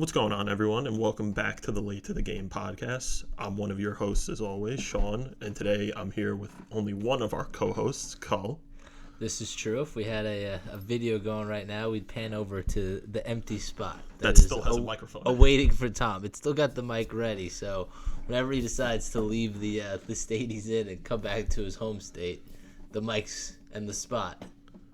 What's going on, everyone, and welcome back to the Late to the Game podcast. I'm one of your hosts, as always, Sean, and today I'm here with only one of our co-hosts, Cull. This is true. If we had a video going right now, we'd pan over to the empty spot That still has a microphone. Awaiting for Tom. It's still got the mic ready, so whenever he decides to leave the state he's in and come back to his home state, the mics and the spot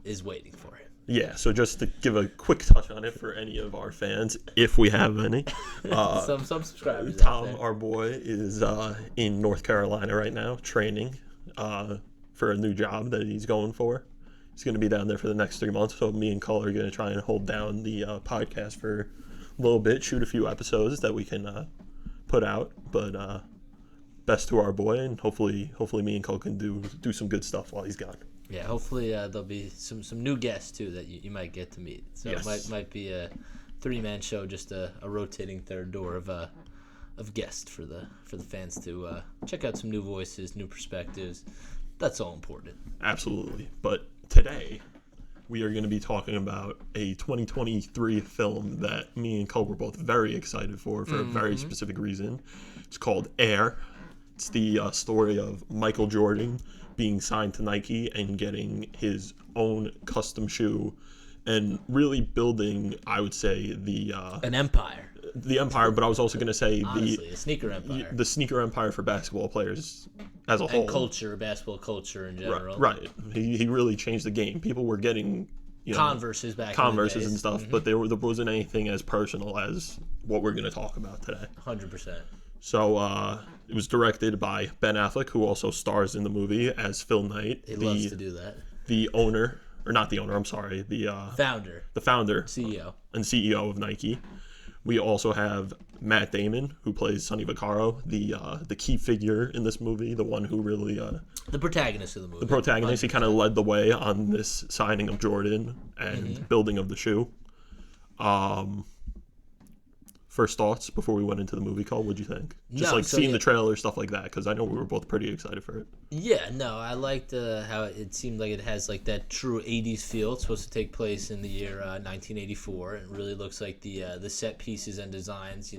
is waiting for him. Yeah, so just to give a quick touch on it for any of our fans, if we have any. Some subscribers. Tom, our boy, is in North Carolina right now, training for a new job that he's going for. He's going to be down there for the next 3 months, so me and Cole are going to try and hold down the podcast for a little bit, shoot a few episodes that we can put out. But best to our boy, and hopefully me and Cole can do some good stuff while he's gone. Yeah, hopefully there'll be some new guests too that you might get to meet. So yes. It might be a 3-man show, just a rotating third door of guests for the fans to check out some new voices, new perspectives. That's all important. Absolutely. But today we are going to be talking about a 2023 film that me and Cole were both very excited for a very specific reason. It's called Air. It's the story of Michael Jordan being signed to Nike and getting his own custom shoe and really building, I would say, an empire. The empire, but I was also going to say honestly, a sneaker empire. The sneaker empire for basketball players as a whole. And culture, basketball culture in general. Right. He really changed the game. People were getting Converses back Converses in the days. And stuff, but there wasn't anything as personal as what we're going to talk about today. 100%. So it was directed by Ben Affleck, who also stars in the movie as Phil Knight. He loves to do that. The owner, or not the owner, I'm sorry, the founder. The founder. CEO. And CEO of Nike. We also have Matt Damon, who plays Sonny Vaccaro, the key figure in this movie, the one who really... the protagonist of the movie. The protagonist. 100%. He kind of led the way on this signing of Jordan and building of the shoe. First thoughts before we went into the movie, Cole, what'd you think? Seeing the trailer, stuff like that, because I know we were both pretty excited for it. Yeah, no, I liked how it seemed like it has like that true 80s feel. It's supposed to take place in the year 1984. It really looks like the set pieces and designs,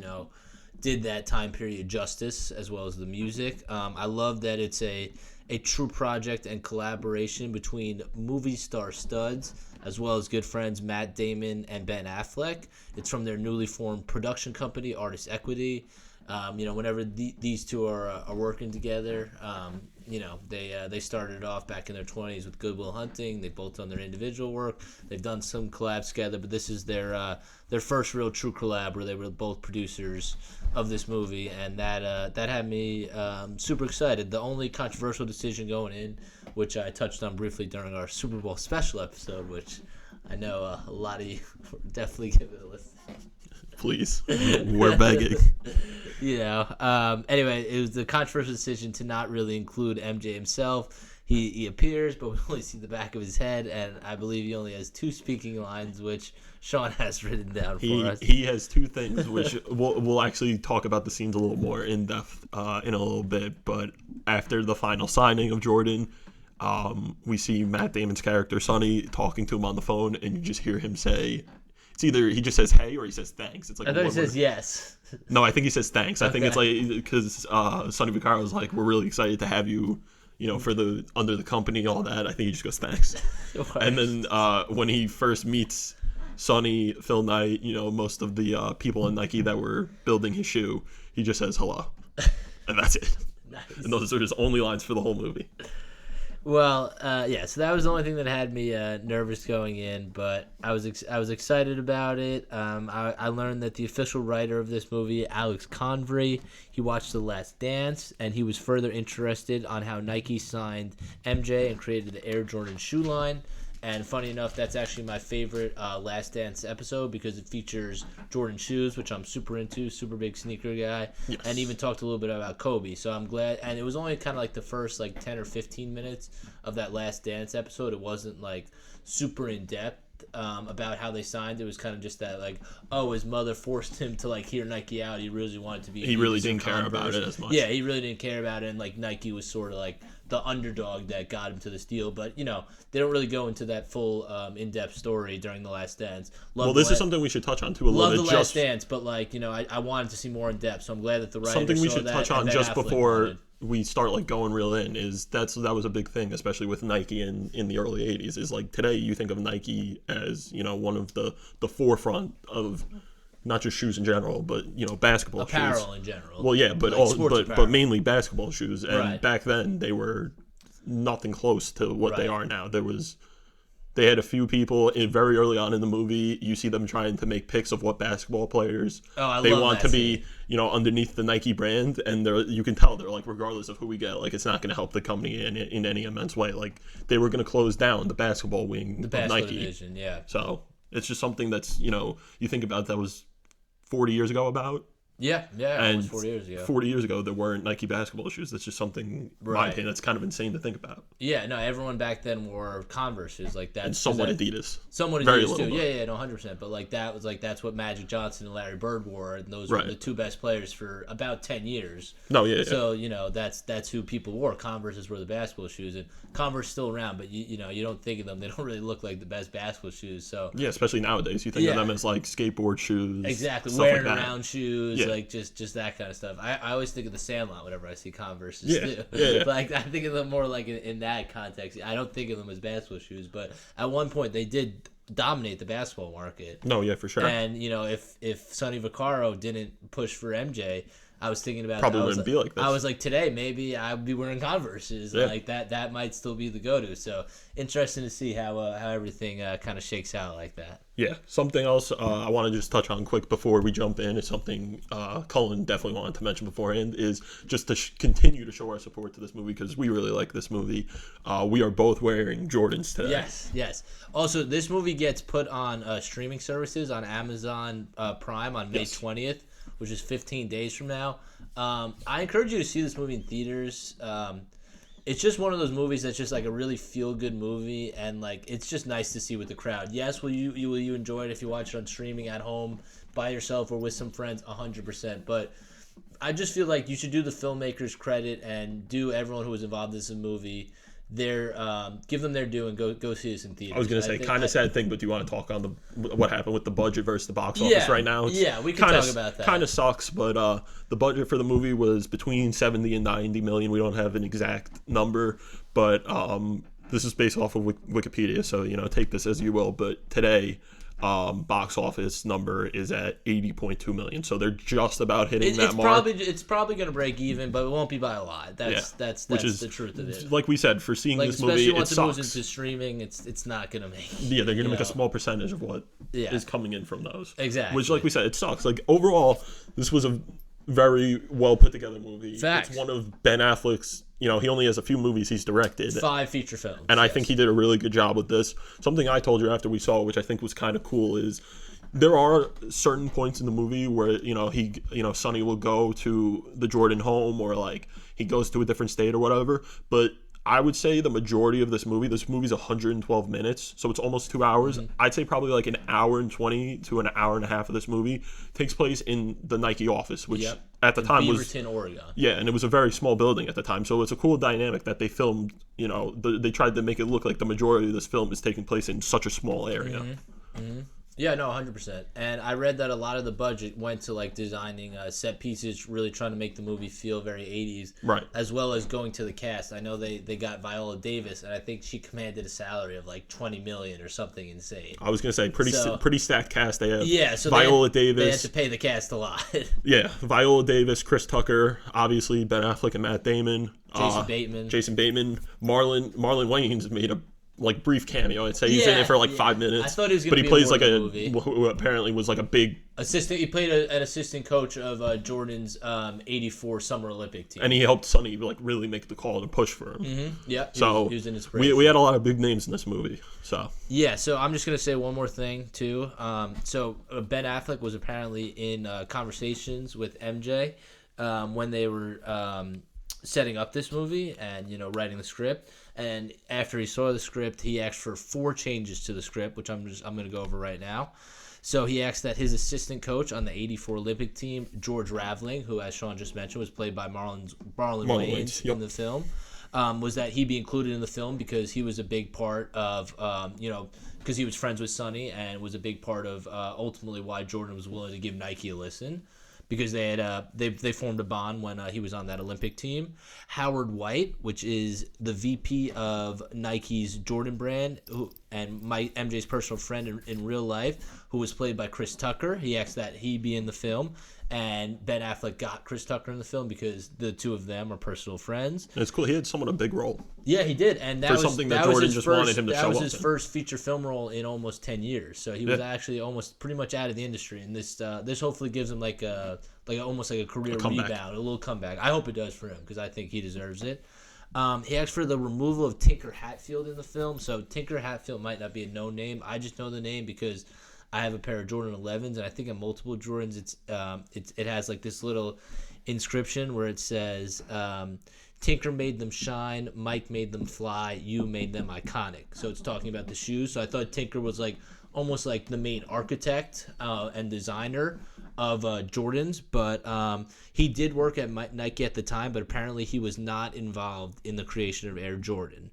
did that time period justice, as well as the music. I love that it's a true project and collaboration between movie star studs as well as good friends Matt Damon and Ben Affleck. It's from their newly formed production company, Artist Equity. Whenever these two are working together, they started off back in their 20s with Good Will Hunting. They've both done their individual work. They've done some collabs together, but this is their first real true collab where they were both producers of this movie, and that had me super excited. The only controversial decision going in, which I touched on briefly during our Super Bowl special episode, which I know a lot of you definitely give it a listen. Please, we're begging. Anyway, it was the controversial decision to not really include MJ himself. He appears, but we only see the back of his head, and I believe he only has 2 speaking lines, which Sean has written down for us. He has 2 things, which we'll actually talk about the scenes a little more in depth in a little bit. But after the final signing of Jordan, we see Matt Damon's character, Sonny, talking to him on the phone, and you just hear him say... It's either he just says hey or he says thanks. It's like I thought he says yes. No, I think he says thanks. Okay. I think it's like because Sonny Vaccaro was like, we're really excited to have you, for the under the company, all that. I think he just goes thanks. And then when he first meets Sonny, Phil Knight, most of the people in Nike that were building his shoe, he just says hello, and that's it. Nice. And those are his only lines for the whole movie. Well, so that was the only thing that had me nervous going in, but I was excited about it. I learned that the official writer of this movie, Alex Convery, he watched The Last Dance, and he was further interested on how Nike signed MJ and created the Air Jordan shoe line. And funny enough, that's actually my favorite Last Dance episode because it features Jordan shoes, which I'm super into, super big sneaker guy, yes. And even talked a little bit about Kobe. So I'm glad. And it was only kind of like the first 10 or 15 minutes of that Last Dance episode. It wasn't like super in depth. about how they signed. It was kind of just that like, oh, his mother forced him to like hear Nike out. He really wanted to be. He really didn't care about it as much. Yeah, he really didn't care about it, and like Nike was sort of like the underdog that got him to this deal. But you know, they don't really go into that full in-depth story during The Last Dance. Well, this is something we should touch on too a little bit. Love The Last Dance, but like you know, I wanted to see more in depth, so I'm glad that the writers something we saw should that, touch on Ben just Affleck before wanted. we start like going real in is that was a big thing, especially with Nike in the early 80s. Is like today you think of Nike as, you know, one of the forefront of not just shoes in general, but you know, basketball Apparel shoes in general. Well, yeah, but like but mainly basketball shoes. And Right. back then they were nothing close to what they are now. They had a few people very early on in the movie. You see them trying to make pics of what basketball players they love want that to be, scene. you know, underneath the Nike brand, and you can tell they're like, regardless of who we get, like it's not going to help the company in any immense way. Like they were going to close down the basketball wing of Nike. Division, yeah. So it's just something that's, you know, you think about that was 40 years ago about. Yeah, And almost 40 years ago. 40 years ago, there weren't Nike basketball shoes. That's just something, in my opinion, that's kind of insane to think about. Yeah, no, everyone back then wore Converses like that. And somewhat Adidas. Somewhat Very Adidas little, too. though. Yeah, no, 100%. But like that was like that's what Magic Johnson and Larry Bird wore, and those were Right. the two best players for about 10 years. No, yeah. So you know that's who people wore. Converses were the basketball shoes, and Converse still around, but you know you don't think of them. They don't really look like the best basketball shoes. So Yeah, especially nowadays. You think of them as like skateboard shoes. exactly, stuff wearing like that. around shoes, Yeah. like just that kind of stuff. I always think of the Sandlot whenever I see Converses. Yeah, too. yeah. Like I think of them more like in that context. I don't think of them as basketball shoes, but at one point they did dominate the basketball market. No, yeah, for sure. And you know, if Sonny Vaccaro didn't push for MJ, I was thinking about Probably that. wouldn't be like this. I was like, today maybe I'd be wearing Converses. Yeah. Like that might still be the go-to. So interesting to see how everything kind of shakes out like that. Yeah, something else I want to just touch on quick before we jump in is something Cullen definitely wanted to mention beforehand is just to continue to show our support to this movie because we really like this movie. We are both wearing Jordans today. Yes. Also, this movie gets put on streaming services on Amazon Prime on May 20th, which is 15 days from now. I encourage you to see this movie in theaters. It's just one of those movies that's just like a really feel-good movie, and like it's just nice to see with the crowd. Yes, will you enjoy it if you watch it on streaming at home by yourself or with some friends? 100%. But I just feel like you should do the filmmakers credit and do everyone who was involved in this movie give them their due and go see this in theaters. I was gonna say kind of sad thing, but do you want to talk on what happened with the budget versus the box office right now? We can talk about that. Kind of sucks, but the budget for the movie was between 70 and 90 million. We don't have an exact number, but this is based off of Wikipedia, so you know take this as you will. But today, box office number is at 80.2 million, so they're just about hitting that mark. It's probably going to break even, but it won't be by a lot. That's the truth of it. Like we said, for seeing this movie, especially once it it moves sucks. into streaming, it's not going to make. Yeah, they're going to make a small percentage of what is coming in from those. Exactly. Which, like we said, it sucks. Like overall, this was a very well put together movie. Facts. It's one of Ben Affleck's. You know, he only has a few movies he's directed. 5 feature films. And I think he did a really good job with this. Something I told you after we saw it, which I think was kind of cool, is there are certain points in the movie where, you know, Sonny will go to the Jordan home or like he goes to a different state or whatever. But I would say the majority of this movie's 112 minutes, so it's almost 2 hours. Mm-hmm. I'd say probably like an hour and 20 to an hour and a half of this movie takes place in the Nike office, which at the time was Beaverton, Oregon. Yeah, and it was a very small building at the time, so it's a cool dynamic that they filmed. You know, they tried to make it look like the majority of this film is taking place in such a small area. Yeah, no, 100%. And I read that a lot of the budget went to like designing set pieces, really trying to make the movie feel very 80s, Right. as well as going to the cast. I know they got Viola Davis, and I think she commanded a salary of like $20 million or something insane. I was gonna say pretty stacked cast. They have so Viola they Davis. had to pay the cast a lot. Yeah, Viola Davis, Chris Tucker, obviously Ben Affleck and Matt Damon, Jason Bateman, Marlon Wayans made a like brief cameo. I'd say he's in it for like 5 minutes. I thought he was going but to he be plays more like in the movie. who apparently was like a big assistant. He played an assistant coach of Jordan's '84 Summer Olympic team, and he helped Sonny like really make the call to push for him. Mm-hmm. Yeah, so he was an inspiration. we had a lot of big names in this movie. So so I'm just gonna say one more thing too. So Ben Affleck was apparently in conversations with MJ when they were setting up this movie and writing the script. And after he saw the script, he asked for 4 changes to the script, which I'm going to go over right now. So he asked that his assistant coach on the '84 Olympic team, George Raveling, who, as Sean just mentioned, was played by Marlon Wayans in the film, was that he be included in the film because he was a big part of, because he was friends with Sonny and was a big part of ultimately why Jordan was willing to give Nike a listen. Because they had they formed a bond when he was on that Olympic team. Howard White, which is the VP of Nike's Jordan brand, and MJ's personal friend in real life, who was played by Chris Tucker. He asked that he be in the film, and Ben Affleck got Chris Tucker in the film because the two of them are personal friends. And it's cool. He had somewhat a big role. Yeah, he did, and that for was something that Jordan just wanted him to show up. That was his first feature film role in almost 10 years. So he was actually almost pretty much out of the industry, and this hopefully gives him almost like a career rebound, a little comeback. I hope it does for him because I think he deserves it. He asked for the removal of Tinker Hatfield in the film. So Tinker Hatfield might not be a known name. I just know the name because I have a pair of Jordan 11s, and I think on multiple Jordans, it has like this little inscription where it says, Tinker made them shine, Mike made them fly, you made them iconic. So it's talking about the shoes. So I thought Tinker was like almost like the main architect and designer of Jordans, but he did work at Nike at the time, but apparently he was not involved in the creation of Air Jordan.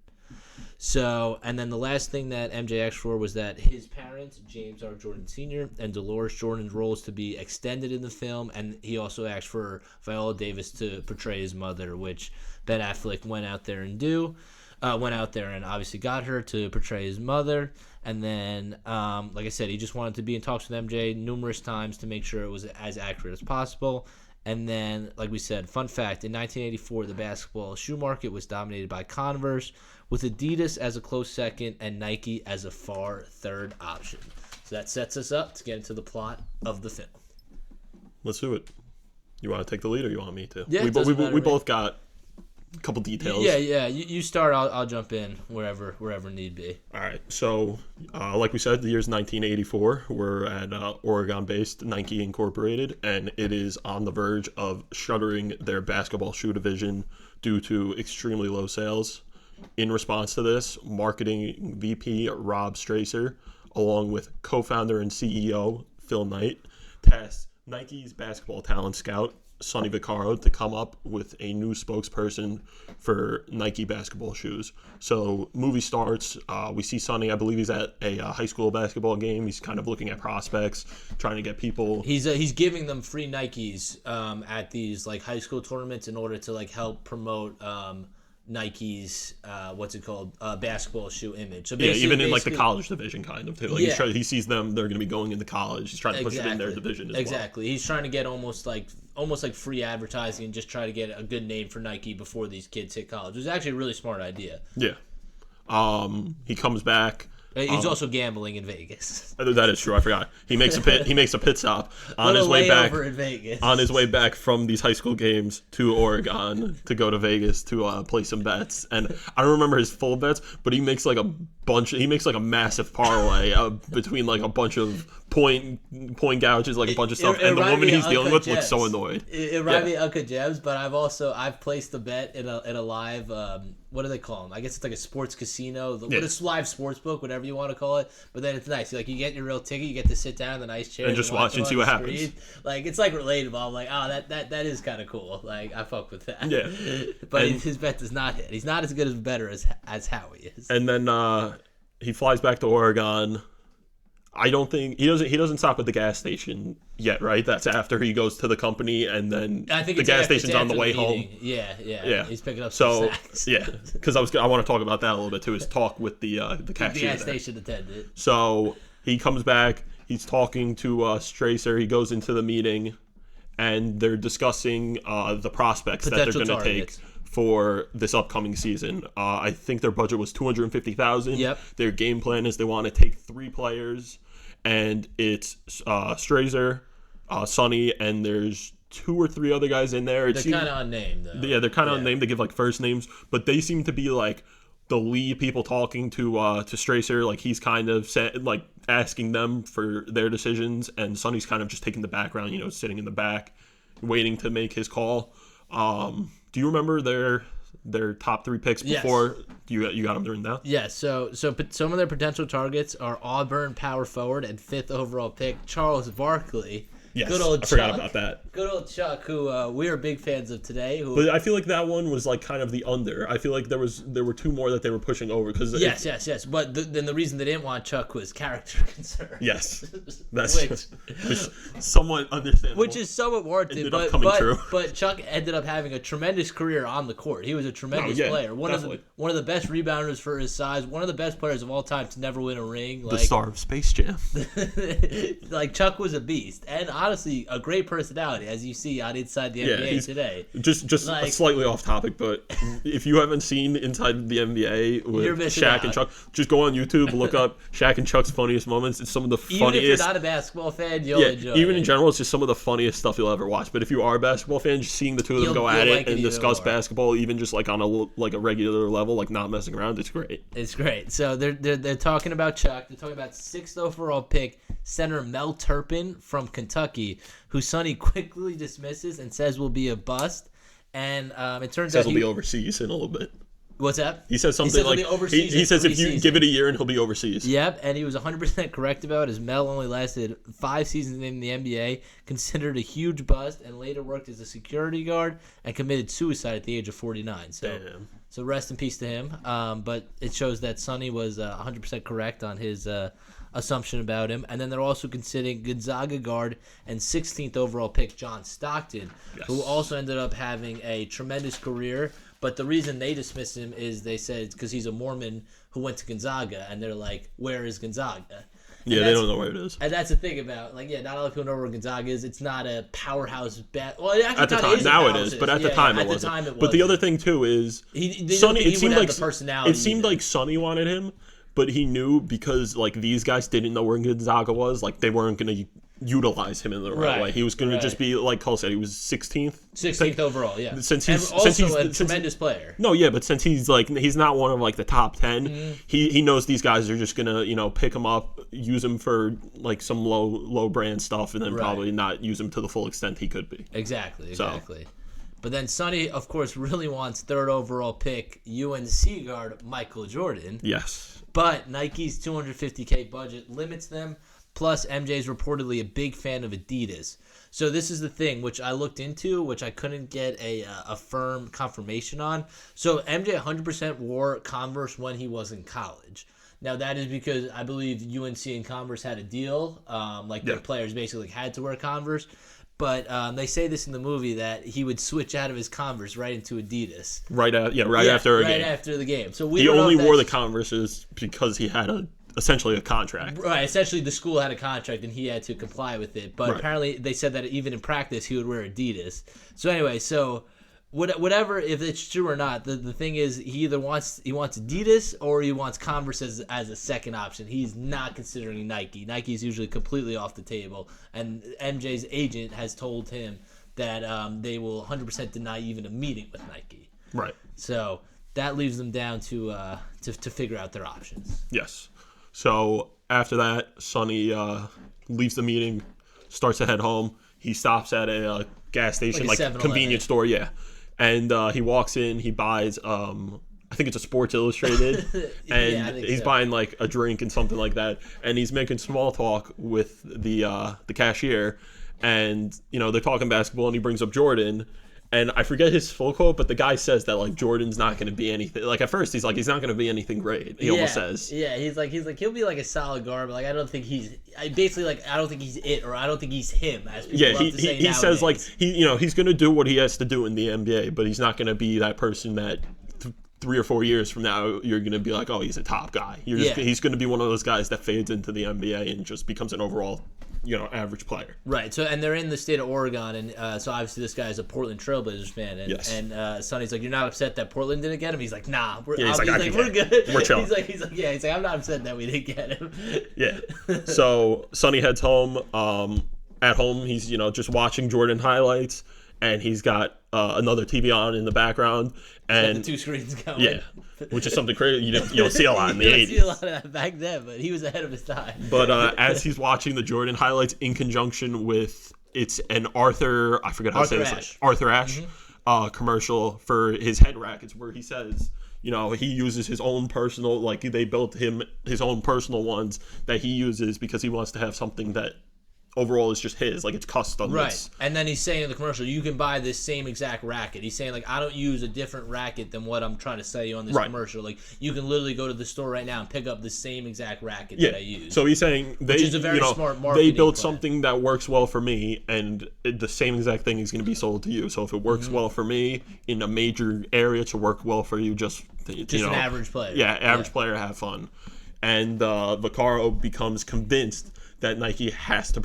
So, and then the last thing that MJ asked for was that his parents, James R. Jordan Sr. and Dolores Jordan's roles to be extended in the film, and he also asked for Viola Davis to portray his mother, which Ben Affleck went out there and obviously got her to portray his mother. And then, like I said, he just wanted to be in talks with MJ numerous times to make sure it was as accurate as possible. And then, like we said, fun fact, in 1984, the basketball shoe market was dominated by Converse, with Adidas as a close second and Nike as a far third option. So that sets us up to get into the plot of the film. Let's do it. You want to take the lead or you want me to? Yeah, we both got a couple details. Yeah. You start. I'll jump in wherever need be. All right. So, like we said, the year's 1984. We're at Oregon-based Nike Incorporated, and it is on the verge of shuttering their basketball shoe division due to extremely low sales. In response to this, marketing VP Rob Stracer, along with co-founder and CEO Phil Knight, tasked Nike's basketball talent scout Sonny Vaccaro to come up with a new spokesperson for Nike basketball shoes. So movie starts, we see Sonny, I believe he's at a high school basketball game. He's kind of looking at prospects, trying to get people. He's giving them free Nikes at these like high school tournaments in order to like help promote Nike's basketball shoe image. So even in like the college division kind of too. Like he sees them, they're going to be going into college. He's trying to push it in their division as well. Exactly. He's trying to get almost like free advertising and just try to get a good name for Nike before these kids hit college. It was actually a really smart idea. Yeah. He comes back. He's also gambling in Vegas. That is true. I forgot. He makes a pit stop on his way back in Vegas. On his way back from these high school games to Oregon to go to Vegas to play some bets. And I don't remember his full bets, but he makes like a massive parlay between like a bunch of point gouges, like a bunch of stuff. And the woman he's dealing with looks so annoyed. It reminded me of Uncut Gems, but I've placed a bet in a live. What do they call them? I guess it's like a sports casino, a live sports book, whatever you want to call it. But then it's nice. You get your real ticket, you get to sit down in the nice chair and just watch and see what happens. Like it's like relatable. I'm like, oh, that is kind of cool. Like I fuck with that. Yeah. But his bet does not hit. He's not as good as better as Howie is. And then he flies back to Oregon. I don't think he doesn't stop at the gas station yet, right? That's after he goes to the company, and then I think the gas station's on the way home. Yeah. He's picking up some snacks. Yeah, because I want to talk about that a little bit too. His talk with the cashier, the gas station attendant. So he comes back. He's talking to Stracer. He goes into the meeting, and they're discussing the prospects that they're going to take for this upcoming season. I think their budget was $250,000. Yep. Their game plan is they want to take 3 players. And it's Stracer, Sonny, and there's 2 or 3 other guys in there. They're kind of unnamed, though. Yeah, they're kind of unnamed. They give like first names, but they seem to be like the lead people talking to Stracer. Like he's kind of like asking them for their decisions, and Sonny's kind of just taking the background, sitting in the back, waiting to make his call. Do you remember their top 3 picks before? You got them written down? Yeah, so some of their potential targets are Auburn power forward and 5th overall pick Charles Barkley. Yes, good old I Chuck. forgot about that. Good old Chuck, who we are big fans of today. But I feel like that one was like kind of the under. I feel like there were 2 more that they were pushing over because yes. But then the reason they didn't want Chuck was character concern. Yes, that's which somewhat understandable. Which is somewhat warranted, but Chuck ended up having a tremendous career on the court. He was a tremendous player. One of the best rebounders for his size. One of the best players of all time to never win a ring. The star of Space Jam. Like Chuck was a beast, and honestly, a great personality, as you see on Inside the NBA today. Just like, slightly off topic, but if you haven't seen Inside the NBA with Shaq and Chuck, just go on YouTube, look up Shaq and Chuck's funniest moments. It's some of the funniest. Even if you're not a basketball fan, you'll enjoy it. Even in general, it's just some of the funniest stuff you'll ever watch. But if you are a basketball fan, just seeing the two of them go at it and discuss basketball, even just like on a regular level, like not messing around, it's great. It's great. So they're talking about Chuck. They're talking about 6th overall pick center Mel Turpin from Kentucky, who Sonny quickly dismisses and says will be a bust. And it turns out he'll be overseas in a little bit. What's that? He says something like he says if you give it a year and he'll be overseas. Yep, and he was 100% correct about it, as Mel only lasted 5 seasons in the NBA, considered a huge bust, and later worked as a security guard and committed suicide at the age of 49. So rest in peace to him. But it shows that Sonny was 100% correct on his assumption about him. And then they're also considering Gonzaga guard and 16th overall pick John Stockton, who also ended up having a tremendous career. But the reason they dismissed him is they said it's because he's a Mormon who went to Gonzaga, and they're like, where is Gonzaga? Yeah, they don't know where it is. And that's the thing about, like, not a lot of people know where Gonzaga is. It's not a powerhouse Well, at the time, now it is, but at the time it wasn't. But the other thing too is, Sonny. It seemed like Sonny wanted him, but he knew because like these guys didn't know where Gonzaga was, like they weren't going to utilize him in the right way. He was going to just be like Cole said. He was 16th overall. Yeah, since he's a tremendous player. No, yeah, but since he's not one of like the top 10, he knows these guys are just gonna pick him up, use him for like some low brand stuff, and then probably not use him to the full extent he could be. Exactly. But then Sonny, of course, really wants 3rd overall pick UNC guard Michael Jordan. Yes. But Nike's $250K budget limits them. Plus, MJ's reportedly a big fan of Adidas. So this is the thing, which I looked into, which I couldn't get a firm confirmation on. So MJ 100% wore Converse when he was in college. Now, that is because I believe UNC and Converse had a deal. Their players basically had to wear Converse. But they say this in the movie that he would switch out of his Converse right into Adidas. After the game. So he only wore the Converses because he had essentially a contract. Right, essentially the school had a contract and he had to comply with it. But apparently they said that even in practice he would wear Adidas. So anyway, whatever, if it's true or not, the thing is he either wants Adidas or he wants Converse as a second option. He's not considering Nike. Nike's usually completely off the table, and MJ's agent has told him that they will 100% deny even a meeting with Nike. Right. So that leaves them down to figure out their options. Yes. So after that, Sonny leaves the meeting, starts to head home. He stops at a gas station, like convenience store, and he walks in. He buys, I think it's a Sports Illustrated, and he's buying like a drink and something like that. And he's making small talk with the cashier, and they're talking basketball, and he brings up Jordan. And I forget his full quote, but the guy says that like Jordan's not going to be anything. Like at first, he's like he's not going to be anything great. He almost says. Yeah, he's like he'll be like a solid guard, but like I don't think he's it, or I don't think he's him. As people love to say he says like he's going to do what he has to do in the NBA, but he's not going to be that person that 3 or 4 years from now you're going to be like, oh, he's a top guy. He's going to be one of those guys that fades into the NBA and just becomes an overall average player. Right. So, and they're in the state of Oregon, and so obviously this guy is a Portland Trailblazers fan, and Sonny's like, "You're not upset that Portland didn't get him?" He's like, "Nah, we're good. We're chilling." He's like, "I'm not upset that we didn't get him." Yeah. So Sonny heads home. At home, he's just watching Jordan highlights, and he's got another TV on in the background, and the 2 screens going. Yeah. Which is something crazy you don't see a lot in the 80s. You don't see a lot of that back then, but he was ahead of his time. But as he's watching the Jordan highlights in conjunction with, it's an Arthur, I forget how to say this, Arthur Ashe commercial for his head rackets where he says, he uses his own personal, like they built him his own personal ones that he uses because he wants to have something that overall is just his, like it's custom. Right. And then he's saying in the commercial, you can buy this same exact racket. He's saying, like, I don't use a different racket than what I'm trying to sell you on this commercial. Like, you can literally go to the store right now and pick up the same exact racket that I use. So he's saying which is a very smart marketing they built plan. something that works well for me, and the same exact thing is going to be sold to you. So if it works well for me in a major area to work well for you, just an average player. Yeah, average player, have fun. And Vaccaro becomes convinced that Nike has to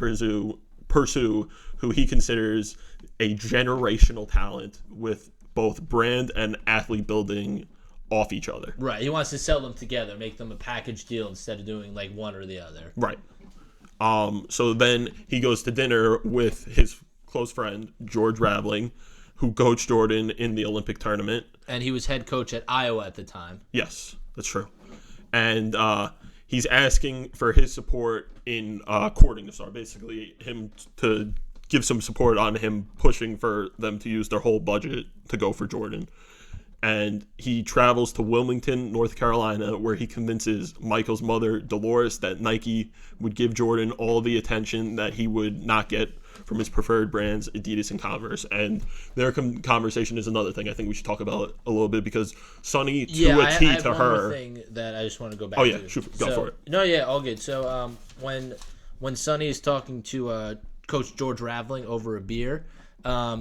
pursue who he considers a generational talent with both brand and athlete building off each other. Right. He wants to sell them together, make them a package deal instead of doing like one or the other. Right. So then he goes to dinner with his close friend, George Raveling, who coached Jordan in the Olympic tournament. And he was head coach at Iowa at the time. Yes, that's true. And he's asking for his support in courting the star, basically him to give some support on him pushing for them to use their whole budget to go for Jordan. And he travels to Wilmington, North Carolina, where he convinces Michael's mother, Dolores, that Nike would give Jordan all the attention that he would not get from his preferred brands, Adidas and Converse. And their conversation is another thing I think we should talk about a little bit, because Sonny, to a T, I have to one her. more thing that I just want to go back to. Oh, yeah, shoot, go for it. No, yeah, all good. So when Sonny is talking to Coach George Raveling over a beer,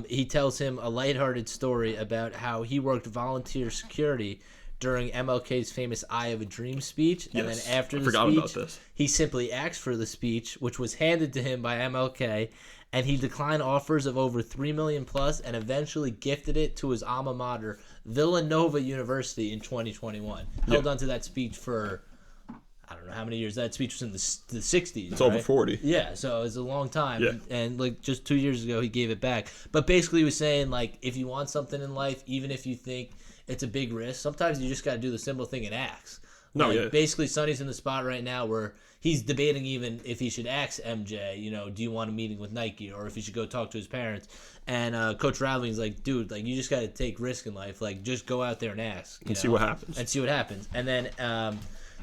he tells him a lighthearted story about how he worked volunteer security during MLK's famous "I Have a Dream" speech, and then after the speech, he simply asked for the speech, which was handed to him by MLK, and he declined offers of over $3 million plus, and eventually gifted it to his alma mater, Villanova University, in 2021. Held onto that speech for, I don't know how many years. That speech was in the 60s. It's over 40. Yeah, so it's a long time. Yeah. And like just 2 years ago, he gave it back. But basically, he was saying, like, if you want something in life, even if you think it's a big risk, sometimes you just got to do the simple thing and ask. Basically, Sonny's in the spot right now where he's debating even if he should ask MJ, do you want a meeting with Nike, or if he should go talk to his parents. And Coach Raveling's like, dude, like, you just got to take risk in life. Like, just go out there and ask. And see what happens. And then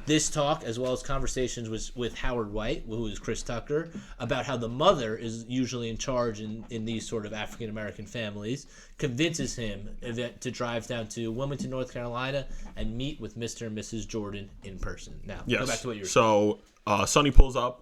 this talk, as well as conversations with Howard White, who is Chris Tucker, about how the mother is usually in charge in these sort of African-American families, convinces him to drive down to Wilmington, North Carolina, and meet with Mr. and Mrs. Jordan in person. Now, go back to what you were saying. So Sonny pulls up.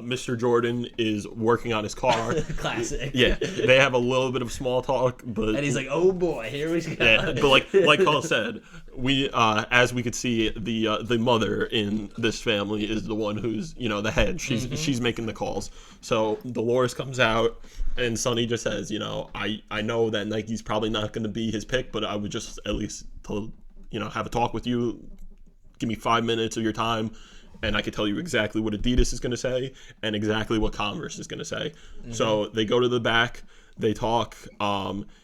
Mr. Jordan is working on his car. Classic. Yeah, they have a little bit of small talk, but and he's like, "Oh boy, here we go." Yeah, but like Carl said, we as we could see, the mother in this family is the one who's the head. She's making the calls. So Dolores comes out, and Sonny just says, I know that Nike's probably not going to be his pick, but I would just at least have a talk with you. Give me 5 minutes of your time, and I could tell you exactly what Adidas is going to say and exactly what Converse is going to say. Mm-hmm. So they go to the back, they talk.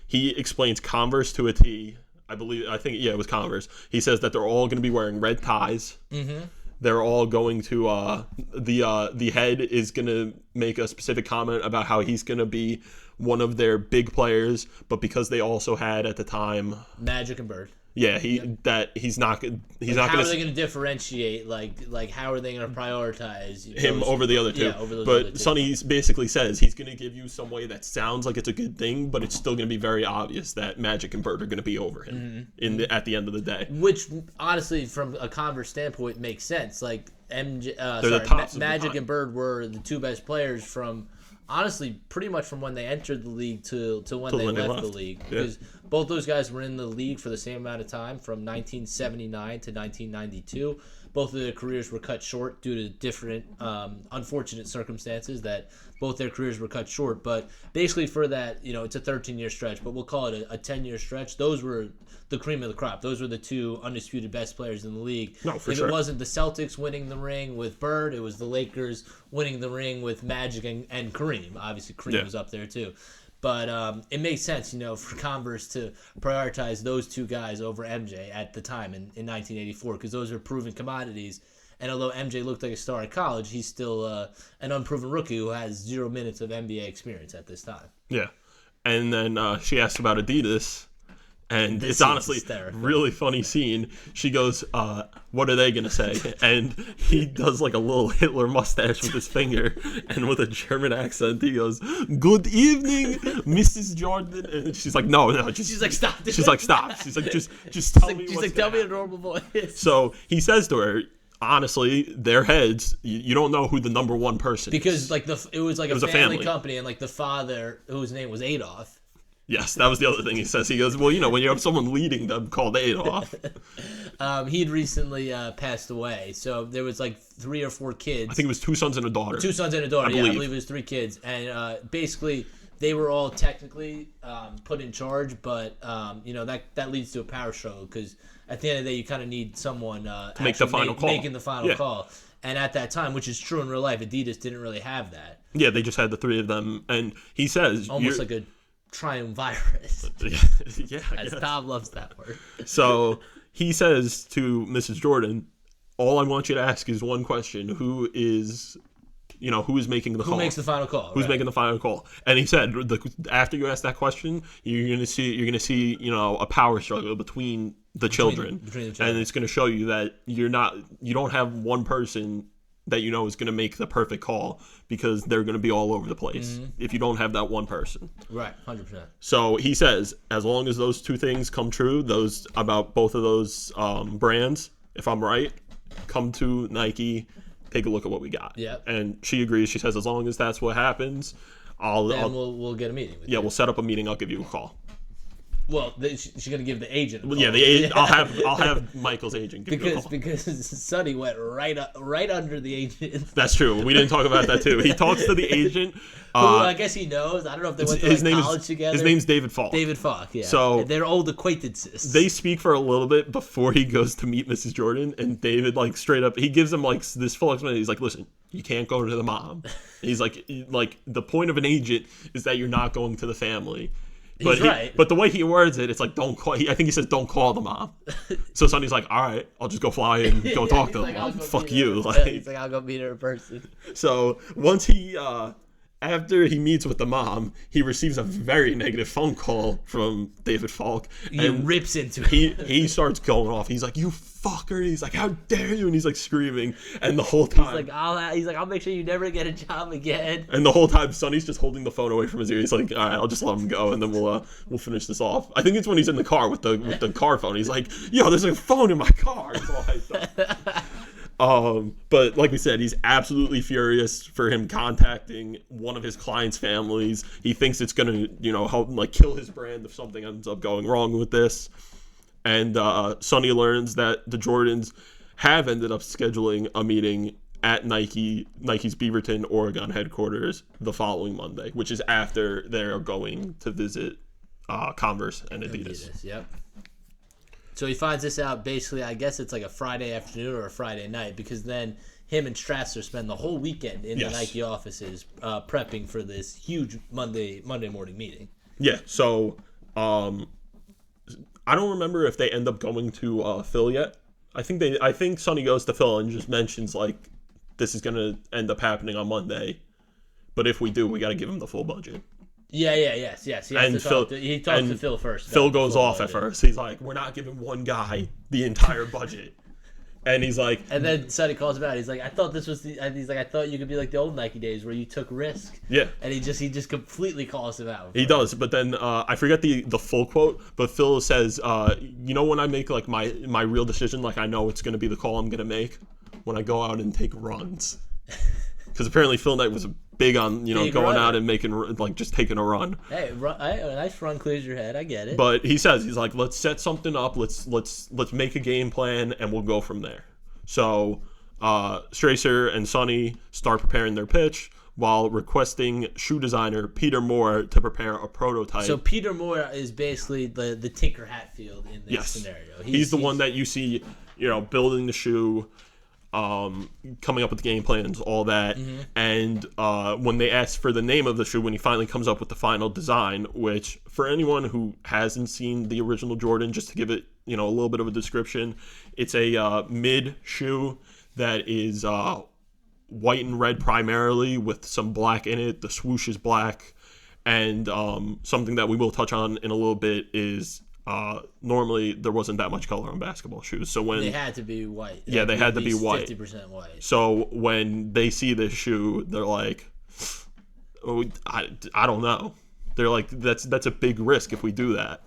He explains Converse to a T. I think it was Converse. He says that they're all going to be wearing red ties. Mm-hmm. They're all going to the head is going to make a specific comment about how he's going to be one of their big players, but because they also had at the time Magic and Bird. Yeah, he's not going to. How are they going to differentiate? Like how are they going to prioritize him over the other two? Yeah, over those but other two. Sonny basically says he's going to give you some way that sounds like it's a good thing, but it's still going to be very obvious that Magic and Bird are going to be over him at the end of the day. Which honestly, from a Converse standpoint, makes sense. Like Magic and Bird were the two best players from. Honestly, pretty much from when they entered the league to when they left the league. Because both those guys were in the league for the same amount of time, from 1979 to 1992. Both of their careers were cut short due to different unfortunate circumstances that both their careers were cut short. But basically for that, it's a 13-year stretch, but we'll call it a 10-year stretch. Those were the cream of the crop. Those were the two undisputed best players in the league. No, for if sure. It wasn't the Celtics winning the ring with Bird, it was the Lakers winning the ring with Magic and Kareem. Obviously, Kareem was up there too. But it makes sense, for Converse to prioritize those two guys over MJ at the time in 1984, because those are proven commodities. And although MJ looked like a star at college, he's still an unproven rookie who has 0 minutes of NBA experience at this time. Yeah. And then she asks about Adidas. And This it's scene's honestly hysterical. really funny scene. She goes, what are they going to say? And he does like a little Hitler mustache with his finger. And with a German accent, he goes, good evening, Mrs. Jordan. And she's like, no. She's like, stop. She's like, stop. She's like, just tell me She's what's like, tell gonna me in a happen." normal voice. So he says to her, honestly, their heads, you don't know who the number one person Because is. like it was like a was a family family. company, and like the father, whose name was Adolf. Yes, that was the other thing he says. He goes, well, when you have someone leading them called Adolf. He'd recently passed away, so there was like 3 or 4 kids. I think it was 2 sons and a daughter. 2 sons and a daughter. I I believe. believe it was 3 kids, and basically they were all technically put in charge, but that leads to a power struggle because at the end of the day, you kind of need someone to make the final call. making the final Yeah. call. And at that time, which is true in real life, Adidas didn't really have that. Yeah, they just had the 3 of them. And he says... Almost like a triumvirate. yeah, I As guess. Tom loves that word. So he says to Mrs. Jordan, all I want you to ask is one question. Who is making the call? Who makes the final call? Who's right. making the final call? And he said, after you ask that question, you're gonna see, a power struggle between the children, between the children. and it's gonna show you that you don't have one person that is gonna make the perfect call because they're gonna be all over the place if you don't have that one person. Right, 100%. So he says, as long as those 2 things come true, those about both of those brands, if I'm right, come to Nike. Take a look at what we got. Yep. And she agrees. She says, as long as that's what happens, Then we'll get a meeting with you. we'll set up a meeting. I'll give you a call. Well, she's gonna give the agent. A call. Yeah, the agent. I'll have Michael's agent give you a call. because Sonny went right under the agent. That's true. We didn't talk about that too. He talks to the agent. Who I guess he knows. I don't know if they went to college together. His name's David Falk. David Falk. Yeah. So they're old acquaintances. They speak for a little bit before he goes to meet Mrs. Jordan, and David straight up he gives him this full explanation. He's like, listen, you can't go to the mom. He's like the point of an agent is that you're not going to the family. But He's right. But the way he words it, it's like don't call. I think he says don't call the mom. So Sonny's like, all right, I'll just go fly and go talk to He's like, them. I'll go Fuck meet you. her. He's like, I'll go meet her in person. So once he after he meets with the mom, he receives a very negative phone call from David Falk. He and rips into he starts going off. He's like, you fucker. He's like, how dare you? And he's like screaming. And the whole time He's like, I'll make sure you never get a job again. And the whole time, Sonny's just holding the phone away from his ear. He's like, all right, I'll just let him go, and then we'll finish this off. I think it's when he's in the car with the car phone. He's like, yo, there's a phone in my car. It's all hyped up. But like we said, he's absolutely furious for him contacting one of his clients' families. He thinks it's gonna, help kill his brand if something ends up going wrong with this. And Sonny learns that the Jordans have ended up scheduling a meeting at Nike's Beaverton, Oregon headquarters the following Monday, which is after they're going to visit Converse and Adidas. Yep. So he finds this out basically, I guess it's like a Friday afternoon or a Friday night, because then him and Strasser spend the whole weekend in the Nike offices prepping for this huge Monday morning meeting. Yeah, so I don't remember if they end up going to Phil yet. I think Sonny goes to Phil and just mentions this is gonna end up happening on Monday, but if we do, we got to give him the full budget. Yes. He talks to Phil first. Phil goes off at first. He's like, we're not giving one guy the entire budget. And he's like... And then Sonny calls him out. He's like, I thought this was I thought you could be like the old Nike days where you took risk. Yeah. And he just completely calls him out. He does. But then I forget the full quote, but Phil says, when I make my real decision, I know it's going to be the call I'm going to make when I go out and take runs. Because apparently Phil Knight was big on going out and making just taking a run. Hey, a nice run clears your head. I get it. But he's like, let's set something up. Let's make a game plan and we'll go from there. So Strasser and Sonny start preparing their pitch while requesting shoe designer Peter Moore to prepare a prototype. So Peter Moore is basically the Tinker Hatfield in this scenario. He's the one that you see, building the shoe. Coming up with the game plans, all that. And when they ask for the name of the shoe, when he finally comes up with the final design, which for anyone who hasn't seen the original Jordan, just to give it a little bit of a description, it's a mid shoe that is white and red primarily with some black in it. The swoosh is black, And something that we will touch on in a little bit is normally there wasn't that much color on basketball shoes. So when they had to be white. Yeah, they had to be white. 50% white. So when they see this shoe, they're like, oh, I don't know. They're like, that's a big risk if we do that.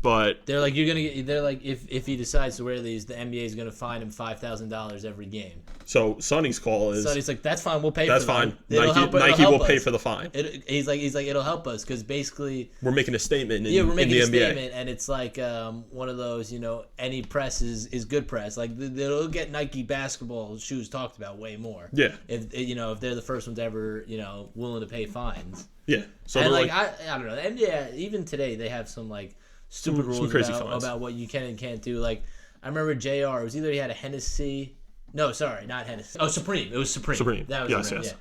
But they're like, if he decides to wear these, the NBA is gonna fine him $5,000 every game. So Sonny's call is. Sonny's like, that's fine, we'll pay. That's for fine. Them. Nike will pay for the fine. He's like, it'll help us because basically we're making a statement. We're making a NBA. statement, and it's like one of those, any press is good press. Like they'll get Nike basketball shoes talked about way more. Yeah. If they're the first ones ever, willing to pay fines. Yeah. So and I don't know, the NBA even today they have some like stupid rules about what you can and can't do. Like I remember JR, it was either he had a Hennessy. No, sorry, not Hennessy. Oh, Supreme. It was Supreme. Supreme. That was yes, Supreme, yes.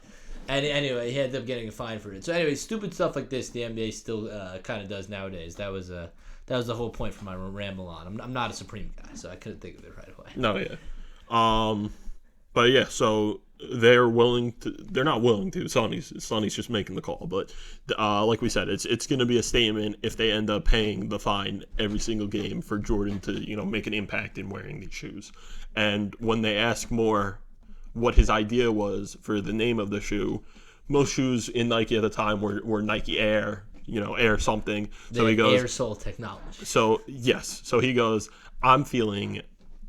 Yeah. And anyway, he ended up getting a fine for it. So anyway, stupid stuff like this, the NBA still kind of does nowadays. That was the whole point for my ramble on. I'm not a Supreme guy, so I couldn't think of it right away. No, yeah. But yeah, so they're not willing to. Sonny's just making the call. But like we said, it's going to be a statement if they end up paying the fine every single game for Jordan to make an impact in wearing these shoes. And when they ask more what his idea was for the name of the shoe, most shoes in Nike at the time were Nike Air, Air something. So he goes Air Sole technology. So yes, so he goes, I'm feeling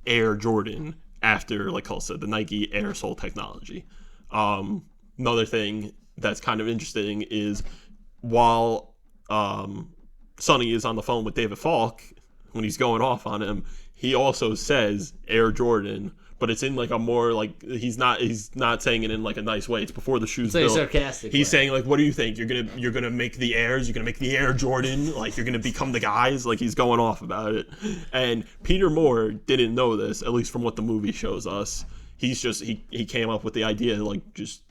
Air Jordan after, like Cole said, the Nike Air Sole technology. Another thing that's kind of interesting is while Sonny is on the phone with David Falk, when he's going off on him, he also says Air Jordan, but it's in like a more like he's not saying it in like a nice way. It's before the shoes built. Sarcastic. He's saying like, what do you think? You're gonna make the Airs? You're gonna make the Air Jordan? Like you're gonna become the guys? Like he's going off about it. And Peter Moore didn't know this, at least from what the movie shows us. He's just he came up with the idea, like just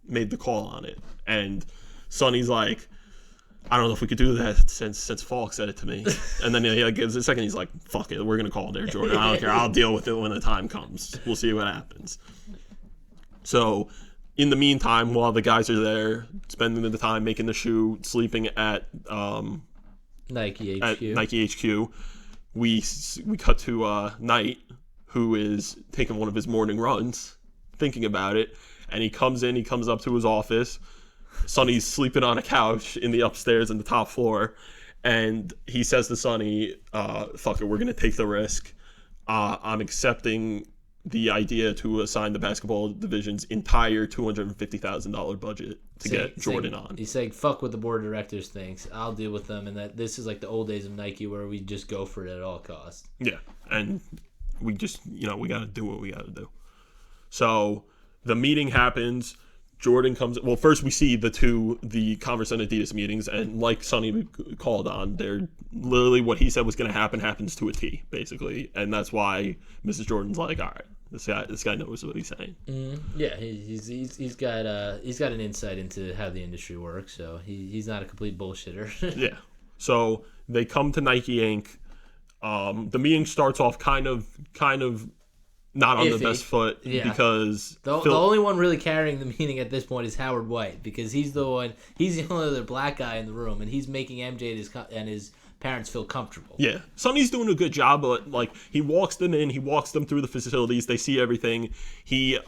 made the call on it. And Sonny's like, I don't know if we could do that since Falk said it to me. And then he gives it a second. He's like, fuck it. We're going to call it Air Jordan. I don't care. I'll deal with it when the time comes. We'll see what happens. So in the meantime, while the guys are there, spending the time making the shoe, sleeping at Nike HQ. At Nike HQ, we cut to Knight, who is taking one of his morning runs, thinking about it. And he comes up to his office. Sonny's sleeping on a couch in the upstairs in the top floor, and he says to Sonny, fuck it, we're going to take the risk. I'm accepting the idea to assign the basketball division's entire $250,000 budget to get Jordan on. He's saying, fuck what the board of directors thinks. I'll deal with them, and that this is like the old days of Nike where we just go for it at all costs. Yeah, and we just, we got to do what we got to do. So the meeting happens. Jordan comes. Well, first we see the Converse and Adidas meetings, and like Sonny called on, they're literally what he said was going to happen happens to a T, basically, and that's why Mrs. Jordan's like, all right, this guy knows what he's saying. Yeah, he's got an insight into how the industry works, so he's not a complete bullshitter. Yeah. So they come to Nike Inc. The meeting starts off kind of not on iffy. The best foot because the only one really carrying the meeting at this point is Howard White, because he's the only other black guy in the room, and he's making MJ and his parents feel comfortable. Yeah, Sonny's doing a good job, but like he walks them in, he walks them through the facilities, they see everything. He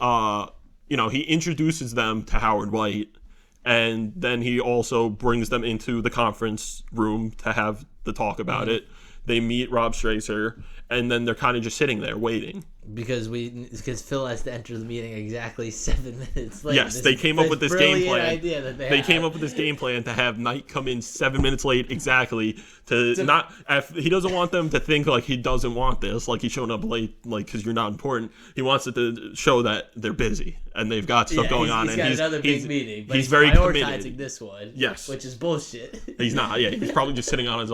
he introduces them to Howard White, and then he also brings them into the conference room to have the talk about it. They meet Rob Stracer, and then they're kind of just sitting there waiting. Because Phil has to enter the meeting exactly 7 minutes late. Yes, they came up with this game plan. Idea that they came up with this game plan to have Knight come in 7 minutes late exactly to not. He doesn't want them to think like he doesn't want this, like he's showing up late, like because you're not important. He wants it to show that they're busy and they've got stuff going on. He's got another big meeting, but he's very prioritizing committed. This one. Yes, which is bullshit. He's not. Yeah, he's probably just sitting up in his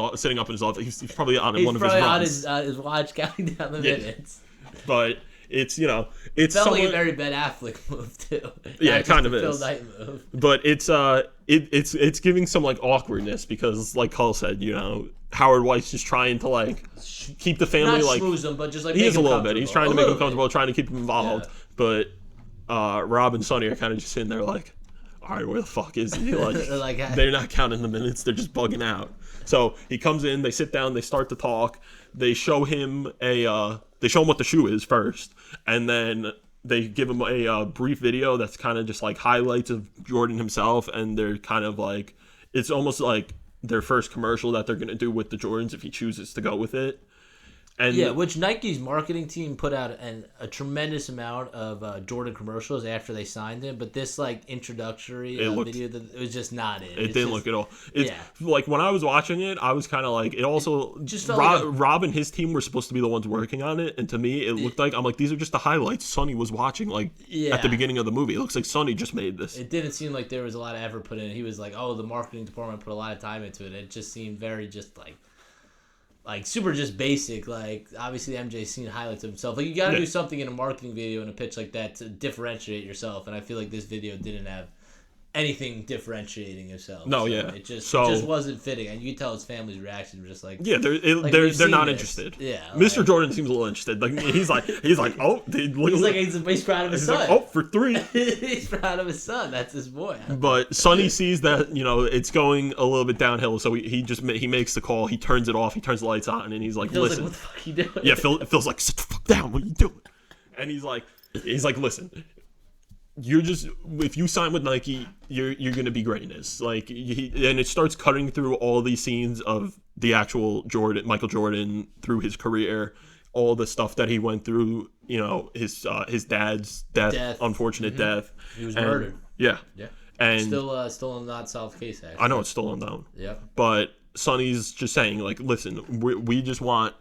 office. He's probably on one of his runs. He's probably on his watch counting down the minutes. But it's it's felt like a very Ben Affleck move too. Yeah, it kind of is. Phil Knight move. But it's giving some like awkwardness because, like Carl said, Howard White's just trying to like keep the family not like schmooze them, but just like he is a little bit. He's trying to make them comfortable, trying to keep them involved. Yeah. But Rob and Sonny are kind of just sitting there like, all right, where the fuck is he? Like, Like, they're not counting the minutes. They're just bugging out. So he comes in, they sit down, they start to talk. They show him what the shoe is first. And then they give him a brief video that's kind of just like highlights of Jordan himself. And they're kind of like, it's almost like their first commercial that they're going to do with the Jordans if he chooses to go with it. And yeah, which Nike's marketing team put out a tremendous amount of Jordan commercials after they signed him, but this like introductory video, it was just not it. It didn't look at all. Like when I was watching it, I was kind of like, it also just felt Rob and his team were supposed to be the ones working on it, and to me, it looked like, I'm like, these are just the highlights Sonny was watching like at the beginning of the movie. It looks like Sonny just made this. It didn't seem like there was a lot of effort put in. He was like, oh, the marketing department put a lot of time into it. It just seemed very just like super just basic. Like obviously MJ's seen highlights of himself. Like you got to do something in a marketing video in a pitch like that to differentiate yourself. And I feel like this video didn't have anything differentiating himself. No, so yeah. It just wasn't fitting. And you could tell his family's reaction was just like, they're not interested. Yeah. Mr. Jordan seems a little interested. Like he's like, oh, he's proud of his son. Like, oh, for 3. He's proud of his son. That's his boy. But Sonny sees that, it's going a little bit downhill, so he makes the call. He turns it off. He turns the lights on, and he's like, listen. Like, what the fuck are you doing? Yeah, Phil's like, sit the fuck down. What are you doing? And he's like, listen. You're just, if you sign with Nike, you're gonna be greatness. Like, and it starts cutting through all these scenes of the actual Michael Jordan through his career, all the stuff that he went through. His dad's death. Unfortunate death. He was murdered. Yeah. Yeah. And still a not solved case. Actually, I know it's still unknown. Yeah. But Sonny's just saying, like, listen, we just want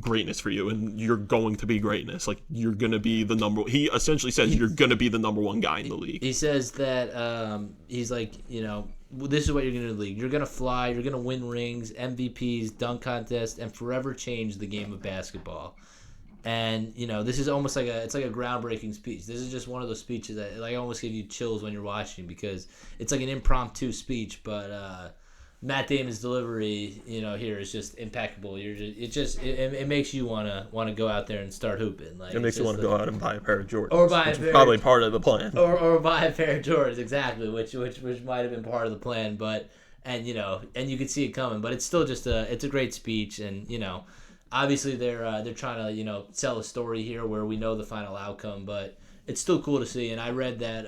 greatness for you, and you're going to be greatness. Like, you're gonna be the number. He essentially says you're gonna be the number 1 guy in the league. He says that he's like, this is what you're gonna do in the league. You're gonna fly. You're gonna win rings, MVPs, dunk contest, and forever change the game of basketball. And this is almost like a groundbreaking speech. This is just one of those speeches that like almost give you chills when you're watching, because it's like an impromptu speech, but Matt Damon's delivery, here is just impeccable. It makes you wanna go out there and start hooping. Like, it makes you want to go out and buy a pair of Jordans. Or buy probably part of the plan. Or buy a pair of Jordans, exactly, which might have been part of the plan, but and you could see it coming. But it's still just it's a great speech, and obviously they're trying to sell a story here where we know the final outcome, but it's still cool to see. And I read that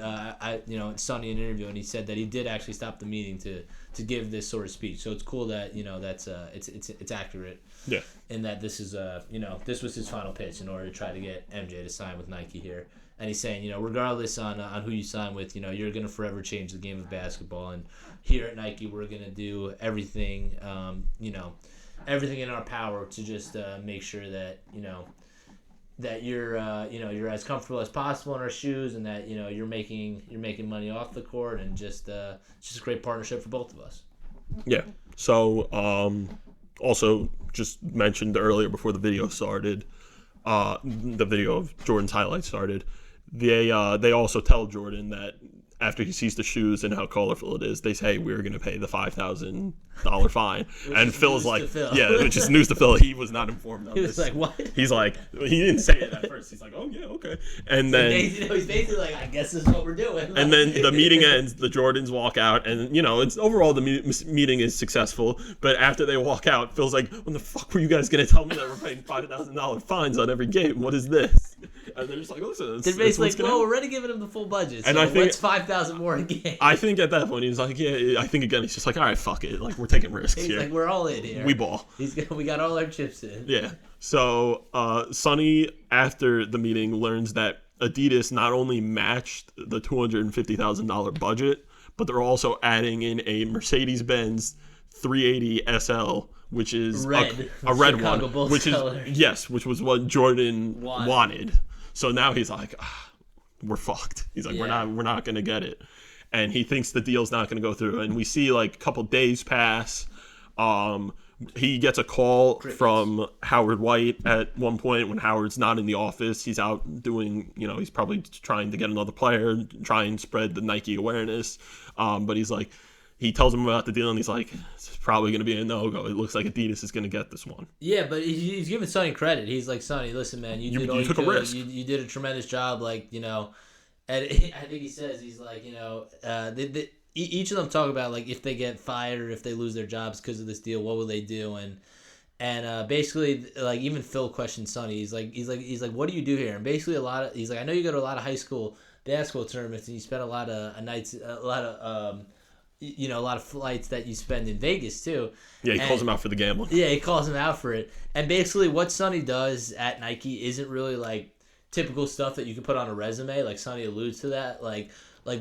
Sonny in an interview, and he said that he did actually stop the meeting to give this sort of speech. So it's cool that that's it's accurate. Yeah. And that this is this was his final pitch in order to try to get MJ to sign with Nike here. And he's saying, regardless on who you sign with, you're gonna forever change the game of basketball. And here at Nike, we're gonna do everything, everything in our power to just make sure that that you're as comfortable as possible in our shoes, and that you're making money off the court, and just a great partnership for both of us. Yeah. So also just mentioned earlier before the video started, the video of Jordan's highlights started. They also tell Jordan that after he sees the shoes and how colorful it is, they say, we're going to pay the $5,000 fine. And Phil's like, yeah, which is news to Phil. He was not informed of this. He was like, what? He's like, he didn't say it at first. He's like, oh, yeah, okay. And then he's basically like, I guess this is what we're doing. And then the meeting ends, the Jordans walk out, and, it's overall the meeting is successful. But after they walk out, Phil's like, when the fuck were you guys going to tell me that we're paying $5,000 fines on every game? What is this? And they're just like, listen, they're basically like, well, we're already giving him the full budget, so and I think, what's 5,000 more a game? I think at that point he's like, yeah. I think again he's just like, all right, fuck it, like we're taking risks he's here. Like, we're all in here. We ball. We got all our chips in. Yeah. So Sonny, after the meeting, learns that Adidas not only matched the $250,000 budget, but they're also adding in a Mercedes-Benz 380 SL, which is red, a red Chicago one, Bulls which color. which was what Jordan wanted. So now he's like, we're fucked. He's like, we're not gonna get it, and he thinks the deal's not gonna go through. And we see like a couple days pass. He gets a call from Howard White at one point when Howard's not in the office. He's out doing, he's probably trying to get another player, try and spread the Nike awareness. But he's like, he tells him about the deal, and he's like, it's probably going to be a no-go. It looks like Adidas is going to get this one. Yeah, but he's giving Sonny credit. He's like, Sonny, listen, man, you did all you took could. a risk. You did a tremendous job. Like, And I think he says, he's like, each of them talk about like if they get fired or if they lose their jobs because of this deal, what will they do? And basically, like even Phil questioned Sonny. He's like, what do you do here? And basically, he's like, I know you go to a lot of high school basketball tournaments and you spend a lot of nights, a lot of a lot of flights that you spend in Vegas too. Yeah, he calls him out for the gambling. Yeah, he calls him out for it. And basically, what Sonny does at Nike isn't really like typical stuff that you can put on a resume. Like Sonny alludes to that, like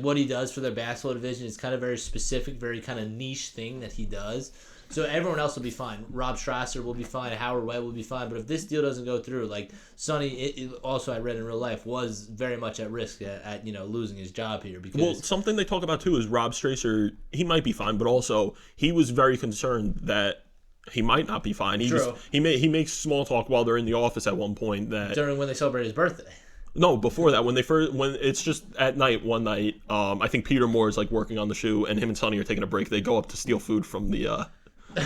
what he does for their basketball division is kind of very specific, very kind of niche thing that he does. So everyone else will be fine. Rob Strasser will be fine. Howard White will be fine. But if this deal doesn't go through, like Sonny, also I read in real life, was very much at risk at losing his job here. Because something they talk about too is Rob Strasser. He might be fine, but also he was very concerned that he might not be fine. He makes small talk while they're in the office at one point that during when they celebrate his birthday. No, before that, when it's just at night, one night, I think Peter Moore is like working on the shoe, and him and Sonny are taking a break. They go up to steal food from the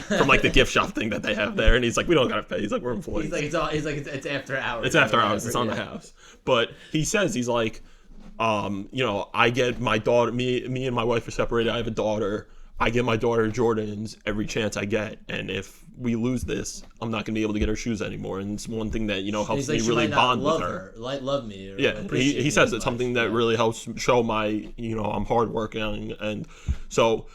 from like the gift shop thing that they have there, and he's like, we don't gotta pay. He's like, we're employees. It's after hours. It's after hours. It's on the house. But he says he's like, I get my daughter. Me and my wife are separated. I have a daughter. I get my daughter Jordans every chance I get, and if we lose this, I'm not gonna be able to get her shoes anymore. And it's one thing that helps me really bond with her. Love me. Or yeah, he says it's something that really helps show my I'm hardworking, and so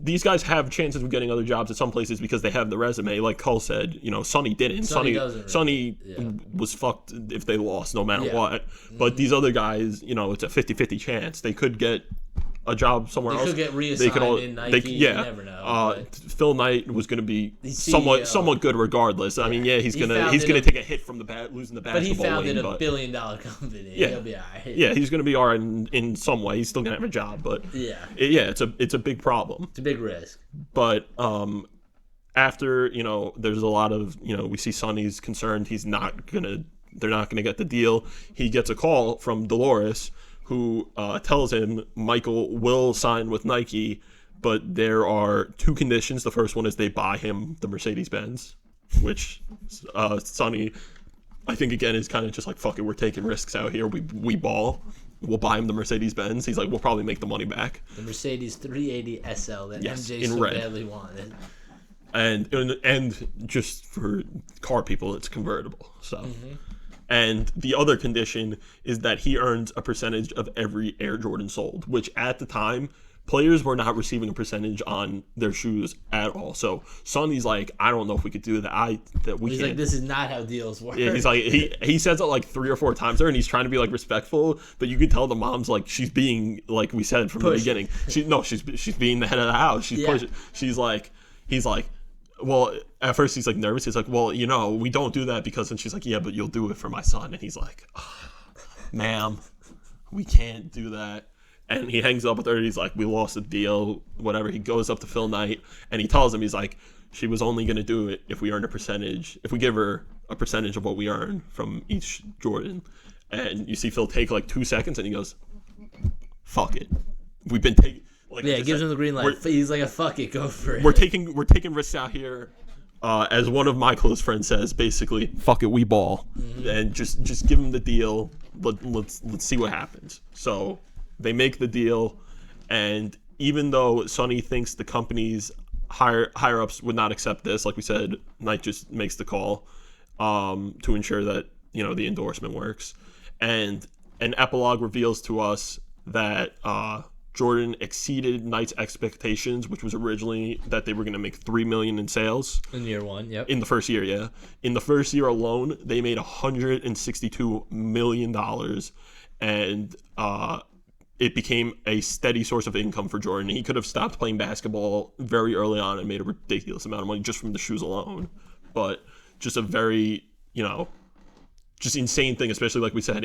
these guys have chances of getting other jobs at some places because they have the resume. Like Cole said, Sonny didn't. Sonny was fucked if they lost, no matter what. But these other guys, it's a 50-50 chance they could get a job somewhere else. They could get reassigned in Nike. You never know. Phil Knight was going to be somewhat good regardless. I mean, he's gonna take a hit from losing the basketball. But he founded a $1 billion company. Yeah, he'll be all right. Yeah, he's going to be all right in some way. He's still going to have a job, but it's a big problem. It's a big risk. But after there's a lot of we see Sonny's concerned. They're not gonna get the deal. He gets a call from Dolores, who tells him Michael will sign with Nike, but there are two conditions. The first one is they buy him the Mercedes-Benz, which Sonny, I think, again, is kind of just like, fuck it, we're taking risks out here. We ball. We'll buy him the Mercedes-Benz. He's like, we'll probably make the money back. The Mercedes 380 SL that MJ so badly wanted. And just for car people, it's convertible. So. Mm-hmm. And the other condition is that he earns a percentage of every Air Jordan sold, which at the time, players were not receiving a percentage on their shoes at all. So Sonny's like, I don't know if we could do that. He's can't. Like, this is not how deals work. Yeah, he's like, he says it like 3 or 4 times there, and he's trying to be like respectful, but you could tell the mom's like, she's being, like we said from the beginning, she's being the head of the house. She's pushing. He's like, well, at first he's like nervous. He's like, well, we don't do that because, and she's like, yeah, but you'll do it for my son. And he's like, oh, ma'am, we can't do that. And he hangs up with her. And he's like, we lost the deal, whatever. He goes up to Phil Knight and he tells him, he's like, she was only going to do it if we earned a percentage, if we give her a percentage of what we earn from each Jordan. And you see Phil take like 2 seconds and he goes, fuck it. We've been taking. It gives him the green light. He's like, fuck it, go for it. We're taking risks out here. As one of my close friends says, basically, fuck it, we ball. Mm-hmm. And just give him the deal. Let's see what happens. So they make the deal, and even though Sonny thinks the company's higher ups would not accept this, like we said, Knight just makes the call to ensure that the endorsement works. And an epilogue reveals to us that Jordan exceeded Knight's expectations, which was originally that they were going to make $3 million in sales in year one. Yep. In the first year, yeah. In the first year alone, they made $162 million, and it became a steady source of income for Jordan. He could have stopped playing basketball very early on and made a ridiculous amount of money just from the shoes alone, but just a very just insane thing, especially like we said.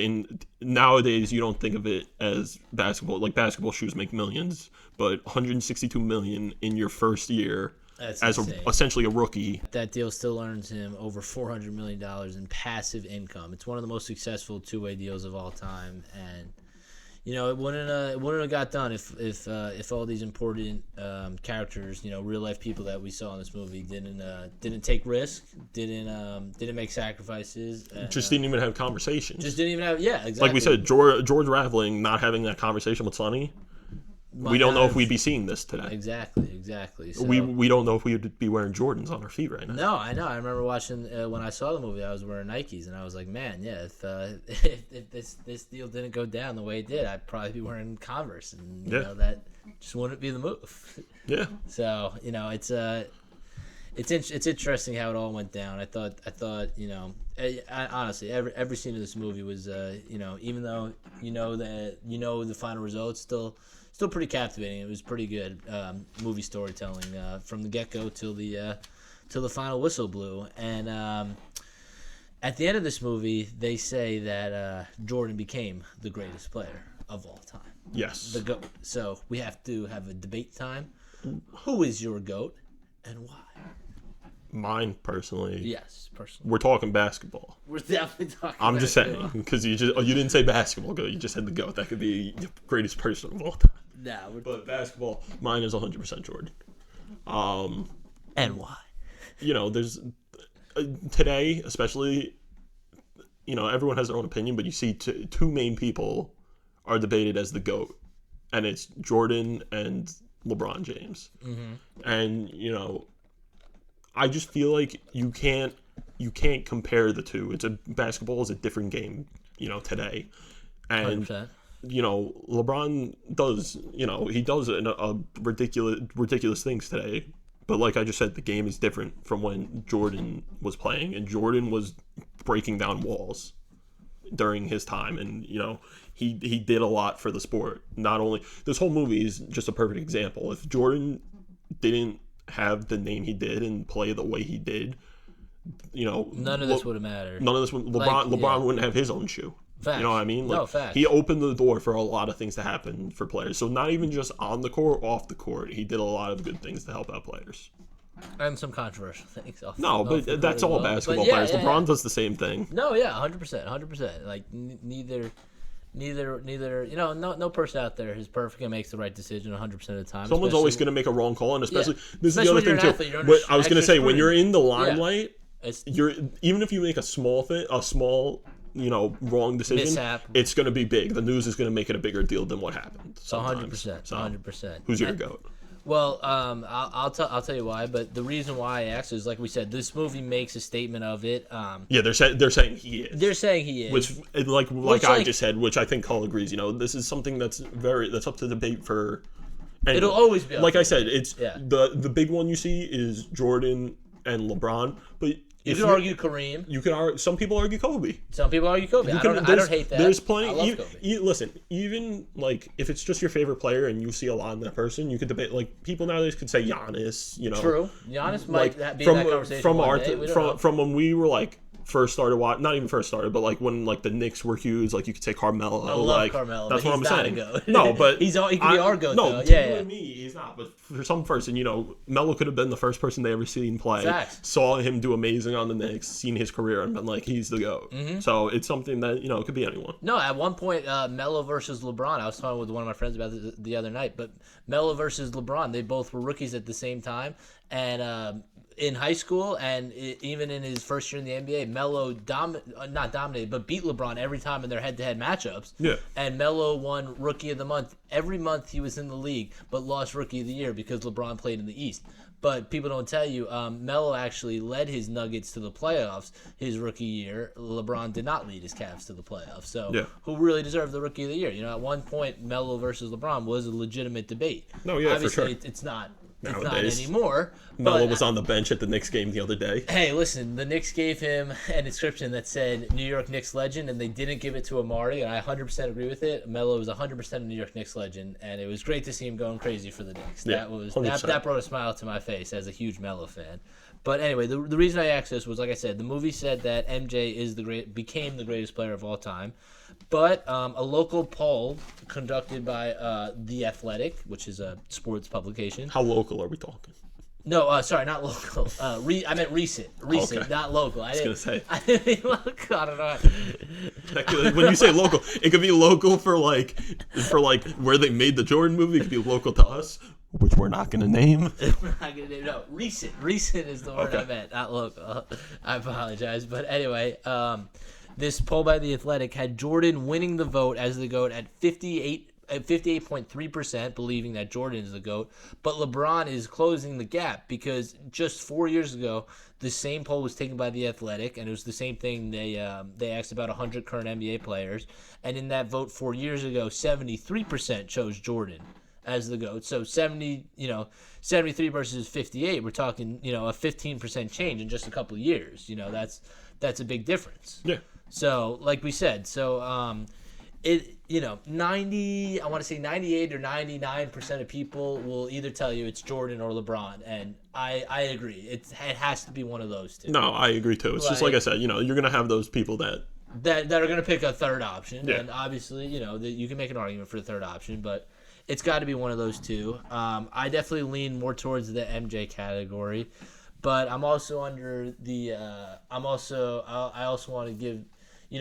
Nowadays, you don't think of it as basketball. Like, basketball shoes make millions, but $162 million in your first year as essentially a rookie. That deal still earns him over $400 million in passive income. It's one of the most successful two-way deals of all time, and it wouldn't have got done if all these important characters, real life people that we saw in this movie didn't take risk, didn't make sacrifices, and, just didn't even have conversations. Just didn't even have exactly. Like we said, George Raveling not having that conversation with Sonny. We don't know if we'd be seeing this today. Exactly. So, we don't know if we would be wearing Jordans on our feet right now. No, I know. I remember watching when I saw the movie. I was wearing Nikes, and I was like, man, yeah. If this deal didn't go down the way it did, I'd probably be wearing Converse, and that just wouldn't be the move. Yeah. So it's interesting how it all went down. I thought honestly every scene of this movie was even though the final results still pretty captivating. It was pretty good movie storytelling from the get-go till the final whistle blew. And at the end of this movie, they say that Jordan became the greatest player of all time. Yes. The GOAT. So we have to have a debate time. Who is your GOAT and why? Mine, personally. Yes, personally. We're talking basketball. We're definitely talking I'm basketball. just saying, because you didn't say basketball, you just said the GOAT. That could be the greatest person of all time. No, but basketball, mine is 100% Jordan. And why? There's today, especially, everyone has their own opinion, but you see two main people are debated as the GOAT, and it's Jordan and LeBron James. Mm-hmm. And I just feel like you can't compare the two. Basketball is a different game, today, and 100%. LeBron does, he does a ridiculous things today. But like I just said, the game is different from when Jordan was playing, and Jordan was breaking down walls during his time, and he did a lot for the sport. Not only this whole movie is just a perfect example. If Jordan didn't have the name he did and play the way he did, none of this would have mattered. None of this would. LeBron wouldn't have his own shoe. Facts. You know what I mean? No, facts. He opened the door for a lot of things to happen for players. So not even just on the court, off the court, he did a lot of good things to help out players. And some controversial things. But that's all basketball players. LeBron does the same thing. No, 100%. Like neither. No person out there is perfect and makes the right decision 100% of the time. Someone's always going to make a wrong call, and especially this is the other thing too. But I was going to say, when you're in the limelight, even if you make a small wrong decision, mishap, it's going to be big. The news is going to make it a bigger deal than what happened. 100%. 100%. Who's your GOAT? Well, I'll tell you why, but the reason why I asked is, like we said, this movie makes a statement of it. They're saying he is. They're saying he is. Which, like I just said, which I think Cole agrees. This is something that's up to debate for. Anyone. It'll always be. Like I said, it's the big one you see is Jordan and LeBron, but. You can argue Kareem. You can argue. Some people argue Kobe. I don't hate that. There's plenty. I love Kobe. Listen, even if it's just your favorite player and you see a lot in that person, you could debate. People nowadays could say Giannis. True. Giannis might be in that conversation from when we were first started watching, not even first started, but when the Knicks were huge, you could say Carmelo. I love Carmelo. That's what I'm saying. No, but he could be our goat. No, to me, he's not. But for some person, Melo could have been the first person they ever seen play. Facts. Saw him do amazing on the Knicks, seen his career, and been he's the GOAT. Mm-hmm. So it's something that it could be anyone. No, at one point, Melo versus LeBron. I was talking with one of my friends about this the other night. But Melo versus LeBron, they both were rookies at the same time, and. In high school and even in his first year in the NBA, Melo not dominated, but beat LeBron every time in their head-to-head matchups. Yeah. And Melo won Rookie of the Month every month he was in the league, but lost Rookie of the Year because LeBron played in the East. But people don't tell you, Melo actually led his Nuggets to the playoffs his rookie year. LeBron did not lead his Cavs to the playoffs. So who really deserved the Rookie of the Year? At one point, Melo versus LeBron was a legitimate debate. No, yeah, obviously, for sure. It's not. Nowadays. It's not anymore. Melo was on the bench at the Knicks game the other day. Hey, listen, the Knicks gave him an inscription that said New York Knicks legend, and they didn't give it to Amari, and I 100% agree with it. Melo was 100% a New York Knicks legend, and it was great to see him going crazy for the Knicks. Yeah, that brought a smile to my face as a huge Melo fan. But anyway, the reason I asked this was, like I said, the movie said that MJ became the greatest player of all time. But a local poll conducted by The Athletic, which is a sports publication. How local are we talking? No, sorry, not local. I meant recent, Okay. not local. I was gonna say. I didn't mean local. I don't know. When you say local, it could be local for like where they made the Jordan movie. It could be local to us, which we're not gonna name. We're not gonna name. No, recent. Recent is the word I meant, not local. I apologize, but anyway, this poll by The Athletic had Jordan winning the vote as the GOAT at 58.3%, believing that Jordan is the GOAT, but LeBron is closing the gap because just 4 years ago, the same poll was taken by The Athletic, and it was the same thing. They asked about 100 current NBA players, and in that vote 4 years ago, 73% chose Jordan as the GOAT. So 73 versus 58, we're talking, a 15% change in just a couple of years. That's a big difference. Yeah. So, like we said, 90, I want to say 98 or 99% of people will either tell you it's Jordan or LeBron, and I agree. It has to be one of those two. No, I agree too. It's just like I said, you're going to have those people that are going to pick a third option, yeah. And obviously, you can make an argument for the third option, but it's got to be one of those two. I definitely lean more towards the MJ category, but I'm also under the I also want to give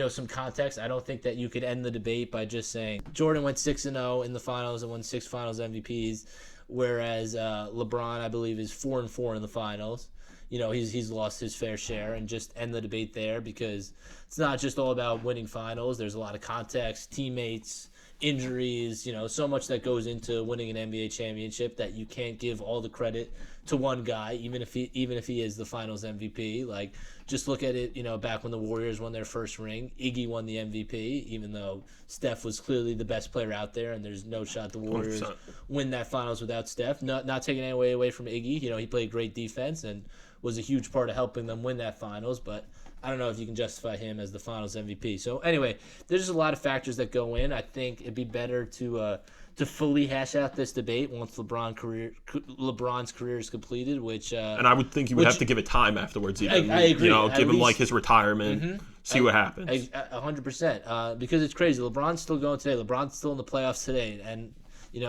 some context. I don't think that you could end the debate by just saying Jordan went 6-0 in the finals and won 6 Finals MVPs, whereas LeBron, I believe, is 4-4 in the finals. He's lost his fair share, and just end the debate there because it's not just all about winning finals. There's a lot of context, teammates, injuries, so much that goes into winning an NBA championship that you can't give all the credit to one guy, even if he is the Finals MVP. Like, just look at it, back when the Warriors won their first ring, Iggy won the MVP, even though Steph was clearly the best player out there, and there's no shot the Warriors 100%. win that Finals without Steph. Not taking any away from Iggy. He played great defense and was a huge part of helping them win that Finals, but I don't know if you can justify him as the Finals MVP. So anyway, there's just a lot of factors that go in. I think it'd be better to fully hash out this debate once LeBron's career is completed. And I would think you would have to give it time afterwards. Even I agree. Give him like his retirement, see what happens. 100%. Because it's crazy. LeBron's still going today. LeBron's still in the playoffs today, and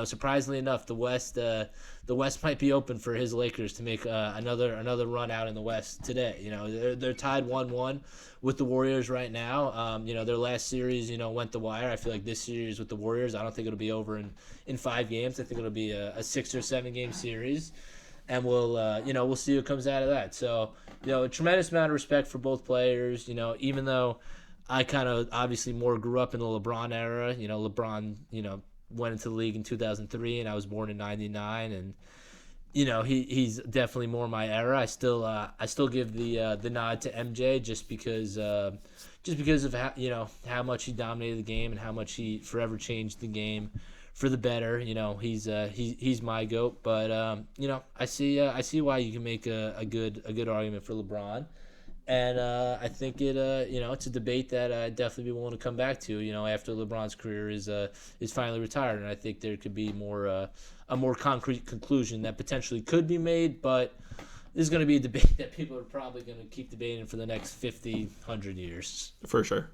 surprisingly enough, the West might be open for his Lakers to make another run out in the West today. They're tied 1-1 with the Warriors right now. Their last series, went the wire. I feel like this series with the Warriors, I don't think it'll be over in 5 games. I think it'll be a 6 or 7 game series, and we'll see what comes out of that. So, a tremendous amount of respect for both players. Even though I kind of obviously more grew up in the LeBron era. LeBron, went into the league in 2003, and I was born in '99, and he's definitely more my era. I still give the nod to MJ just because of how much he dominated the game and how much he forever changed the game for the better. He's my GOAT, but I see why you can make a good argument for LeBron. And I think it's a debate that I'd definitely be willing to come back to, after LeBron's career is finally retired. And I think there could be a more concrete conclusion that potentially could be made, but this is going to be a debate that people are probably going to keep debating for the next 50, 100 years. For sure.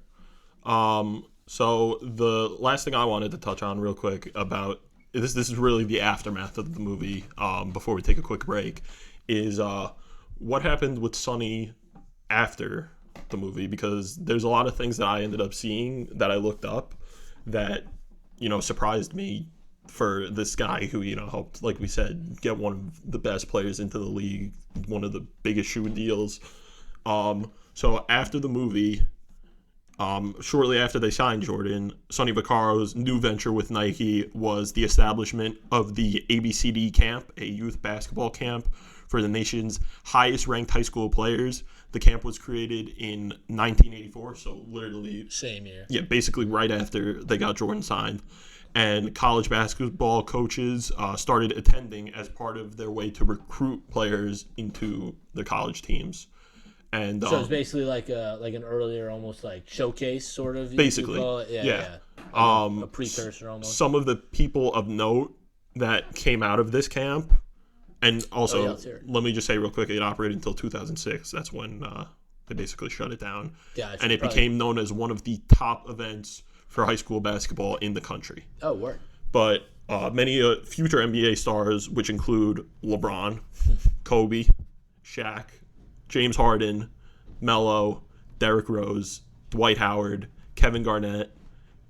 So the last thing I wanted to touch on real quick about this is really the aftermath of the movie, before we take a quick break, is what happened with Sonny after the movie, because there's a lot of things that I ended up seeing that I looked up that surprised me for this guy who helped, like we said, get one of the best players into the league, one of the biggest shoe deals. So after the movie, shortly after they signed Jordan, Sonny Vaccaro's new venture with Nike was the establishment of the ABCD camp, a youth basketball camp for the nation's highest ranked high school players. The camp was created in 1984, so literally same year. Yeah, basically right after they got Jordan signed. And college basketball coaches started attending as part of their way to recruit players into the college teams. And so it's basically like an earlier, almost like showcase sort of. Basically, call it. Yeah. A precursor almost. Some of the people of note that came out of this camp. And also, let me just say real quick, it operated until 2006. That's when they basically shut it down. Gotcha, and it became known as one of the top events for high school basketball in the country. Oh, word. But Many future NBA stars, which include LeBron, Kobe, Shaq, James Harden, Melo, Derrick Rose, Dwight Howard, Kevin Garnett,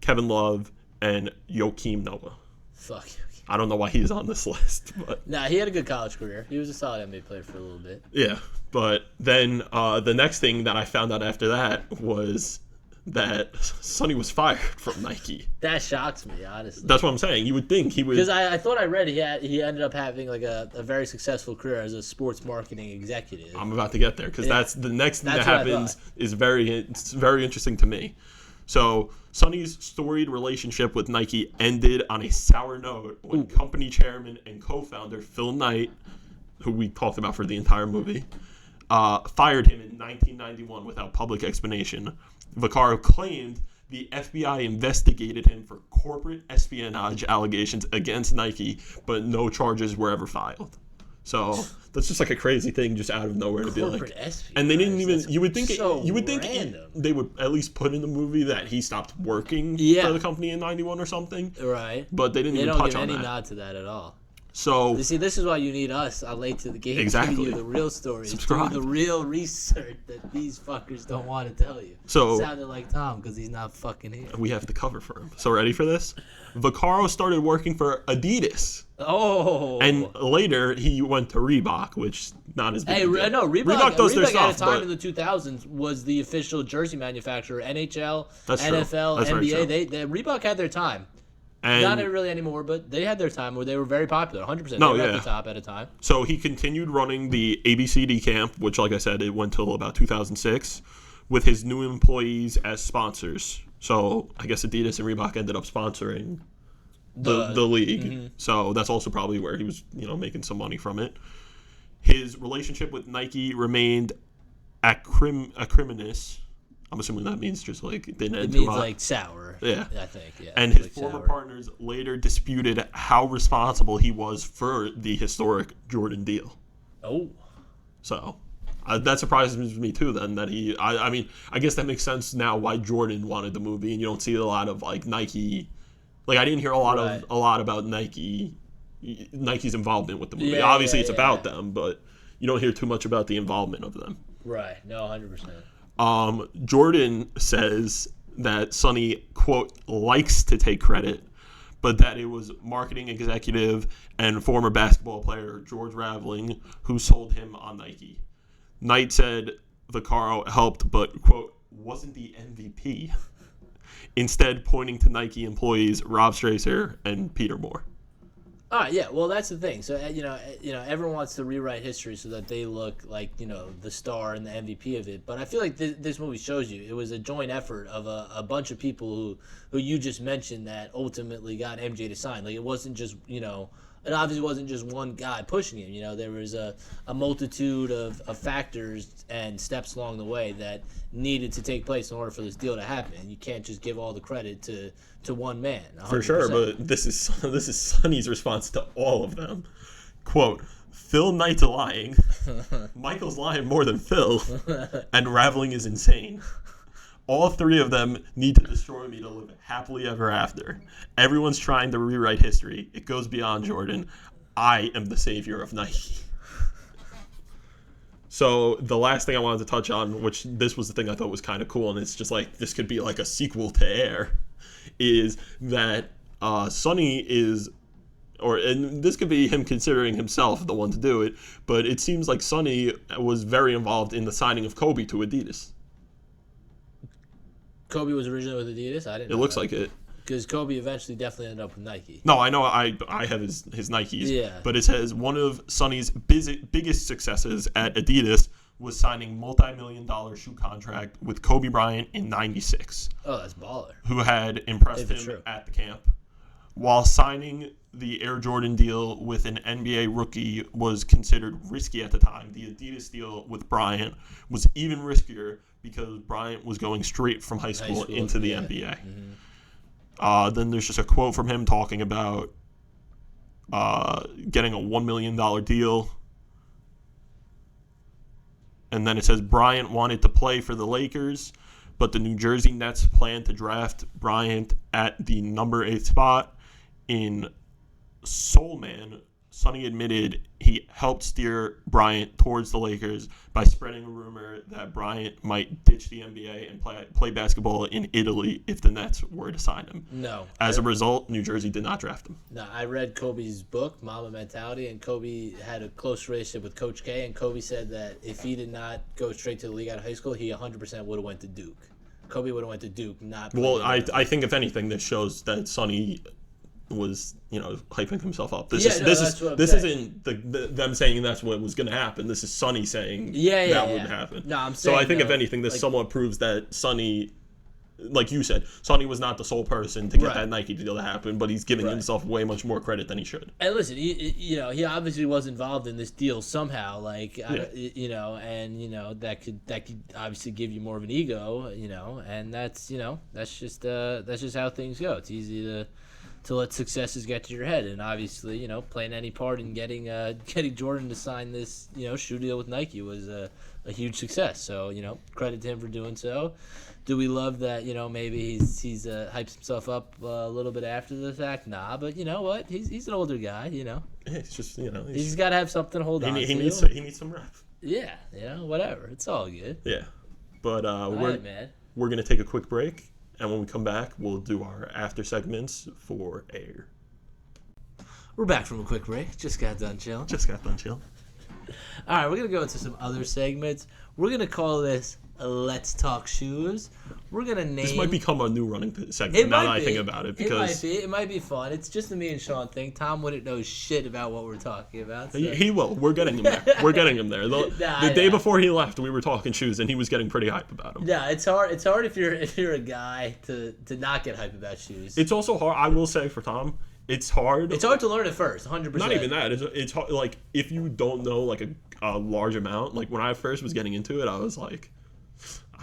Kevin Love, and Joakim Noah. Fuck. I don't know why he's on this list, but Nah, he had a good college career. He was a solid NBA player for a little bit. yeah. But then the next thing that I found out after that was that Sonny was fired from Nike. That shocks me, honestly. That's what I'm saying. You would think he would, Because I thought I read he ended up having like a very successful career as a sports marketing executive. I'm about to get there because that's the next thing that That's what I happens thought. is very interesting to me. So Sonny's storied relationship with Nike ended on a sour note when company chairman and co-founder Phil Knight, who we talked about for the entire movie, fired him in 1991 without public explanation. Vaccaro claimed the FBI investigated him for corporate espionage allegations against Nike, but no charges were ever filed. So that's just like a crazy thing, just out of nowhere to be like. Corporate espionage. And they didn't even. That's You would think. so You would think random. they would at least put in the movie that he stopped working Yeah. for the company in '91 or something. Right. But they didn't They even don't touch give on any that. nod to that at all. So You see, this is why you need us on Late to the Game. Exactly. Giving you the real stories. Subscribe. Doing the real research that these fuckers don't want to tell you. So- Sounded like Tom because he's not fucking here. we have to cover for him. So ready for this? Vaccaro started working for Adidas, Oh. and later he went to Reebok, which not as big. Hey, a deal. no, Reebok does their Reebok stuff, at a time but in the 2000s was the official jersey manufacturer. NHL, That's true. NFL, That's very NBA. true. They Reebok had their time. and Not really anymore, but they had their time where they were very popular. 100%. No, they were yeah. at the top at a time. so he continued running the ABCD camp, which, like I said, it went till about 2006, with his new employees as sponsors. So I guess Adidas and Reebok ended up sponsoring the league. So that's also probably where he was, making some money from it. His relationship with Nike remained acrimonious. I'm assuming that means just like it didn't It end means too hot. like sour. Yeah. I think. Yeah. And his like former sour. partners later disputed how responsible he was for the historic Jordan deal. Oh. So that surprises me too. Then that I mean, I guess that makes sense now why Jordan wanted the movie, and you don't see a lot of like Nike. Like I didn't hear a lot about Nike's involvement with the movie. Yeah, Obviously, yeah, it's yeah. about them, but you don't hear too much about the involvement of them. Right. No, 100%. Jordan says that Sonny, quote, likes to take credit, but that it was marketing executive and former basketball player George Raveling who sold him on Nike. Knight said Vaccaro helped, but, quote, wasn't the MVP. Instead, pointing to Nike employees Rob Stracer and Peter Moore. All right, yeah. Well, that's the thing. So everyone wants to rewrite history so that they look like the star and the MVP of it. But I feel like this movie shows you it was a joint effort of a bunch of people who you just mentioned that ultimately got MJ to sign. Like it wasn't just it obviously wasn't just one guy pushing him. There was a multitude of factors and steps along the way that needed to take place in order for this deal to happen. And you can't just give all the credit to one man. 100%. For sure, but this is Sonny's response to all of them. Quote, Phil Knight's lying. Michael's lying more than Phil. And Raveling is insane. All three of them need to destroy me to live happily ever after. Everyone's trying to rewrite history. It goes beyond Jordan. I am the savior of Nike. So the last thing I wanted to touch on, which this was the thing I thought was kind of cool, and it's just like this could be like a sequel to Air, is that Sonny is, and this could be him considering himself the one to do it, but it seems like Sonny was very involved in the signing of Kobe to Adidas. Kobe was originally with Adidas. I didn't. It looks like it. Because Kobe eventually definitely ended up with Nike. No, I know. I have his Nikes. Yeah. But it says one of Sonny's biggest successes at Adidas was signing multi-million-dollar shoe contract with Kobe Bryant in '96. Oh, that's baller. Who had impressed If it's him true. at the camp. While signing the Air Jordan deal with an NBA rookie was considered risky at the time, the Adidas deal with Bryant was even riskier because Bryant was going straight from high school into the NBA. Mm-hmm. Then there's just a quote from him talking about getting a $1 million deal. And then it says Bryant wanted to play for the Lakers, but the New Jersey Nets planned to draft Bryant at the number 8 spot in Soul Man, Sonny admitted he helped steer Bryant towards the Lakers by spreading a rumor that Bryant might ditch the NBA and play basketball in Italy if the Nets were to sign him. No. As a result, New Jersey did not draft him. No, I read Kobe's book, Mamba Mentality, and Kobe had a close relationship with Coach K, and Kobe said that if he did not go straight to the league out of high school, he 100% would have went to Duke. Kobe would have went to Duke, not. Well, I think if anything, this shows that Sonny was hyping himself up. This isn't them saying that's what was going to happen. This is Sonny saying that would happen. No, I'm saying. So I think if anything, this somewhat proves that Sonny, like you said, Sonny was not the sole person to get that Nike deal to happen, but he's giving himself way much more credit than he should. And listen, he obviously was involved in this deal somehow, and that could obviously give you more of an ego, and that's just how things go. It's easy to let successes get to your head, and obviously, playing any part in getting Jordan to sign this, shoe deal with Nike was a huge success. So, credit to him for doing so. Do we love that? Maybe he's hypes himself up a little bit after the fact. Nah, but you know what? He's an older guy. Yeah, it's just he's got to have something to hold on to. He needs some rep. Yeah, whatever. It's all good. Yeah, but man. We're gonna take a quick break. And when we come back, we'll do our after segments for air. We're back from a quick break. Just got done chilling. All right, we're going to go into some other segments. We're going to call this Let's Talk Shoes. We're going to name... This might become a new running segment now that I think about it. Because It might be fun. It's just a me and Sean thing. Tom wouldn't know shit about what we're talking about. So. He will. We're getting him there. The day before he left, we were talking shoes, and he was getting pretty hype about them. Yeah, it's hard. It's hard if you're a guy to not get hype about shoes. It's also hard, I will say, for Tom, it's hard. It's hard to learn at first, 100%. Not even that. It's hard, like, if you don't know, like, a large amount. Like, when I first was getting into it, I was like...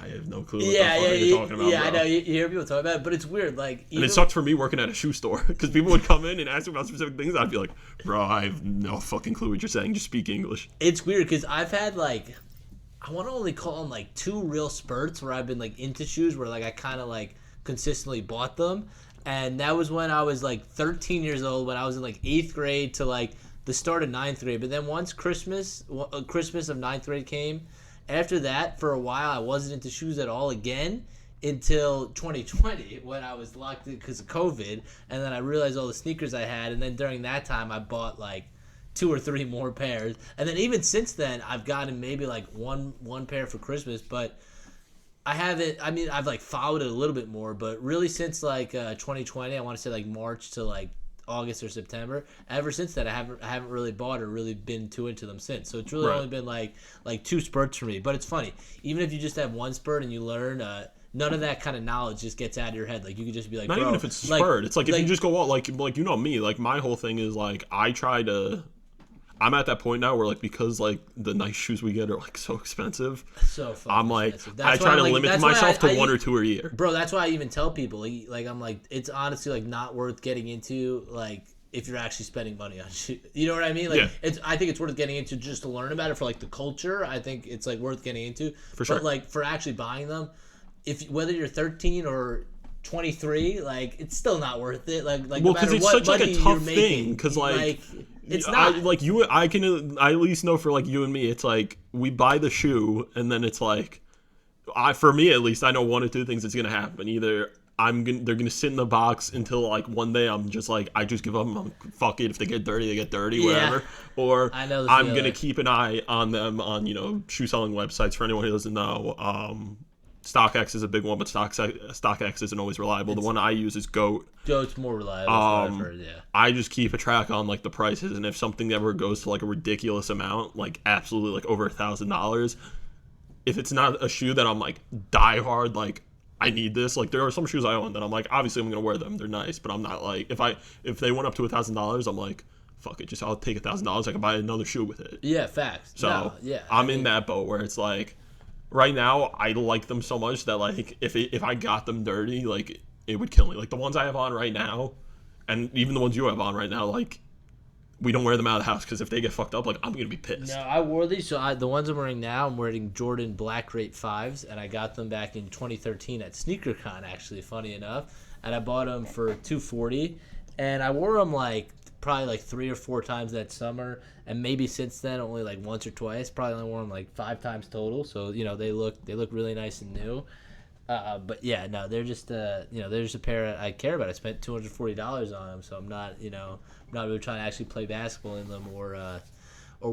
I have no clue what the fuck you're talking about, Yeah, bro. I know. You hear people talk about it, but it's weird. Like, and it sucked for me working at a shoe store because people would come in and ask me about specific things. I'd be like, bro, I have no fucking clue what you're saying. Just speak English. It's weird because I've had, I want to only call them, 2 real spurts where I've been, into shoes where, I kind of, consistently bought them. And that was when I was, 13 years old, when I was in, 8th grade to, the start of 9th grade. But then once Christmas of 9th grade came, after that, for a while, I wasn't into shoes at all again until 2020 when I was locked in because of COVID. And then I realized all the sneakers I had. And then during that time, I bought 2 or 3 more pairs. And then even since then, I've gotten maybe one pair for Christmas. But I haven't, I've followed it a little bit more. But really since 2020, I want to say March to August or September. Ever since then, I haven't really bought or really been too into them since. So it's really only been like 2 spurts for me. But it's funny, even if you just have 1 spurt and you learn, none of that kind of knowledge just gets out of your head. You could just be like, not even if it's spurt. It's if you just go out, me. My whole thing is I try to. I'm at that point now where because the nice shoes we get are so expensive. So fucking expensive. I try to limit myself to 1 or 2 a year. Bro, that's why I even tell people it's honestly not worth getting into if you're actually spending money on shoes. You know what I mean? I think it's worth getting into just to learn about it for the culture. I think it's worth getting into. For sure. But for actually buying them, whether you're 13 or 23, it's still not worth it. No matter it's what such money a tough you're making, thing because it's not. I can at least know for you and me, it's we buy the shoe and then it's for me at least, I know 1 or 2 things that's gonna happen. Either they're gonna sit in the box until one day I'm just I just give up. Fuck it, if they get dirty, they get dirty, whatever. Or I'm gonna keep an eye on them on shoe selling websites. For anyone who doesn't know, StockX is a big one, but StockX isn't always reliable. The one I use is GOAT. GOAT's more reliable. I've heard, yeah. I just keep a track on the prices, and if something ever goes to a ridiculous amount, absolutely over $1,000, if it's not a shoe that I'm die hard, I need this. There are some shoes I own that I'm obviously I'm gonna wear them. They're nice, but I'm not if they went up to $1,000, I'm fuck it, I'll take $1,000. I can buy another shoe with it. Yeah, facts. So I'm in that boat where it's right now, I like them so much that if I got them dirty, it would kill me. The ones I have on right now, and even the ones you have on right now, we don't wear them out of the house because if they get fucked up, I'm gonna be pissed. No, I wore these. So the ones I'm wearing now, I'm wearing Jordan Black Rate 5s, and I got them back in 2013 at SneakerCon. Actually, funny enough, and I bought them for $240, and I wore them probably like 3 or 4 times that summer, and maybe since then only like once or twice. Probably only wore them like 5 times total. So they look really nice and new. But yeah, no, they're just they're just a pair I care about. I spent $240 on them, so I'm not I'm not really trying to actually play basketball in them or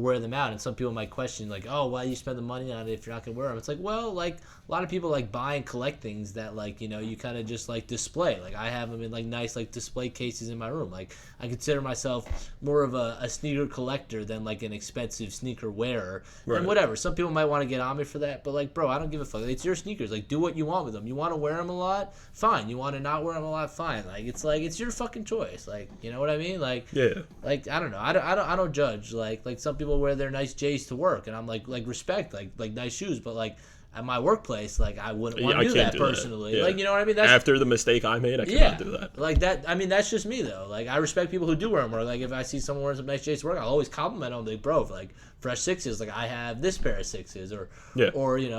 wear them out. And some people might question, like, oh, why do you spend the money on it if you're not going to wear them? It's like, well, like, a lot of people, like, buy and collect things that, like, you kind of just, like, display. Like, I have them in, like, nice, like, display cases in my room. Like, I consider myself more of a sneaker collector than, like, an expensive sneaker wearer. Right. And whatever. Some people might want to get on me for that, but, like, bro, I don't give a fuck. It's your sneakers. Like, do what you want with them. You want to wear them a lot? Fine. You want to not wear them a lot? Fine. Like, it's your fucking choice. Like, you know what I mean? Like, yeah. Like, I don't know. I don't judge. Like some people wear their nice J's to work, and I'm like respect, like nice shoes, but like at my workplace, like I wouldn't want to do that personally. That. Yeah. Like, you know what I mean? That's, after the mistake I made, I cannot do that. Like that. I mean, that's just me though. Like I respect people who do wear them. Or like if I see someone wearing some nice J's to work, I'll always compliment them. Like, bro, like fresh sixes. Like I have this pair of sixes, or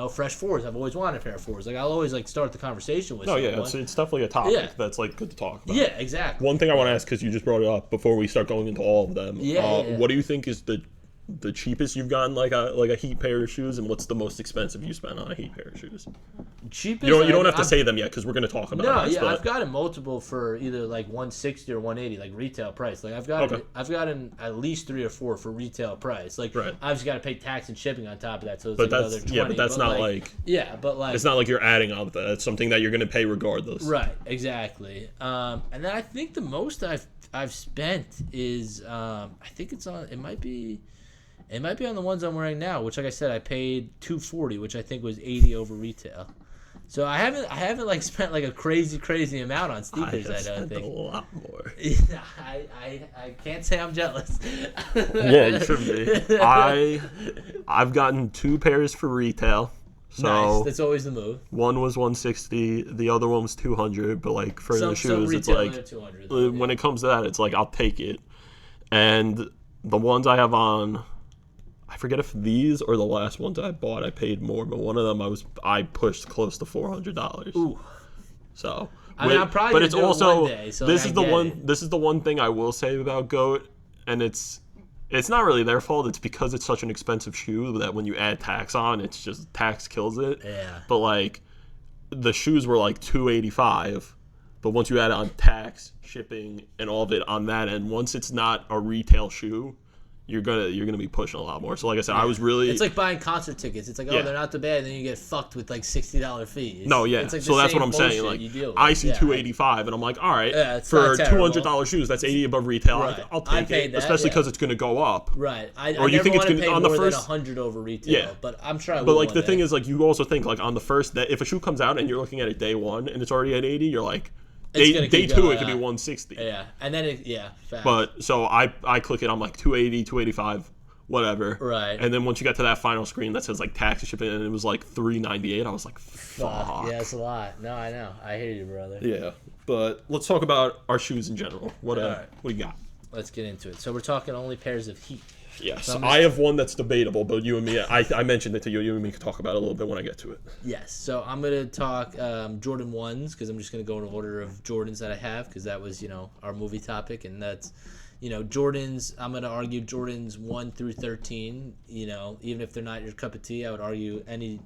fresh fours. I've always wanted a pair of fours. Like I'll always like start the conversation with. No, someone. Yeah, it's definitely a topic that's like good to talk about. Yeah, exactly. One thing I want to ask, because you just brought it up before we start going into all of them. What do you think is the cheapest you've gotten like a Heat pair of shoes, and what's the most expensive you spent on a Heat pair of shoes? Cheapest. You don't have to say them yet because we're going to talk about it. I've gotten multiple for either like 160 or 180, like retail price. Like I've gotten at least 3 or 4 for retail price. Like I've just got to pay tax and shipping on top of that, so it's another 20. Yeah, but that's not like it's not like you're adding on that. It's something that you're going to pay regardless. Right. Exactly. And then I think the most I've spent is I think it might be on the ones I'm wearing now, which, like I said, I paid $240, which I think was $80 over retail. So I haven't like spent like a crazy amount on sneakers. I don't think a lot more. I can't say I'm jealous. Yeah, you should be. I've gotten 2 pairs for retail. So nice. That's always the move. One was 160, the other one was 200. But like for the shoes, it's like 200, when it comes to that, it's like I'll take it. And the ones I have on, I forget if these or the last ones I bought I paid more, but one of them I pushed close to $400. Ooh. So I mean, I'm probably but it's also one day, so this is the one thing I will say about GOAT, and it's not really their fault. It's because it's such an expensive shoe that when you add tax on, it's just tax kills it. Yeah. But like the shoes were like $285, but once you add on tax, shipping, and all of it on that end, once it's not a retail shoe, you're gonna be pushing a lot more. So like I said, I was really. It's like buying concert tickets. It's like, they're not too bad, and then you get fucked with like $60 fees. No, yeah. It's like so that's what I'm saying. Like I see $285, and I'm like, all right, for $200 shoes, that's $80 above retail. Right. I'll take it, especially because it's gonna go up. Right. Or you think it's gonna on the first $100 over retail? Yeah. But I'm sure. But like the thing is, like you also think like on the first day, if a shoe comes out and you're looking at it day one and it's already at 80, you're like. Day 2, it could be 160. Yeah, and then fast. But so I click it. I'm like 280, 285. Whatever. Right. And then once you get to that final screen that says like tax and shipping, and it was like $398, I was like, fuck. Yeah, it's a lot. No, I know. I hear you, brother. Yeah. But let's talk about our shoes in general. What do you got? Let's get into it. So we're talking only pairs of Heat. Yes. So I have one that's debatable, but you and me, I mentioned it to you. You and me can talk about it a little bit when I get to it. Yes. So I'm going to talk Jordan 1s, because I'm just going to go in order of Jordans that I have, because that was, our movie topic, and that's... Jordans, I'm going to argue Jordans 1 through 13, even if they're not your cup of tea, I would argue any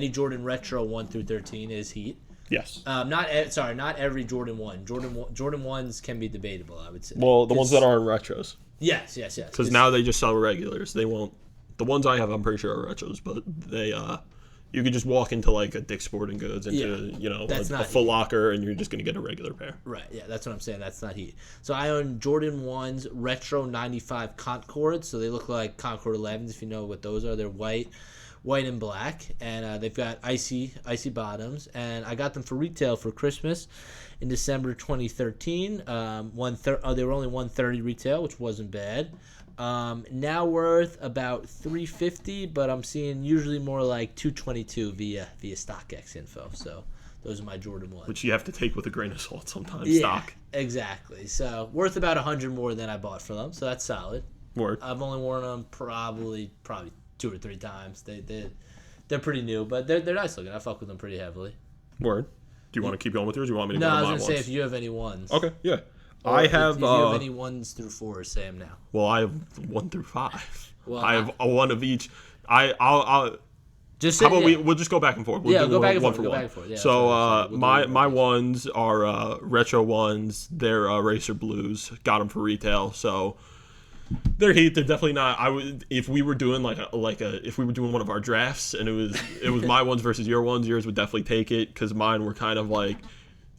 Jordan Retro 1 through 13 is Heat. Yes. Not every Jordan 1. Jordan 1s can be debatable, I would say. Well, the ones that aren't retros. Yes. Because now they just sell regulars. They won't. The ones I have, I'm pretty sure are retros, but they you could just walk into like a Dick's Sporting Goods, into a Foot Locker, and you're just gonna get a regular pair. Right. Yeah, that's what I'm saying. That's not Heat. So I own Jordan 1s Retro 95 Concords. So they look like Concord 11s, if you know what those are. They're white and black, and they've got icy bottoms. And I got them for retail for Christmas in December 2013. They were only $130 retail, which wasn't bad. Now worth about $350, but I'm seeing usually more like $222 via StockX info. So those are my Jordan 1s. Which you have to take with a grain of salt sometimes. Yeah, stock. Exactly. So worth about $100 more than I bought for them. So that's solid. Word. I've only worn them probably 2 or 3 times. They're pretty new, but they're nice looking. I fuck with them pretty heavily. Word. Do you want to keep going with yours? Or do you want me to go to my ones? No, I was gonna say if you have any ones. Okay. Yeah. I If have you have any 1s through 4s, say them now. well, I have 1 through 5. Well, I have one of each. I'll just how say, about we'll just go back and forth. We'll Yeah, do go back and one forth. for Go one. back and forth. Yeah, So that's what I was saying. my ones are retro ones. They're racer blues. Got them for retail. So they're heat. They're definitely not. I would if we were doing if we were doing one of our drafts and it was my ones versus your ones. Yours would definitely take it because mine were kind of like.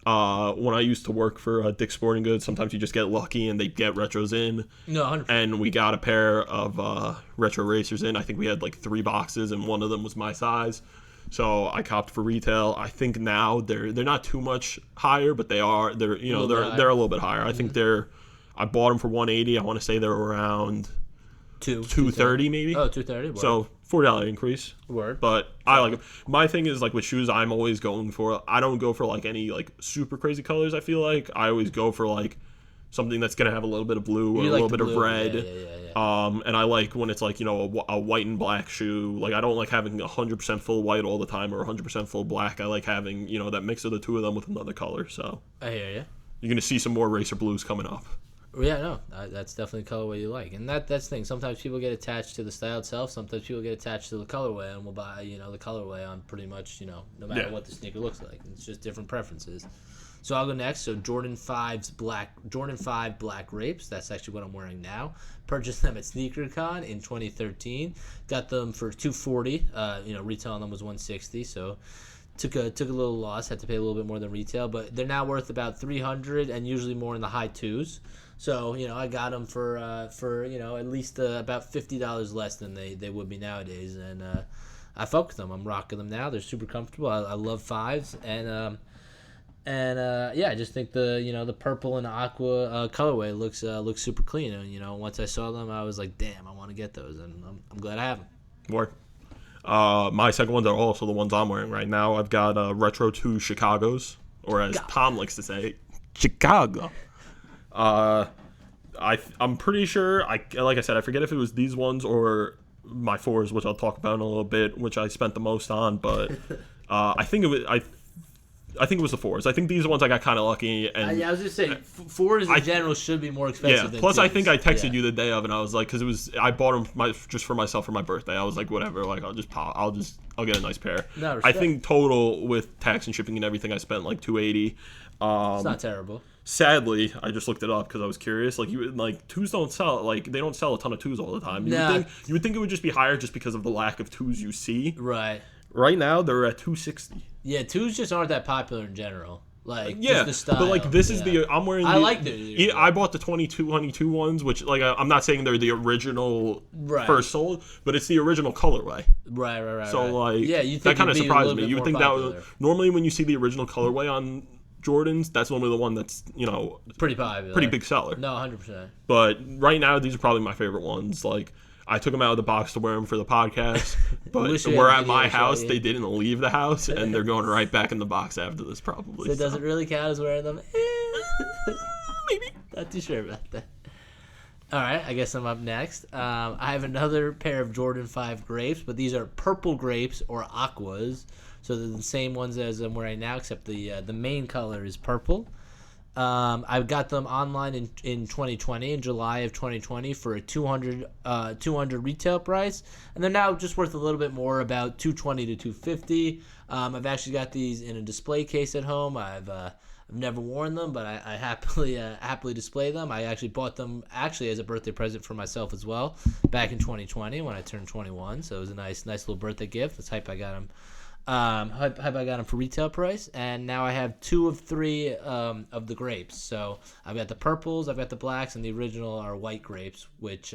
When I used to work for Dick's Sporting Goods, sometimes you just get lucky and they get retros in. No, 100%. And we got a pair of retro racers in. I think we had like 3 boxes, and one of them was my size. So I copped for retail. I think now they're not too much higher, but they're a little bit higher. I think I bought them for $180. I want to say they're around $230 maybe. Oh, $230. So $4 increase. Word. But I like them. My thing is like with shoes, I'm always going for. I don't go for like any like super crazy colors. I feel like I always go for like something that's gonna have a little bit of blue or a little bit of red. Yeah. And I like when it's like a white and black shoe. Like I don't like having 100% full white all the time or 100% full black. I like having that mix of the two of them with another color. So I hear you. You're gonna see some more racer blues coming up. Yeah, no, that's definitely the colorway you like, and that's the thing. Sometimes people get attached to the style itself. Sometimes people get attached to the colorway, and will buy the colorway on pretty much no matter what the sneaker looks like. It's just different preferences. So I'll go next. So Jordan 5 black grapes. That's actually what I'm wearing now. Purchased them at SneakerCon in 2013. Got them for $240. Retailing them was $160. So took a little loss. Had to pay a little bit more than retail, but they're now worth about $300 and usually more in the high 2s. So, I got them for at least about $50 less than they would be nowadays. And I fuck with them. I'm rocking them now. They're super comfortable. I love 5s. And I just think the purple and aqua colorway looks super clean. And, once I saw them, I was like, damn, I want to get those. And I'm glad I have them. Work. My second ones are also the ones I'm wearing right now. I've got Retro 2 Chicago's, or as Tom likes to say, Chicago. I'm pretty sure. Like I said, I forget if it was these ones or my 4s, which I'll talk about in a little bit, which I spent the most on. But I think it was. I think it was the 4s. I think these are ones I got kind of lucky. And I was just saying, 4s in general should be more expensive. Yeah. Than Plus, 2s. I think I texted you the day of, and I was like, because I bought them just for myself for my birthday. I was like, whatever. Like, I'll get a nice pair. No, I think total with tax and shipping and everything, I spent like $280. It's not terrible. Sadly, I just looked it up because I was curious. Like 2s don't sell. Like they don't sell a ton of 2s all the time. You would think it would just be higher just because of the lack of 2s you see. Right. Right now they're at $260. Yeah, 2s just aren't that popular in general. Like yeah, just the style. but like this is I'm wearing. I like the. I bought the 22 ones, which like I'm not saying they're the original first sold, but it's the original colorway. Right. So like you think that kind of surprised me. You would think popular. that normally when you see the original colorway on Jordans, that's normally the one that's pretty popular, pretty big seller. No, 100%. But right now, these are probably my favorite ones. Like I took them out of the box to wear them for the podcast, but we're at my house. They didn't leave the house, and they're going right back in the box after this probably. So it doesn't really count as wearing them. Maybe. Not too sure about that. All right, I guess I'm up next. I have another pair of Jordan 5 grapes, but these are purple grapes or aquas. So they're the same ones as I'm wearing now, except the main color is purple. I got them online in 2020, in July of 2020, for a $200 retail price, and they're now just worth a little bit more, about $220 to $250. I've actually got these in a display case at home. I've never worn them, but I happily display them. I actually bought them as a birthday present for myself as well back in 2020 when I turned 21. So it was a nice little birthday gift. That's hype I got them. I got them for retail price, and now I have 2 of 3 of the grapes. So I've got the purples, I've got the blacks, and the original are white grapes, which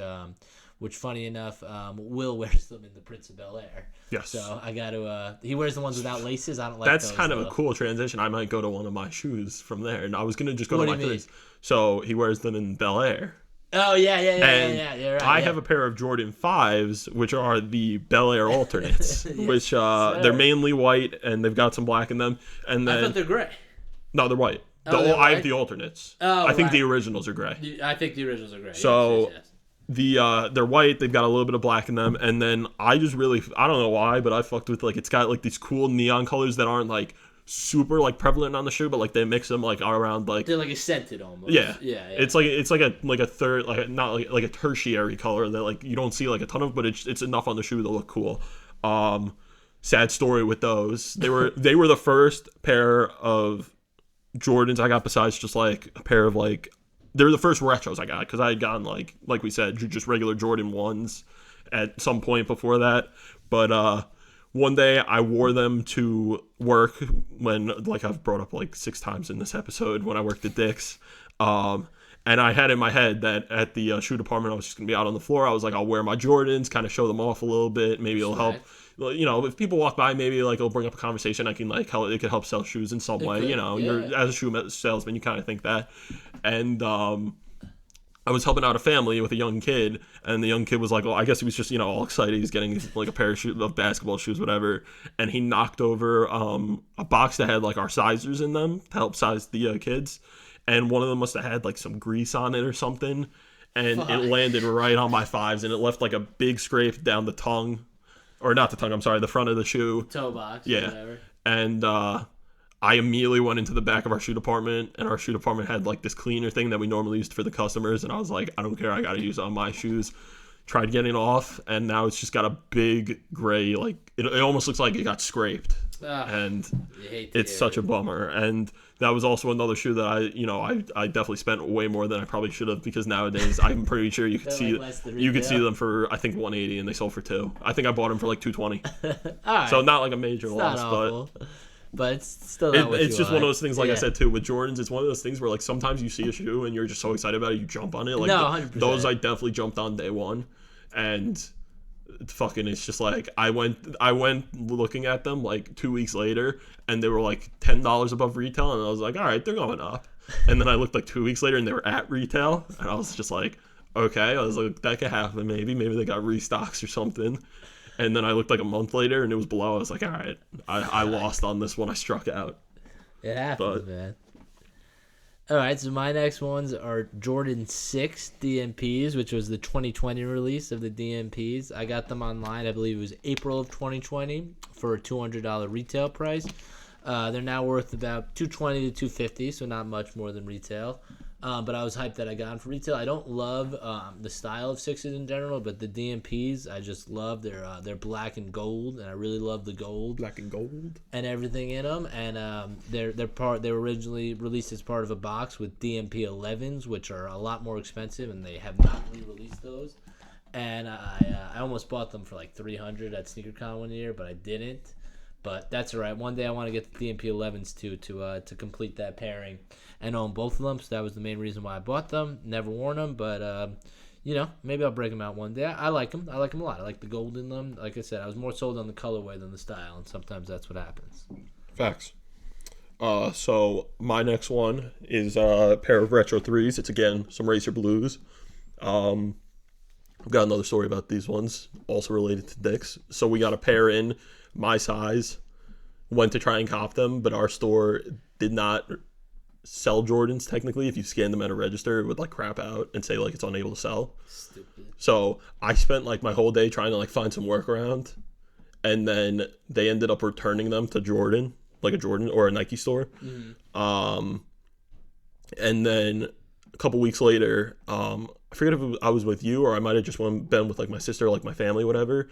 funny enough, Will wears them in the Prince of Bel-Air. Yes. So I got to. He wears the ones without laces. I don't like. That's those, kind of a cool transition. I might go to one of my shoes from there, and I was gonna just go What to do my you mean? 3s. So he wears them in Bel-Air. Oh yeah. You're right, I have a pair of Jordan 5s, which are the Bel Air alternates, which they're mainly white and they've got some black in them. And then I thought they're gray. No, they're white. They're I white? have the alternates. Oh, I think right. the originals are gray. I think the originals are gray. So yes. they're white. They've got a little bit of black in them, and then I don't know why, but I fucked with it's got like these cool neon colors that aren't like super like prevalent on the shoe, but like they mix them like around like they're like a scented almost. Yeah. Yeah. It's like a third, like not like a tertiary color that like you don't see like a ton of, but it's enough on the shoe to look cool. Sad story with those. They were the first pair of Jordans I got, besides just like a pair of like, they're the first retros I got, because I had gotten like we said, just regular Jordan 1s at some point before that. But one day I wore them to work when, like I've brought up like 6 times in this episode, when I worked at Dick's. And I had in my head that at the shoe department, I was just going to be out on the floor. I was like, I'll wear my Jordans, kind of show them off a little bit. Maybe it'll help. You know, if people walk by, maybe like it'll bring up a conversation. I can like it could help sell shoes in some way. You know, you're as a shoe salesman, you kind of think that. And I was helping out a family with a young kid, and the young kid was like, well, I guess he was just, you know, all excited. He's getting like a pair of basketball shoes, whatever. And he knocked over a box that had like our sizers in them to help size the kids. And one of them must have had like some grease on it or something. And it landed right on my 5s, and it left like a big scrape down the tongue. Or not the tongue, I'm sorry, the front of the shoe. Toe box, yeah. Whatever. And I immediately went into the back of our shoe department, and our shoe department had like this cleaner thing that we normally used for the customers. And I was like, I don't care, I got to use it on my shoes. Tried getting it off, and now it's just got a big gray, like, it almost looks like it got scraped. And it's such a bummer. And that was also another shoe that I definitely spent way more than I probably should have, because nowadays I'm pretty sure you could see them for I think $180, and they sold for $200. I think I bought them for like $220. Right. So not like a major it's loss, but it's still not what it's just want. one of those things. Like I said too, with Jordans, it's one of those things where like sometimes you see a shoe and you're just so excited about it, you jump on it. Like 100%. Those I definitely jumped on day one, and fucking it's just like I went looking at them like 2 weeks later, and they were like $10 above retail, and I was like, all right, they're going up. And then I looked like 2 weeks later, and they were at retail, and I was just like, okay. I was like, that could happen. Maybe they got restocks or something. And then I looked like a month later, and it was below. I was like, all right, I lost on this one. I struck out. It happens, man. All right, so my next ones are Jordan 6 DMPs, which was the 2020 release of the DMPs. I got them online, I believe it was April of 2020, for a $200 retail price. They're now worth about $220 to $250, so not much more than retail. But I was hyped that I got them for retail. I don't love the style of 6s in general, but the DMPs I just love. They're black and gold, and I really love the gold. Black and gold. And everything in them. And they were originally released as part of a box with DMP 11s, which are a lot more expensive, and they have not re-released those. And I almost bought them for like $300 at SneakerCon one year, but I didn't. But that's all right. One day I want to get the DMP 11s too to complete that pairing and own both of them. So that was the main reason why I bought them. Never worn them, but maybe I'll break them out one day. I like them. I like them a lot. I like the gold in them. Like I said, I was more sold on the colorway than the style, and sometimes that's what happens. Facts. So my next one is a pair of Retro 3s. It's again some Racer Blues. I've got another story about these ones, also related to Dick's. So we got a pair in my size, went to try and cop them, but our store did not sell Jordans technically. If you scan them at a register, it would like crap out and say like it's unable to sell. Stupid. So I spent like my whole day trying to like find some workaround, and then they ended up returning them to Jordan, like a Jordan or a Nike store. Mm-hmm. And then a couple weeks later, I forget if I was with you or I might have just been with like my sister, like my family, whatever.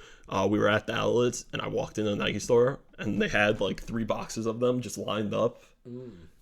We were at the outlets, and I walked into the Nike store, and they had like 3 boxes of them just lined up.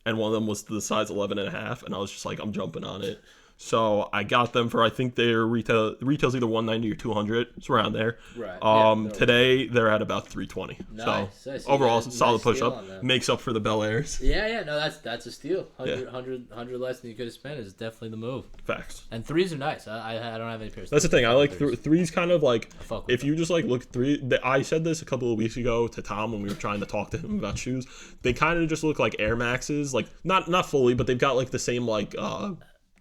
And one of them was the size 11.5, and I was just like, I'm jumping on it. So I got them for, I think their retail's either $190 or $200. It's around there. Right. Today they're at about $320. Nice. So overall, solid push up. Makes up for the Bel Airs. Yeah. No, that's a steal. 100 less than you could have spent is definitely the move. Facts. And 3s are nice. I don't have any pairs. That's the thing. I like 3s kind of like, if you just like look 3, I said this a couple of weeks ago to Tom when we were trying to talk to him about shoes. They kind of just look like Air Maxes, like not fully, but they've got like the same like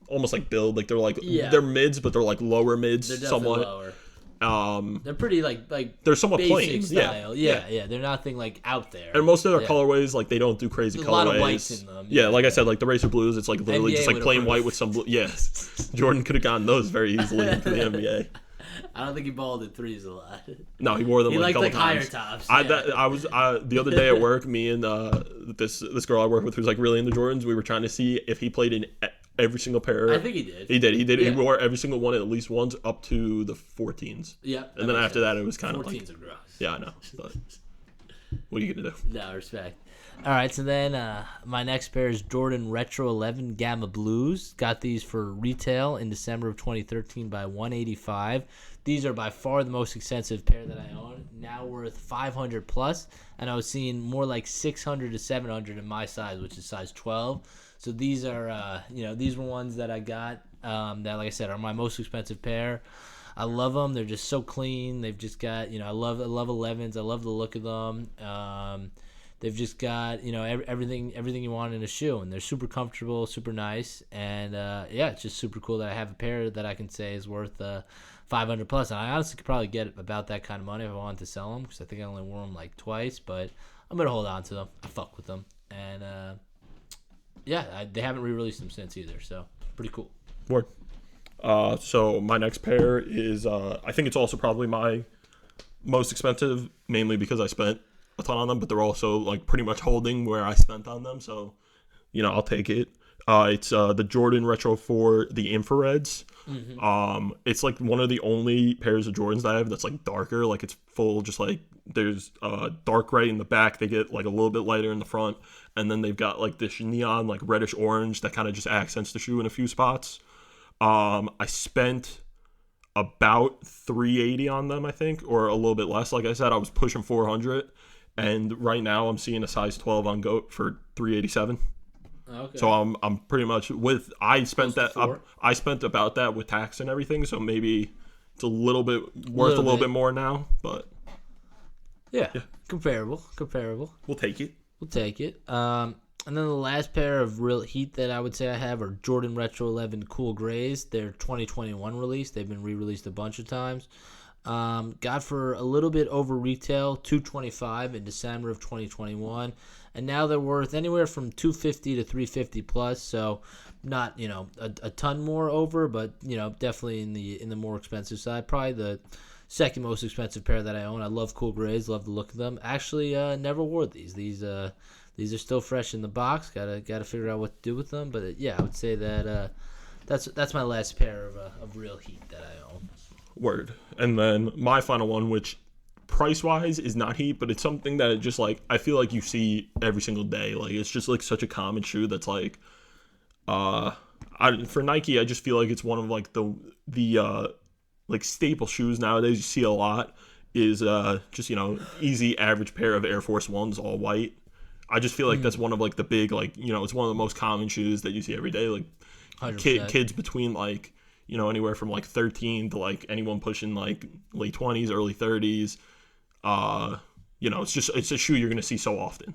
almost like build, like they're like they're mids, but they're like lower mids. They're definitely somewhat lower. They're pretty like they're somewhat plain style. Yeah. They're nothing like out there. And most of their colorways, like they don't do crazy colorways. A lot of whites in them. I said, like the Racer Blues, it's like literally NBA just like plain white with some blue. Yes, Jordan could have gotten those very easily into the NBA. I don't think he balled at threes a lot. No, he wore them He like a liked couple higher times. tops. I Yeah. that, I was the other day at work. Me and this girl I work with who's like really into Jordans. We were trying to see if he played in every single pair. I think he did. He did. He did. Yeah. He wore every single one at least once up to the 14s. Yeah. And then after that, it was kind of 14s like, are gross. yeah, I know. But what are you gonna do? No, respect. All right, so then my next pair is Jordan Retro 11 Gamma Blues. Got these for retail in December of 2013 by $185. These are by far the most expensive pair that I own. Now worth $500 plus, and I was seeing more like $600 to $700 in my size, which is size 12. So these are, these were ones that I got that, like I said, are my most expensive pair. I love them. They're just so clean. They've just got, I love 11s. I love the look of them. They've just got, everything you want in a shoe, and they're super comfortable, super nice, and it's just super cool that I have a pair that I can say is worth $500 plus. And I honestly could probably get about that kind of money if I wanted to sell them, because I think I only wore them like twice, but I'm gonna hold on to them. I fuck with them, and they haven't re-released them since either, so pretty cool. Word. So my next pair is I think it's also probably my most expensive, mainly because I spent a ton on them, but they're also like pretty much holding where I spent on them, so I'll take it. It's the Jordan Retro 4, the infrareds. Mm-hmm. It's like one of the only pairs of Jordans that I have that's like darker, like it's full, just like there's dark gray in the back, they get like a little bit lighter in the front, and then they've got like this neon like reddish orange that kind of just accents the shoe in a few spots. I spent about $380 on them, I think, or a little bit less. Like I said, I was pushing $400, and right now I'm seeing a size 12 on GOAT for $387. Okay. So I'm pretty much with I spent about that with tax and everything. So maybe it's a little bit worth a little bit more now, but yeah. comparable. We'll take it. And then the last pair of real heat that I would say I have are Jordan Retro 11 Cool Grays. They're 2021 release. They've been re-released a bunch of times. Got for a little bit over retail, $225 in December of 2021, and now they're worth anywhere from $250 to $350 plus. So not a ton more over, but definitely in the more expensive side. Probably the second most expensive pair that I own. I love Cool Grays, love the look of them. Actually, never wore these. These are still fresh in the box. Gotta figure out what to do with them. But I would say that that's my last pair of real heat that I own. Word. And then my final one, which price-wise is not heat, but it's something that it just like I feel like you see every single day. Like it's just like such a common shoe that's like for Nike, I just feel like it's one of like the like staple shoes nowadays you see a lot is just easy average pair of Air Force Ones, all white. I just feel like that's one of like the big like it's one of the most common shoes that you see every day. Like kids between like anywhere from like 13 to like anyone pushing like late 20s, early 30s. It's a shoe you're gonna see so often.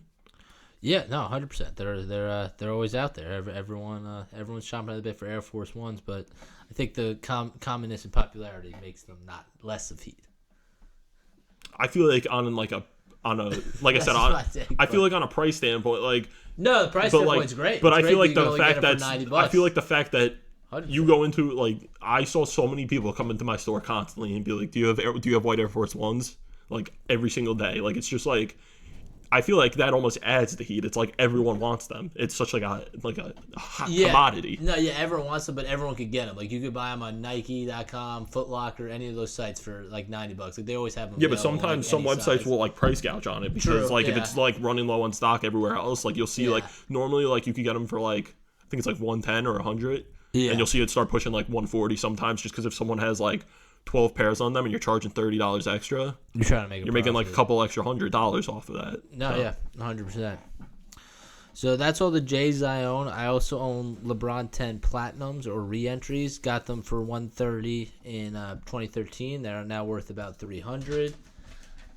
Yeah, no, 100%. They're always out there. Everyone's chomping at the bit for Air Force Ones, but I think the commonness and popularity makes them not less of heat. I feel like on I said I feel like on a price standpoint, like no, the price standpoint's great. But it's I feel great like the fact that 100%. you go into like I saw so many people come into my store constantly and be like, do you have white Air Force Ones? Like every single day. Like it's just like I feel like that almost adds the heat. It's like everyone wants them. It's such like a hot commodity. No, everyone wants them, but everyone could get them. Like you could buy them on Nike.com, Foot Locker, any of those sites for like $90. Like they always have them. Yeah, but sometimes some websites will like price gouge on it because if it's like running low on stock everywhere else, like you'll see like normally like you could get them for like I think it's like 110 or 100, and you'll see it start pushing like 140 sometimes just because if someone has like 12 pairs on them and you're charging $30 extra, you're trying to make you're making like a couple extra $100 off of that. No, so. 100%. So that's all the J's I own. I also own LeBron 10 Platinums or re-entries. Got them for $130 in 2013. They're now worth about $300.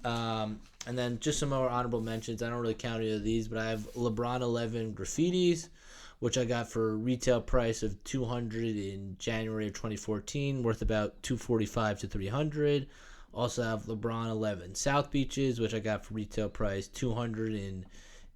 And then just some more honorable mentions. I don't really count any of these, but I have LeBron 11 Graffitis, which I got for a retail price of $200 in January of 2014, worth about $245 to $300. Also have LeBron 11 South Beaches, which I got for retail price $200 in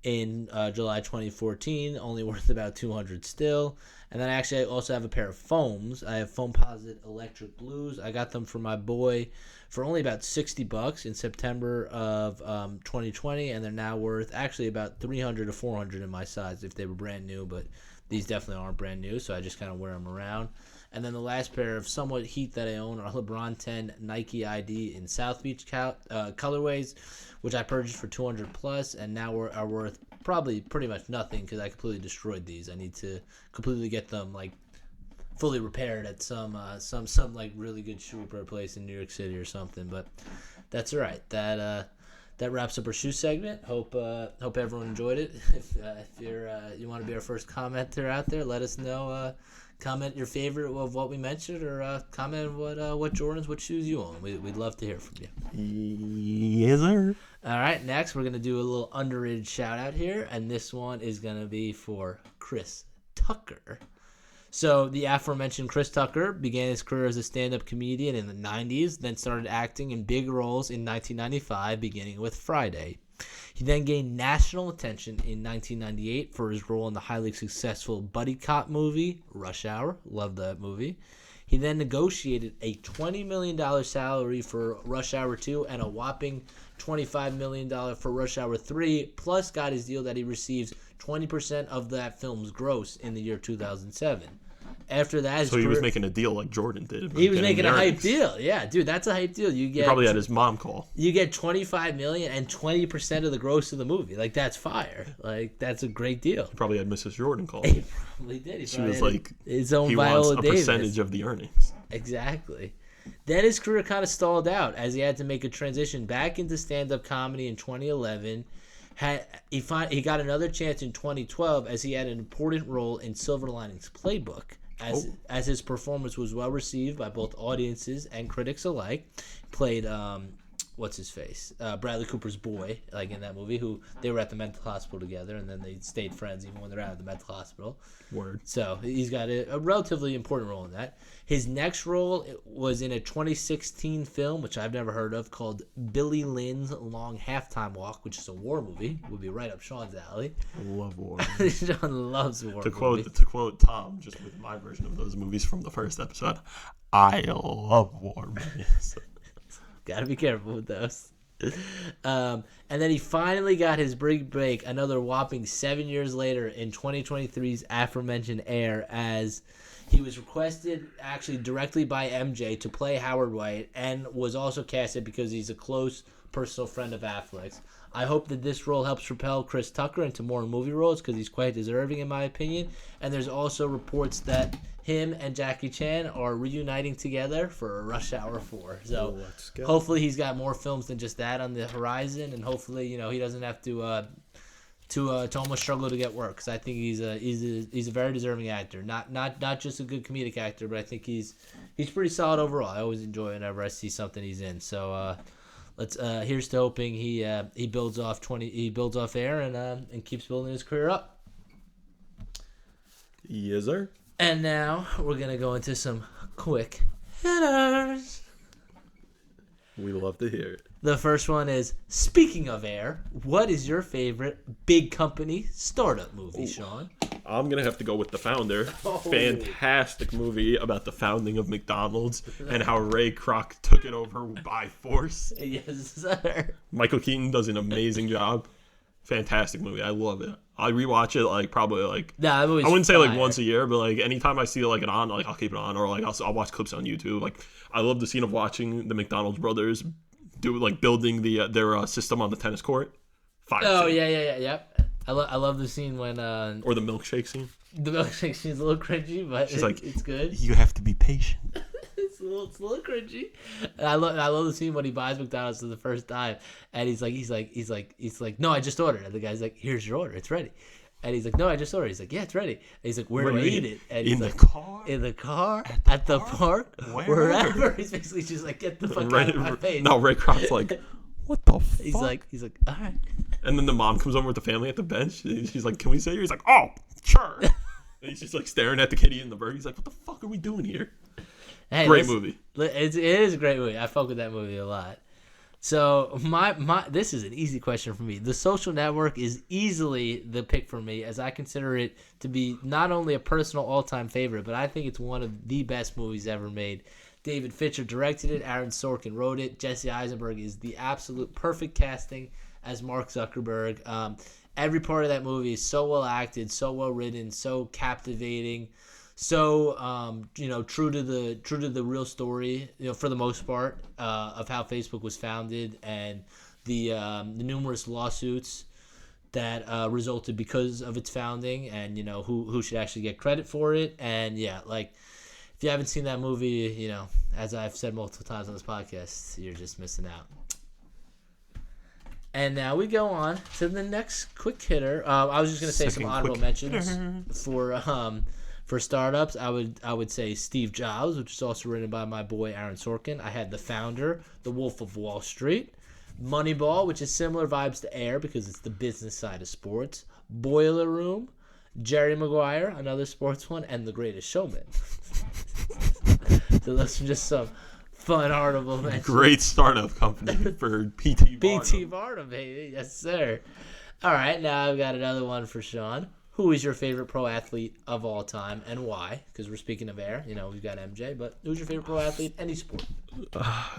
in July 2014, only worth about $200 still. And then I also have a pair of foams. I have Foamposite Electric Blues. I got them for my boy for only about $60 in September of 2020, and they're now worth actually about $300 to $400 in my size if they were brand new, but these definitely aren't brand new, so I just kind of wear them around. And then the last pair of somewhat heat that I own are LeBron 10 Nike ID in South Beach colorways, which I purchased for $200 plus, and now are worth probably pretty much nothing because I completely destroyed these. I need to completely get them like fully repaired at some like really good shoe repair place in New York City or something. But that's all right. That wraps up our shoe segment. Hope everyone enjoyed it. If you want to be our first commenter out there, let us know. Comment your favorite of what we mentioned, or comment what Jordans, what shoes you own. We'd love to hear from you. Yes, sir. All right, next we're gonna do a little underrated shout out here, and this one is gonna be for Chris Tucker. So the aforementioned Chris Tucker began his career as a stand-up comedian in the 90s, then started acting in big roles in 1995, beginning with Friday. He then gained national attention in 1998 for his role in the highly successful buddy cop movie, Rush Hour. Love that movie. He then negotiated a $20 million salary for Rush Hour 2 and a whopping $25 million for Rush Hour 3, plus got his deal that he receives 20% of that film's gross in the year 2007. After that, so he was making a deal like Jordan did. He was making a hype deal. Yeah, dude, that's a hype deal. He probably had his mom call. You get $25 million and 20% of the gross of the movie. Like, that's fire. Like, that's a great deal. He probably had Mrs. Jordan call. He probably did. She was like, his own he Viola wants a Davis. percentage of the earnings. Exactly. Then his career kind of stalled out as he had to make a transition back into stand-up comedy in 2011. He got another chance in 2012 as he had an important role in Silver Linings Playbook. As his performance was well received by both audiences and critics alike. Played what's his face, Bradley Cooper's boy, like in that movie, who they were at the mental hospital together, and then they stayed friends even when they're out of the mental hospital. Word. So he's got a relatively important role in that. His next role was in a 2016 film, which I've never heard of, called Billy Lynn's Long Halftime Walk, which is a war movie. Would be right up Sean's alley. I love war movies. Sean loves war movies. To quote Tom, just with my version of those movies from the first episode, I love war movies. Gotta be careful with those. And then he finally got his big break another whopping 7 years later in 2023's aforementioned Air, as he was requested actually directly by MJ to play Howard White, and was also casted because he's a close personal friend of Affleck's. I hope that this role helps propel Chris Tucker into more movie roles because he's quite deserving in my opinion. And there's also reports that him and Jackie Chan are reuniting together for Rush Hour 4. So hopefully he's got more films than just that on the horizon, and hopefully he doesn't have to almost struggle to get work, because I think he's a very deserving actor. Not just a good comedic actor, but I think he's pretty solid overall. I always enjoy whenever I see something he's in. So here's to hoping he builds off Air and keeps building his career up. Yes, sir. And now we're gonna go into some quick hitters. We love to hear it. The first one is, speaking of Air, what is your favorite big company startup movie, Sean? I'm going to have to go with The Founder. Oh. Fantastic movie about the founding of McDonald's and how Ray Kroc took it over by force. Yes, sir. Michael Keaton does an amazing job. Fantastic movie. I love it. I rewatch it probably I wouldn't say once a year, but anytime I see it on, I'll keep it on, or I'll watch clips on YouTube. I love the scene of watching the McDonald's brothers do building their system on the tennis court. Yep. I love the scene when or the milkshake scene. The milkshake scene is a little cringy, but it's good. You have to be patient. It's a little cringy. And I love the scene when he buys McDonald's for the first time, and he's like, no, I just ordered. And the guy's like, here's your order, it's ready. And he's like, no, I just ordered. He's like, yeah, it's ready. And he's like, where do I eat it? And he's in like, the car, at the park, wherever. He's basically just like, get the fuck out of my face. No, Ray Kroc's like, what the fuck? He's like, all right. And then the mom comes over with the family at the bench. She's like, can we sit here? He's like, oh, sure. And he's just staring at the kitty in the burger. He's like, what the fuck are we doing here? Hey, great movie. It is a great movie. I fuck with that movie a lot. So my this is an easy question for me. The Social Network is easily the pick for me, as I consider it to be not only a personal all-time favorite, but I think it's one of the best movies ever made. David Fincher directed it. Aaron Sorkin wrote it. Jesse Eisenberg is the absolute perfect casting as Mark Zuckerberg. Every part of that movie is so well acted, so well written, so captivating, so true to the real story, for the most part, of how Facebook was founded and the numerous lawsuits that resulted because of its founding, and who should actually get credit for it. And yeah, like, if you haven't seen that movie, as I've said multiple times on this podcast, you're just missing out. And now we go on to the next quick hitter. I was just gonna say some honorable mentions for startups. I would say Steve Jobs, which is also written by my boy Aaron Sorkin. I had The Founder, The Wolf of Wall Street, Moneyball, which is similar vibes to Air because it's the business side of sports, Boiler Room, Jerry Maguire, another sports one, and The Greatest Showman. So those are just some fun honorable mentions. Great startup company for PT Barnum. PT Barnum, baby. Yes, sir. All right, now I've got another one for Sean. Who is your favorite pro athlete of all time and why? Because we're speaking of Air. We've got MJ, but who's your favorite pro athlete? Any sport.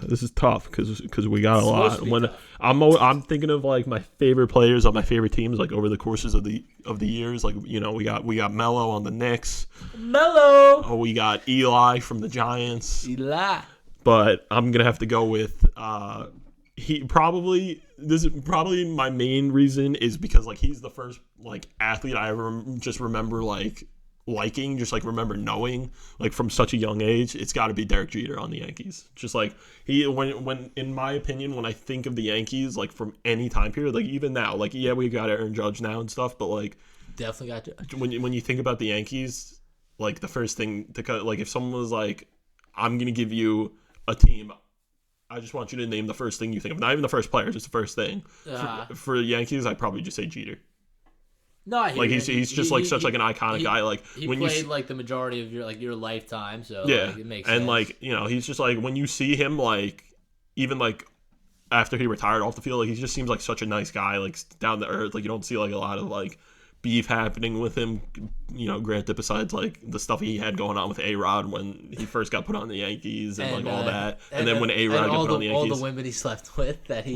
This is tough because we got a lot. When I'm thinking of like my favorite players on my favorite teams, like over the courses of the years, like we got Melo on the Knicks. Melo. Oh, we got Eli from the Giants. Eli. But I'm gonna have to go with this is probably my main reason is because like he's the first like athlete I ever just remember like liking, just like remember knowing like from such a young age. It's got to be Derek Jeter on the Yankees. Just like when in my opinion, when I think of the Yankees, like from any time period, like even now, like yeah, we got Aaron Judge now and stuff, but like definitely got Judge. When you think about the Yankees, like the first thing to cut, like if someone was like, I'm gonna give you a team, I just want you to name the first thing you think of. Not even the first player, just the first thing. For the Yankees, I'd probably just say Jeter. No, I hear like he's just like such like an iconic guy. Like he when played like the majority of your lifetime, so yeah, like, it makes and sense. like he's just like when you see him like even like after he retired off the field, like he just seems like such a nice guy, like down to earth. Like you don't see like a lot of like beef happening with him, granted besides like the stuff he had going on with A-Rod when he first got put on the Yankees and like all that, and then when A-Rod got put on the Yankees, all the women he slept with that he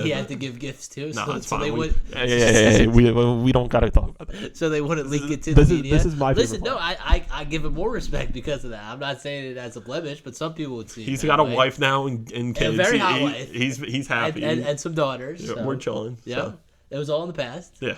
had to give gifts to. No, it's so fine. We don't gotta talk about that. So they wouldn't leak it to the media. This is my favorite. Listen, no, I give him more respect because of that. I'm not saying it as a blemish, but some people would see. He's got a wife now and kids. A very hot wife. He's happy and some daughters. Yeah, so. we're chilling. Yeah, so. It was all in the past. Yeah.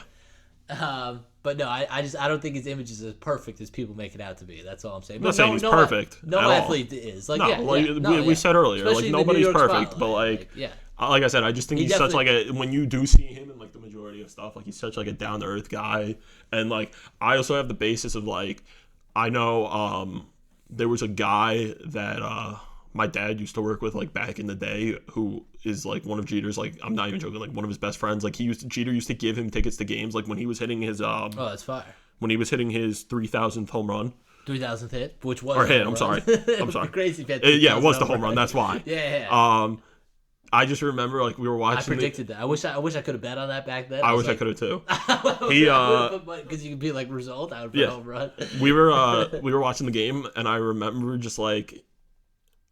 But no, I don't think his image is as perfect as people make it out to be. That's all I'm saying. I'm not saying he's perfect. No athlete is. Like, we said earlier, especially like nobody's perfect, spotlight. but like I said, I just think he's such like when you do see him in like the majority of stuff, like he's such like a down to earth guy, and like I also have the basis of like I know there was a guy that my dad used to work with like back in the day who is like one of Jeter's, like I'm not even joking, like one of his best friends. Like Jeter used to give him tickets to games like when he was hitting his that's fire. When he was hitting his 3,000th home run. 3,000th hit, which was or hit. I'm sorry. Crazy hit. Yeah, it was the home run. That's why. Yeah. I just remember like we were watching. I predicted that. I wish I could have bet on that back then. I wish I could have too. Because you could be like result. I would put home run. we were watching the game and I remember just like.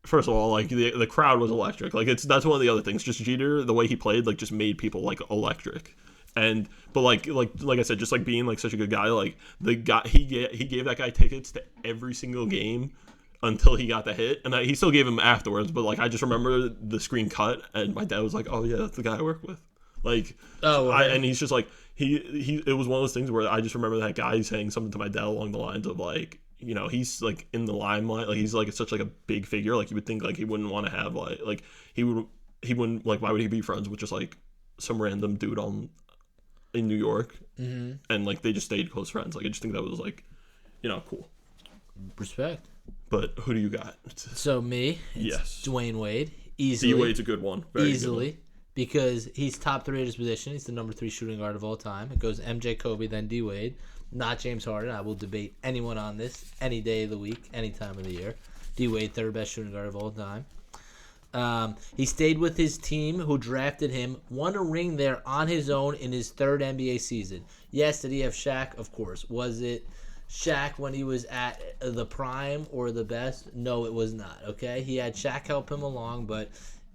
First of all, like the crowd was electric. Like that's one of the other things. Just Jeter, the way he played, like just made people like electric. But like I said, just like being like such a good guy, like the guy he gave that guy tickets to every single game until he got the hit, and he still gave him afterwards. But like I just remember the screen cut, and my dad was like, "Oh yeah, that's the guy I work with." Like, and he's just like he. It was one of those things where I just remember that guy saying something to my dad along the lines of like. He's like in the limelight, like he's like such like a big figure, like you would think like he wouldn't want to have like he wouldn't like why would he be friends with just like some random dude in New York, and like they just stayed close friends. Like I just think that was like cool. Respect. But who do you got? So me, it's Dwayne Wade, easily. D-Wade's a good one, very easily. Good one. Because he's top 3 at his position. He's the number 3 shooting guard of all time. It goes MJ, Kobe, then D Wade. Not James Harden. I will debate anyone on this any day of the week, any time of the year. D Wade, 3rd best shooting guard of all time. He stayed with his team who drafted him, won a ring there on his own in his third NBA season. Yes, did he have Shaq? Of course. Was it Shaq when he was at the prime or the best? No, it was not, okay? He had Shaq help him along, but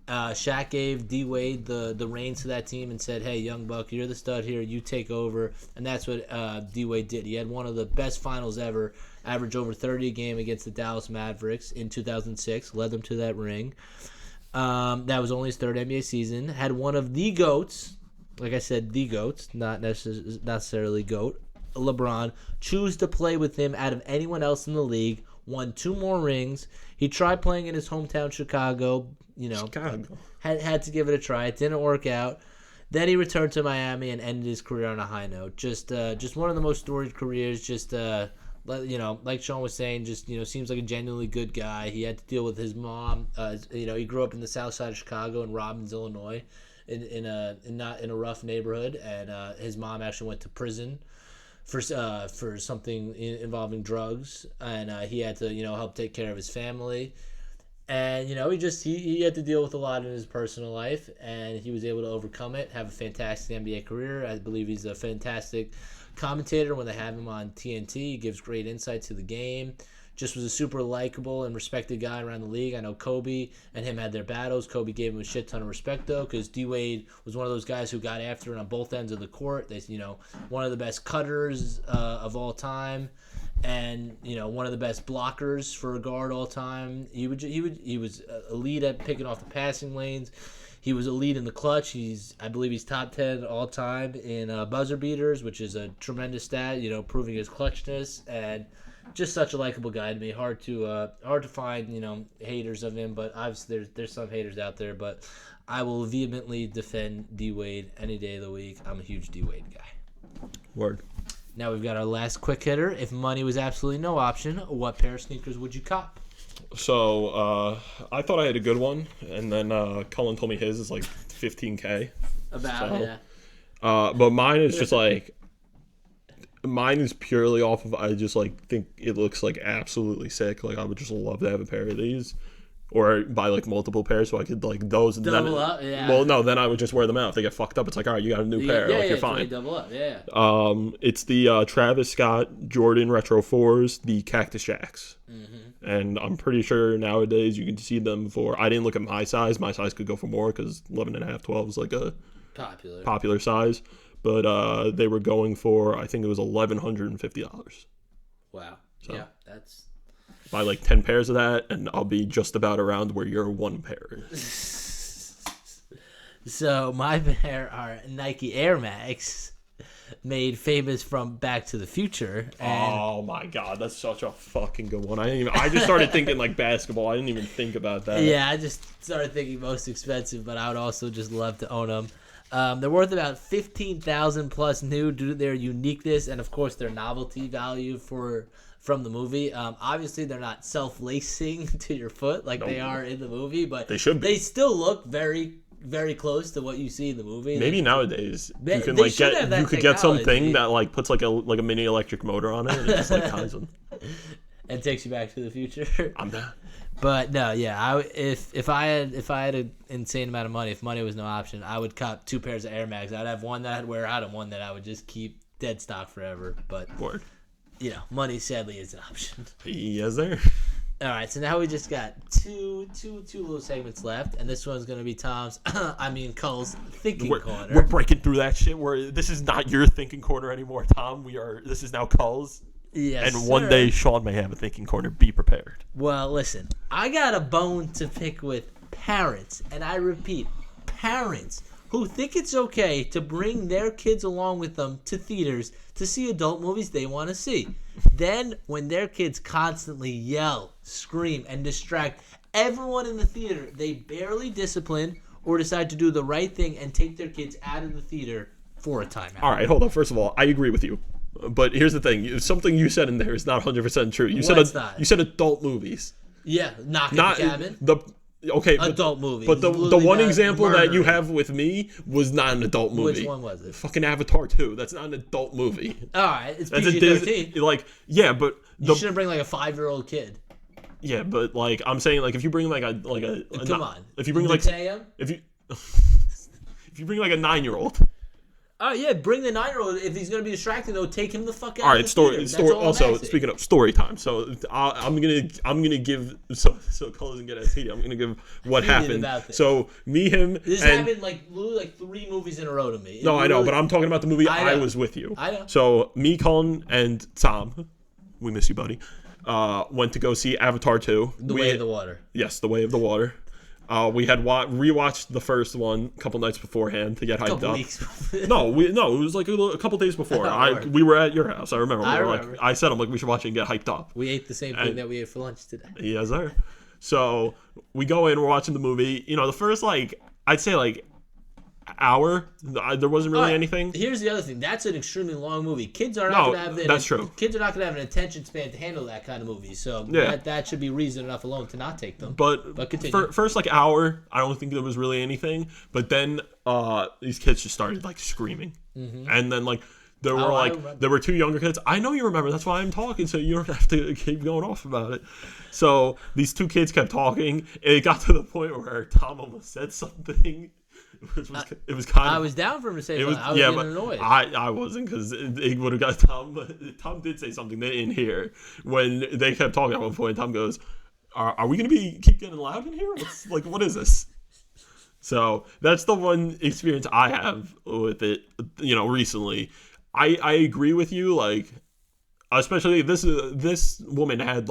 Shaq gave D-Wade the reins to that team and said, hey, young buck, you're the stud here. You take over. And that's what D-Wade did. He had one of the best finals ever, averaged over 30 a game against the Dallas Mavericks in 2006, led them to that ring. That was only his third NBA season. Had one of the GOATs, like I said, the GOATs, not necessarily GOAT, LeBron, choose to play with him out of anyone else in the league. Won 2 more rings. He tried playing in his hometown, Chicago. Had to give it a try. It didn't work out. Then he returned to Miami and ended his career on a high note. Just one of the most storied careers. Like Sean was saying, seems like a genuinely good guy. He had to deal with his mom. He grew up in the South Side of Chicago in Robbins, Illinois, not in a rough neighborhood, and his mom actually went to prison for something involving drugs, and he had to help take care of his family. And he had to deal with a lot in his personal life, and he was able to overcome it, have a fantastic NBA career. I believe he's a fantastic commentator when they have him on TNT. He gives great insight to the game. Just was a super likable and respected guy around the league. I know Kobe and him had their battles. Kobe gave him a shit ton of respect, though, because D-Wade was one of those guys who got after it on both ends of the court. One of the best cutters of all time, and one of the best blockers for a guard all time. He was elite at picking off the passing lanes. He was elite in the clutch. I believe he's top 10 all time in buzzer beaters, which is a tremendous stat. Proving his clutchness, and just such a likable guy to me. Hard to find haters of him, but obviously there's some haters out there. But I will vehemently defend D-Wade any day of the week. I'm a huge D-Wade guy. Word. Now we've got our last quick hitter. If money was absolutely no option, what pair of sneakers would you cop? So I thought I had a good one, and then Cullen told me his is like $15K. But mine is just like, mine is purely off of, I just like think it looks like absolutely sick. Like I would just love to have a pair of these, or buy like multiple pairs so I could like those. And double then, up, yeah. Well, no, then I would just wear them out. If they get fucked up, it's like, all right, you got a new pair. You're fine. Double up, yeah. It's the Travis Scott Jordan Retro 4s, the Cactus Jacks. Mm-hmm. And I'm pretty sure nowadays you can see them for, I didn't look at my size. My size could go for more because 11.5, 12 is like a popular size. But they were going for, I think it was $1,150. Wow. So, yeah, that's... Buy like 10 pairs of that, and I'll be just about around where your one pair is. So my pair are Nike Air Max, made famous from Back to the Future. And oh my god, that's such a fucking good one. I just started thinking like basketball. I didn't even think about that. Yeah, I just started thinking most expensive, but I would also just love to own them. They're worth about $15,000 plus new due to their uniqueness and, of course, their novelty value from the movie. Obviously, they're not self-lacing to your foot like they are in the movie, but they should be. They still look very, very close to what you see in the movie. Maybe nowadays you can like get something that like puts like a mini electric motor on it and it just like ties them. And takes you back to the future. I'm down. But no, yeah, if I had an insane amount of money, if money was no option, I would cop 2 pairs of Air Max. I'd have one that I'd wear out and one that I would just keep dead stock forever. But Word. Money sadly is an option. Yes, sir. All right, so now we just got two little segments left, and this one's gonna be Tom's. Cull's thinking corner. We're breaking through that shit. This is not your thinking corner anymore, Tom. This is now Cull's. Yes, and one day Sean may have a thinking corner. Be prepared. Well, listen, I got a bone to pick with parents, and I repeat, parents who think it's okay to bring their kids along with them to theaters to see adult movies they want to see. Then, when their kids constantly yell, scream, and distract everyone in the theater, they barely discipline or decide to do the right thing and take their kids out of the theater for a timeout. All right, hold on. First of all, I agree with you. But here's the thing. Something you said in there is not 100% true. You said adult movies. Yeah, Knock at the Cabin. Adult movie. But the one example that you have with me was not an adult movie. Which one was it? Fucking Avatar 2. That's not an adult movie. All right, it's PG-13. Yeah, but... You shouldn't bring like a 5-year-old kid. Yeah, but like I'm saying, like if you bring like a Come on. if you bring like Mateo? if you if you bring like a 9-year-old. Oh yeah, bring the 9-year-old. If he's gonna be distracted, though, take him the fuck out. All of right, the story. theater. Story. That's all I'm Also, asking. speaking of story time, so I'm gonna give so Cole doesn't get as heated. I'm gonna give what happened. about this. So me, him, This and happened literally like 3 movies in a row to me. no, I know, but I'm talking about the movie I I know. was with you. I know. So me, Colin, and Tom, we miss you, buddy. Went to go see Avatar 2. The Way of the Water. Yes, The Way of the Water. We had rewatched the first one a couple nights beforehand to get hyped Couple up. weeks. No, it was like a couple days before. Word. We were at your house. I remember. I We were remember. like, I said, I'm like, we should watch it and get hyped up. We ate the same thing that we ate for lunch today. Yes, sir. So we go in, we're watching the movie. You know, the first I'd say hour, there wasn't really All right, anything. Here's the other thing. That's an extremely long movie. Kids are not No, gonna have that's true. Kids are not gonna have an attention span to handle that kind of movie. So Yeah. that should be reason enough alone to not take them. But continue. first hour, I don't think there was really anything. But then these kids just started screaming, and then there were there were 2 younger kids. I know you remember. That's why I'm talking, so you don't have to keep going off about it. So these 2 kids kept talking. And it got to the point where Tom almost said something. It was kind of. I was down for him to say It was, something. I was yeah, getting but annoyed. I wasn't because it would have got Tom. But Tom did say something they didn't hear when they kept talking at one point. Tom goes, "Are we gonna keep getting loud in here? What is this?" So that's the one experience I have with it. Recently, I agree with you. Especially this woman had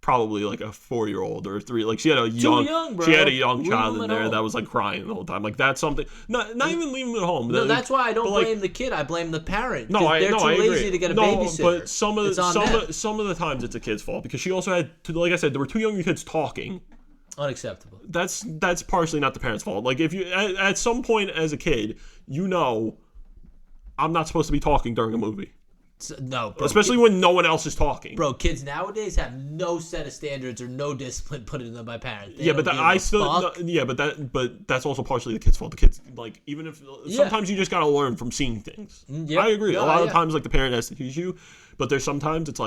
probably a 4-year-old or 3. She had a young, bro. she had a young Leave child them in at there home. that was crying the whole time. That's something. Not even leaving them at home. No, that's why I don't but, blame the kid. I blame the parent. No, they're too I agree. lazy to get a no, babysitter. But some of them. some of the times it's a kid's fault because she also had, like I said, there were 2 younger kids talking. Unacceptable. That's partially not the parent's fault. If you at some point as a kid, I'm not supposed to be talking during a movie. No, bro. Especially when no one else is talking. Bro, kids nowadays have no set of standards or no discipline put into them by parents. They Yeah, but don't give a fuck. but that's also partially the kid's fault. The kids even if sometimes you just gotta learn from seeing things. Yeah. I agree. Yeah, a lot of times the parent has to teach you, but there's sometimes it's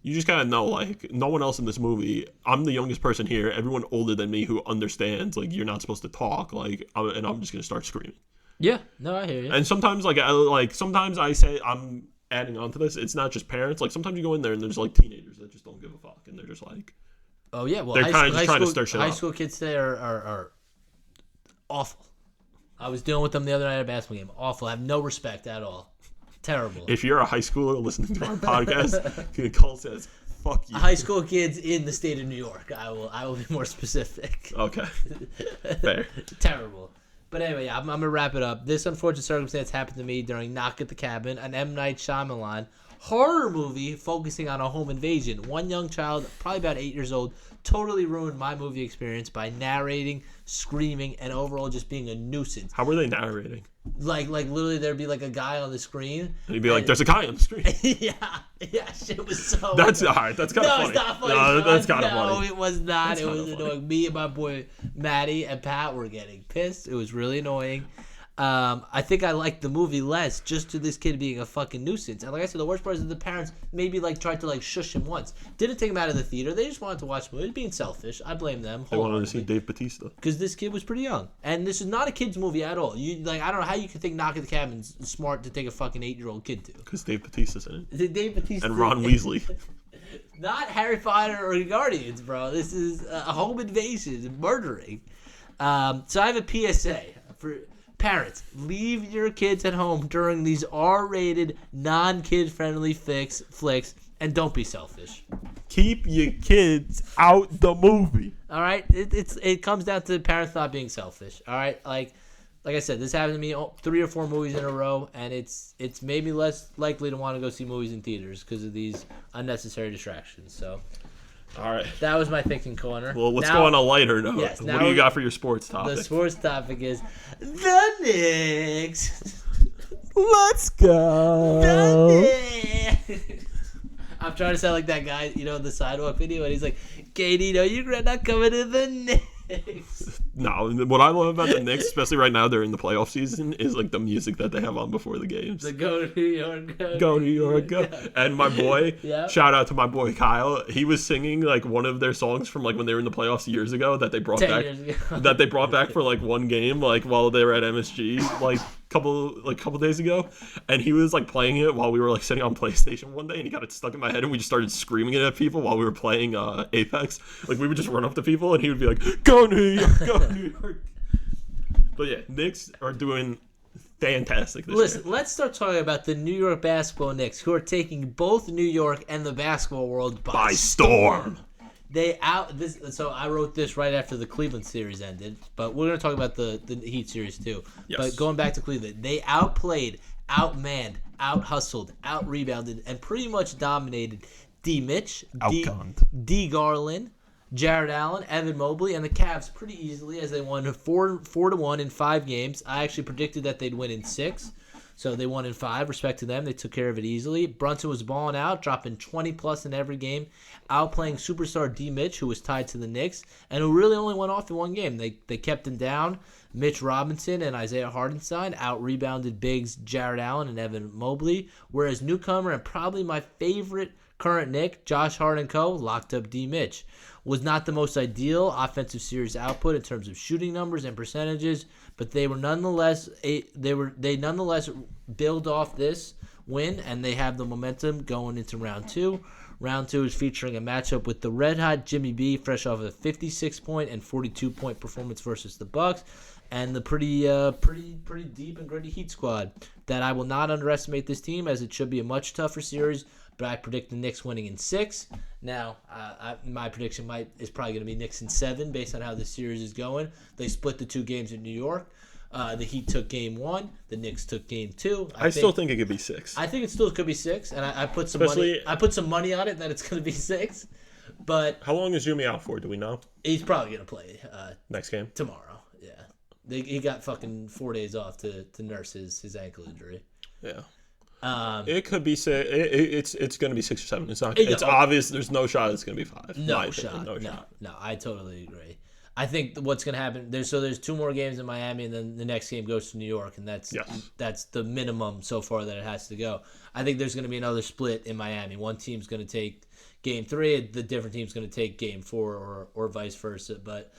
you just gotta know no one else in this movie. I'm the youngest person here. Everyone older than me who understands you're not supposed to talk and I'm just gonna start screaming. Yeah, no, I hear you. And sometimes sometimes I say I'm adding on to this, it's not just parents. Sometimes you go in there and there's teenagers that just don't give a fuck, and they're just oh yeah, well, they're kind of just trying to stir shit up. High school kids today are awful. I was dealing with them the other night at a basketball game. Awful. I have no respect at all. Terrible. If you're a high schooler listening to our podcast, Cole says, "Fuck you." High school kids in the state of New York. I will be more specific. Okay, fair. Terrible. But anyway, I'm going to wrap it up. This unfortunate circumstance happened to me during Knock at the Cabin, an M. Night Shyamalan horror movie focusing on a home invasion. One young child, probably about 8 years old, totally ruined my movie experience by narrating, screaming, and overall just being a nuisance. How were they narrating? Literally there'd be a guy on the screen. And he'd be like, "There's a guy on the screen." yeah, shit was so That's all right. That's kind of funny. No, it's not funny. No, that's kind of No, funny. it was not. That's It was kinda annoying. Me and my boy Maddie and Pat were getting pissed. It was really annoying. I think I liked the movie less just to this kid being a fucking nuisance. And like I said, the worst part is that the parents maybe tried to shush him once. Didn't take him out of the theater. They just wanted to watch movies. Being selfish. I blame them. They wanted to see Dave Bautista. Because this kid was pretty young. And this is not a kid's movie at all. I don't know how you can think Knock at the Cabin's smart to take a fucking 8-year-old kid to. Because Dave Bautista's in it. Dave Bautista. And Ron Weasley. Not Harry Potter or Guardians, bro. This is a home invasion, murdering. So I have a PSA for parents. Leave your kids at home during these R-rated, non-kid-friendly flicks, and don't be selfish. Keep your kids out the movie. All right? It comes down to parents not being selfish. All right? Like I said, this happened to me 3 or 4 movies in a row, and it's made me less likely to want to go see movies in theaters because of these unnecessary distractions. So, all right. that was my thinking corner. Well, let's go on a lighter note. Yes, what do you got for your sports topic? The sports topic is the Knicks. Let's go. The Knicks. I'm trying to sound like that guy, the sidewalk video, and he's like, "Katie, you're not coming to the Knicks." No, what I love about the Knicks, especially right now during the playoff season, is like the music that they have on before the games. The Go to New York, Go New York, go. And my boy, Yeah. shout out to my boy Kyle. He was singing like one of their songs from like when they were in the playoffs years ago that they brought 10 back. years ago. That they brought back for like one game, like while they were at MSG, like couple days ago. And he was like playing it while we were like sitting on PlayStation one day, and he got it stuck in my head, and we just started screaming it at people while we were playing Apex. Like we would just run up to people, and he would be like, "Go New York, go New York." But yeah, Knicks are doing fantastic this year. Let's start talking about the New York basketball Knicks, who are taking both New York and the basketball world by storm. So I wrote this right after the Cleveland series ended, but we're going to talk about the Heat series too. Yes. But going back to Cleveland, they outplayed, outmanned, out-hustled, out-rebounded, and pretty much dominated D. Mitch, D. Garland, Jared Allen, Evan Mobley, and the Cavs pretty easily as they won 4-1 in 5 games. I actually predicted that they'd win in 6. So they won in 5, respect to them. They took care of it easily. Brunson was balling out, dropping 20-plus in every game, outplaying superstar D. Mitch, who was tied to the Knicks, and who really only went off in one game. They kept him down. Mitch Robinson and Isaiah Hartenstein out-rebounded bigs Jared Allen and Evan Mobley, whereas newcomer and probably my favorite current Knick, Josh Hart and co., locked up D. Mitch. Was not the most ideal offensive series output in terms of shooting numbers and percentages, but they were nonetheless they nonetheless build off this win, and they have the momentum going into round 2. Round 2 is featuring a matchup with the red-hot Jimmy B, fresh off a 56-point and 42-point performance versus the Bucks, and the pretty deep and gritty Heat squad. That I will not underestimate this team, as it should be a much tougher series. But I predict the Knicks winning in 6. Now, my prediction is probably going to be Knicks in 7 based on how this series is going. They split the 2 games in New York. The Heat took game 1. The Knicks took game 2. I still think it could be 6. I think it still could be 6, and I put some money. I put some money on it that it's going to be 6. But how long is Jimmy out for? Do we know? He's probably going to play next game tomorrow. Yeah, he got fucking 4 days off to nurse his ankle injury. Yeah. It could be 6. It's going to be 6 or 7. It's not. It's Yeah. obvious. There's no shot. It's going to be 5. No shot. No. I totally agree. I think what's going to happen there's 2 more games in Miami, and then the next game goes to New York, and that's the minimum so far that it has to go. I think there's going to be another split in Miami. One team's going to take game 3, the different team's going to take game 4, or vice versa. But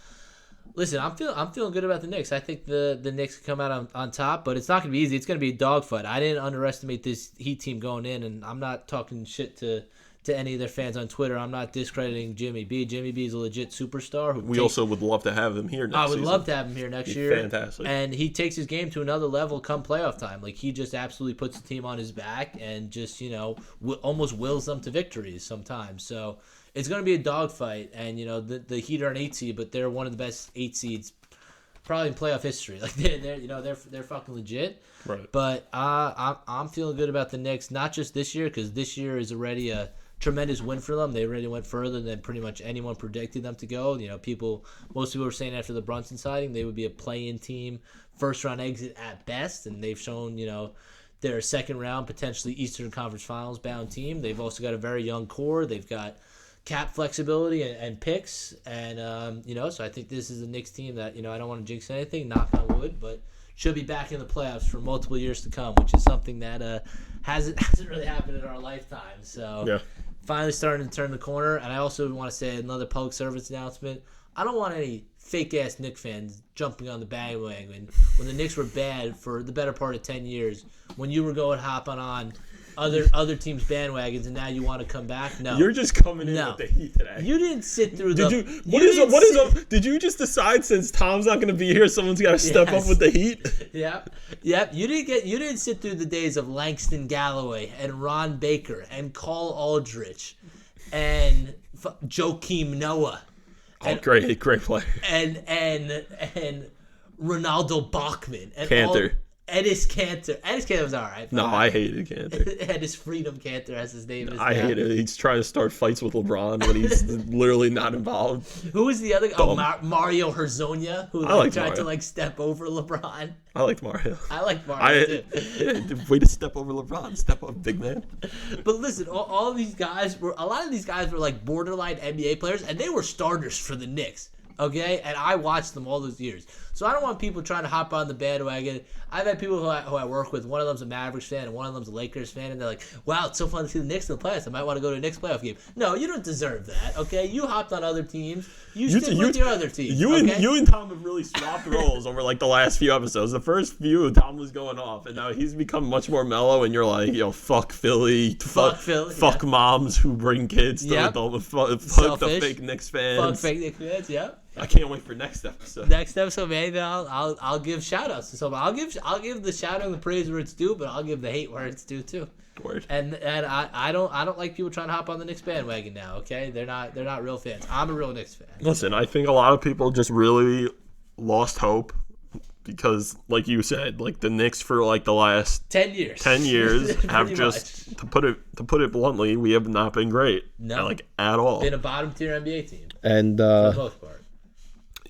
listen, I'm feeling good about the Knicks. I think the Knicks can come out on top, but it's not going to be easy. It's going to be a dogfight. I didn't underestimate this Heat team going in, and I'm not talking shit to any of their fans on Twitter. I'm not discrediting Jimmy B. Jimmy B is a legit superstar. We also would love to have him here next season. I would love to have him here next year. Fantastic. And he takes his game to another level come playoff time. Like, he just absolutely puts the team on his back and just, almost wills them to victories sometimes. So it's going to be a dogfight. And, the Heat are an 8 seed, but they're one of the best 8 seeds probably in playoff history. Like, they're fucking legit. Right. But I'm feeling good about the Knicks, not just this year, because this year is already a tremendous win for them. They already went further than pretty much anyone predicted them to go. Most people were saying after the Brunson signing they would be a play-in team, first-round exit at best, and they've shown, they're a second-round, potentially Eastern Conference Finals bound team. They've also got a very young core. They've got cap flexibility and picks, and so I think this is a Knicks team that I don't want to jinx anything, knock on wood, but should be back in the playoffs for multiple years to come, which is something that hasn't really happened in our lifetime. So yeah. Finally starting to turn the corner. And I also want to say another public service announcement. I don't want any fake-ass Knicks fans jumping on the bandwagon when the Knicks were bad for the better part of 10 years, when you were hopping on other teams' bandwagons, and now you want to come back? No. You're just coming in with the Heat today. You didn't sit through Did you just decide since Tom's not going to be here, someone's got to step up with the Heat? Yep. You didn't sit through the days of Langston Galloway and Ron Baker and Carl Aldrich and Joakim Noah. Great player. And Ronaldo Bachman and Cantor. Ennis Cantor. Ennis Cantor was all right. No, I hated Cantor. Ennis Freedom Cantor, as his name is. I hate it. He's trying to start fights with LeBron when he's literally not involved. Who was the other guy? Mario Herzonia, who tried to step over LeBron. I liked Mario. I liked Mario too. Way to step over LeBron. Step up, big man. But listen, a lot of these guys were borderline NBA players, and they were starters for the Knicks. Okay, and I watched them all those years. So I don't want people trying to hop on the bandwagon. I've had people who I work with. One of them's a Mavericks fan and one of them's a Lakers fan, and they're like, "Wow, it's so fun to see the Knicks in the playoffs. I might want to go to a Knicks playoff game." No, you don't deserve that. Okay, you hopped on other teams. You stick with your other teams. You okay? and Tom have really swapped roles over like the last few episodes. The first few, Tom was going off, and now he's become much more mellow. And you're like, fuck Philly, fuck moms who bring kids to fuck the fake Knicks fans. Fuck fake Knicks fans. Yeah. I can't wait for next episode. Next episode, maybe I'll give shout outs to someone. I'll give the shout out and the praise where it's due, but I'll give the hate where it's due too. Word. And I don't like people trying to hop on the Knicks bandwagon now. Okay, they're not real fans. I'm a real Knicks fan. Listen, I think a lot of people just really lost hope because, like you said, like the Knicks for like the last 10 years have just to put it bluntly, we have not been great. No, like at all. Been a bottom tier NBA team, and for the most part.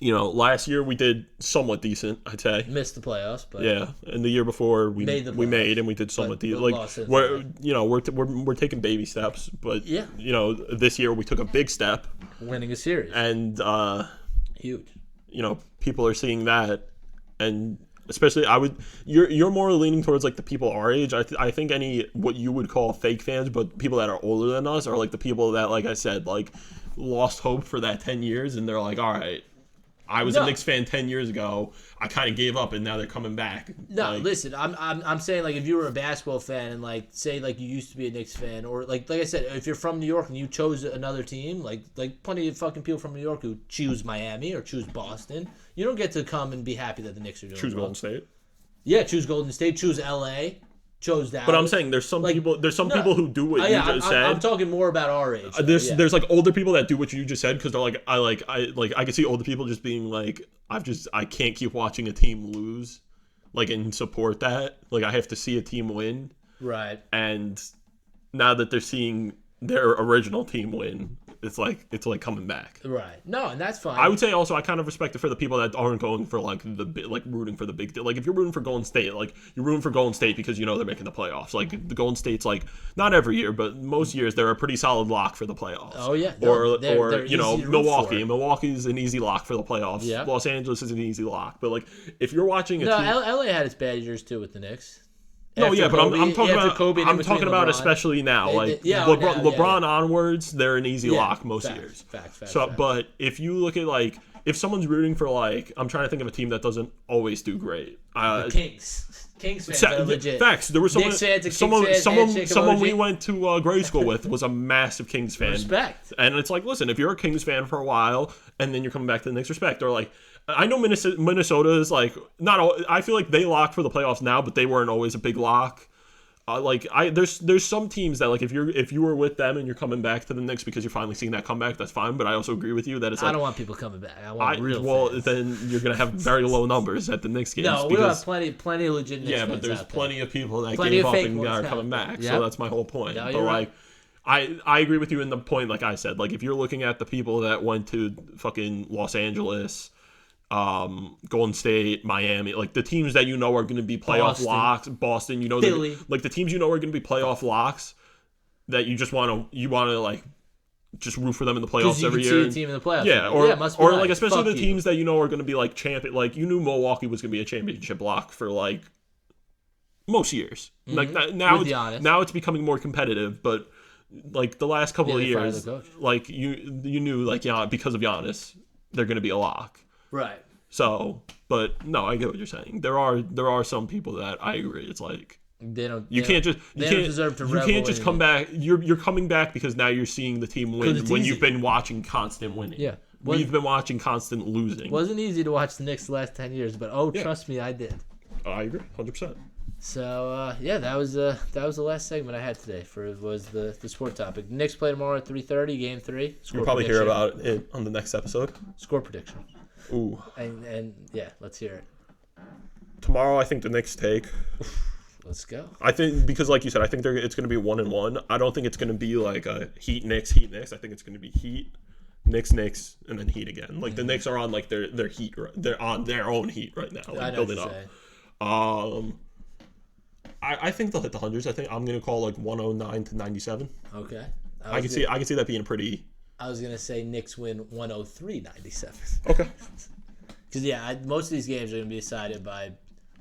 Last year we did somewhat decent, I'd say. Missed the playoffs, but yeah, and the year before we made and we did somewhat decent. Like we're taking baby steps, but yeah, this year we took a big step, winning a series, and huge. People are seeing that, and especially you're more leaning towards like the people our age. I think any what you would call fake fans, but people that are older than us are like the people that, like I said, like lost hope for that 10 years, and they're like, all right. I was a Knicks fan 10 years ago. I kind of gave up, and now they're coming back. No, listen, I'm saying, like, if you were a basketball fan and, like, say, like, you used to be a Knicks fan, or, like I said, if you're from New York and you chose another team, like plenty of fucking people from New York who choose Miami or choose Boston, you don't get to come and be happy that the Knicks are doing Choose Golden State? Yeah, choose Golden State, choose L.A., chose that. But I'm saying there's some people people who do what you just said. I'm talking more about our age. There's like older people that do what you just said because they're like I can see older people just being like I can't keep watching a team lose, like, and support that. Like, I have to see a team win. Right. And now that they're seeing their original team win, it's like coming back. Right. No, and that's fine. I would say also I kind of respect it for the people that aren't going for like rooting for the big deal. Like, if you're rooting for Golden State, like, you're rooting for Golden State because they're making the playoffs. Like, the Golden State's, like, not every year, but most years they're a pretty solid lock for the playoffs. Oh yeah. They're Milwaukee. Milwaukee's an easy lock for the playoffs. Yeah. Los Angeles is an easy lock. But like, if you're watching LA had its bad years too with the Knicks. No, yeah, but I'm talking about LeBron. Especially now, like LeBron onwards, they're an easy lock most years. Facts. But if you look at like if someone's rooting for like I'm trying to think of a team that doesn't always do great. The Kings fans are legit. Facts. There was someone we went to grade school with was a massive Kings fan. Respect. And it's like, listen, if you're a Kings fan for a while and then you're coming back to the Knicks, respect. Or like, I know Minnesota is like I feel like they lock for the playoffs now, but they weren't always a big lock. There's some teams that like if you were with them and you're coming back to the Knicks because you're finally seeing that comeback, that's fine. But I also agree with you that it's like, I don't want people coming back. I want real fans. Then you're gonna have very low numbers at the Knicks games. No, we have plenty of legit Knicks fans. Yeah, but there's plenty of people that plenty gave of up and are coming back. Yep. So that's my whole point. No, but right. I agree with you in the point, like I said, like if you're looking at the people that went to fucking Los Angeles, Golden State, Miami, like the teams that are going to be playoff locks, Boston, Philly, like the teams are going to be playoff locks that you want to like just root for them in the playoffs every year. See a team in the playoffs. Yeah, must be nice. Like especially the teams that are going to be like champion. Like you knew Milwaukee was going to be a championship lock for like most years. Mm-hmm. Like now it's becoming more competitive, but like the last couple of years, like you knew like because of Giannis, they're going to be a lock. Right. So, but no, I get what you're saying. There are some people that I agree. It's like you can't just come back. You're coming back because now you're seeing the team win when you've been watching constant winning. Yeah. We've been watching constant losing. Wasn't easy to watch the Knicks the last 10 years, but trust me, I did. I agree, 100%. So that was the last segment I had today was the sport topic. Knicks play tomorrow at 3:30, Game 3. You'll probably hear about it on the next episode. Score prediction. Ooh. And yeah, let's hear it. Tomorrow, I think the Knicks take. Let's go. I think because, like you said, I think it's going to be 1-1. I don't think it's going to be like a Heat Knicks. I think it's going to be Heat, Knicks, and then Heat again. Like the Knicks are on like their Heat. They're on their own Heat right now, like building up. I think they'll hit the hundreds. I think I'm going to call like 109 to 97. Okay. I can see that being pretty. I was going to say Knicks win 103-97. Okay. Because, most of these games are going to be decided by,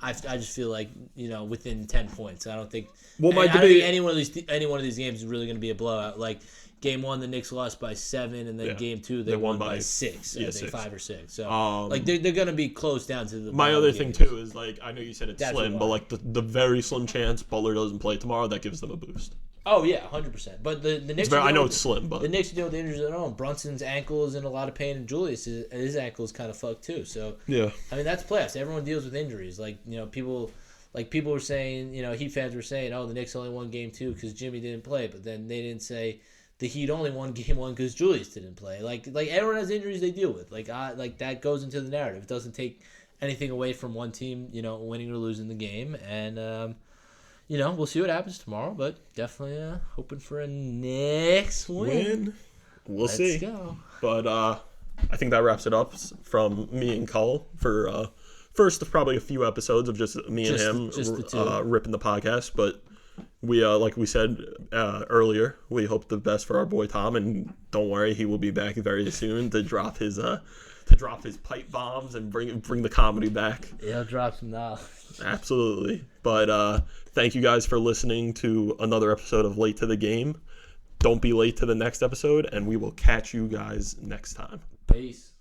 I just feel like, within 10 points. I don't think, Well, I don't think any one of these games is really going to be a blowout. Like, Game 1, the Knicks lost by 7, and then Game 2, they won by 6. I think 6. 5 or 6. So, they're going to be close down to the. My other thing too is I know you said it's slim, but the very slim chance Butler doesn't play tomorrow, that gives them a boost. Oh yeah, 100%. But the Knicks. I know it's slim, but the Knicks deal with the injuries of their own. Brunson's ankle is in a lot of pain, and Julius his ankle is kind of fucked too. So yeah, that's playoffs. Everyone deals with injuries. People were saying, Heat fans were saying, oh, the Knicks only won Game 2 because Jimmy didn't play, but then they didn't say the Heat only won Game 1 because Julius didn't play. Like everyone has injuries they deal with. That goes into the narrative. It doesn't take anything away from one team, winning or losing the game, and. We'll see what happens tomorrow, but definitely hoping for a Knicks win. We'll see. Let's go. But I think that wraps it up from me and Cole for first probably a few episodes of just me and him ripping the podcast. But we, like we said earlier, we hope the best for our boy Tom, and don't worry, he will be back very soon to drop his pipe bombs and bring the comedy back. Yeah, I'll drop some knowledge. Absolutely. But thank you guys for listening to another episode of Late to the Game. Don't be late to the next episode, and we will catch you guys next time. Peace.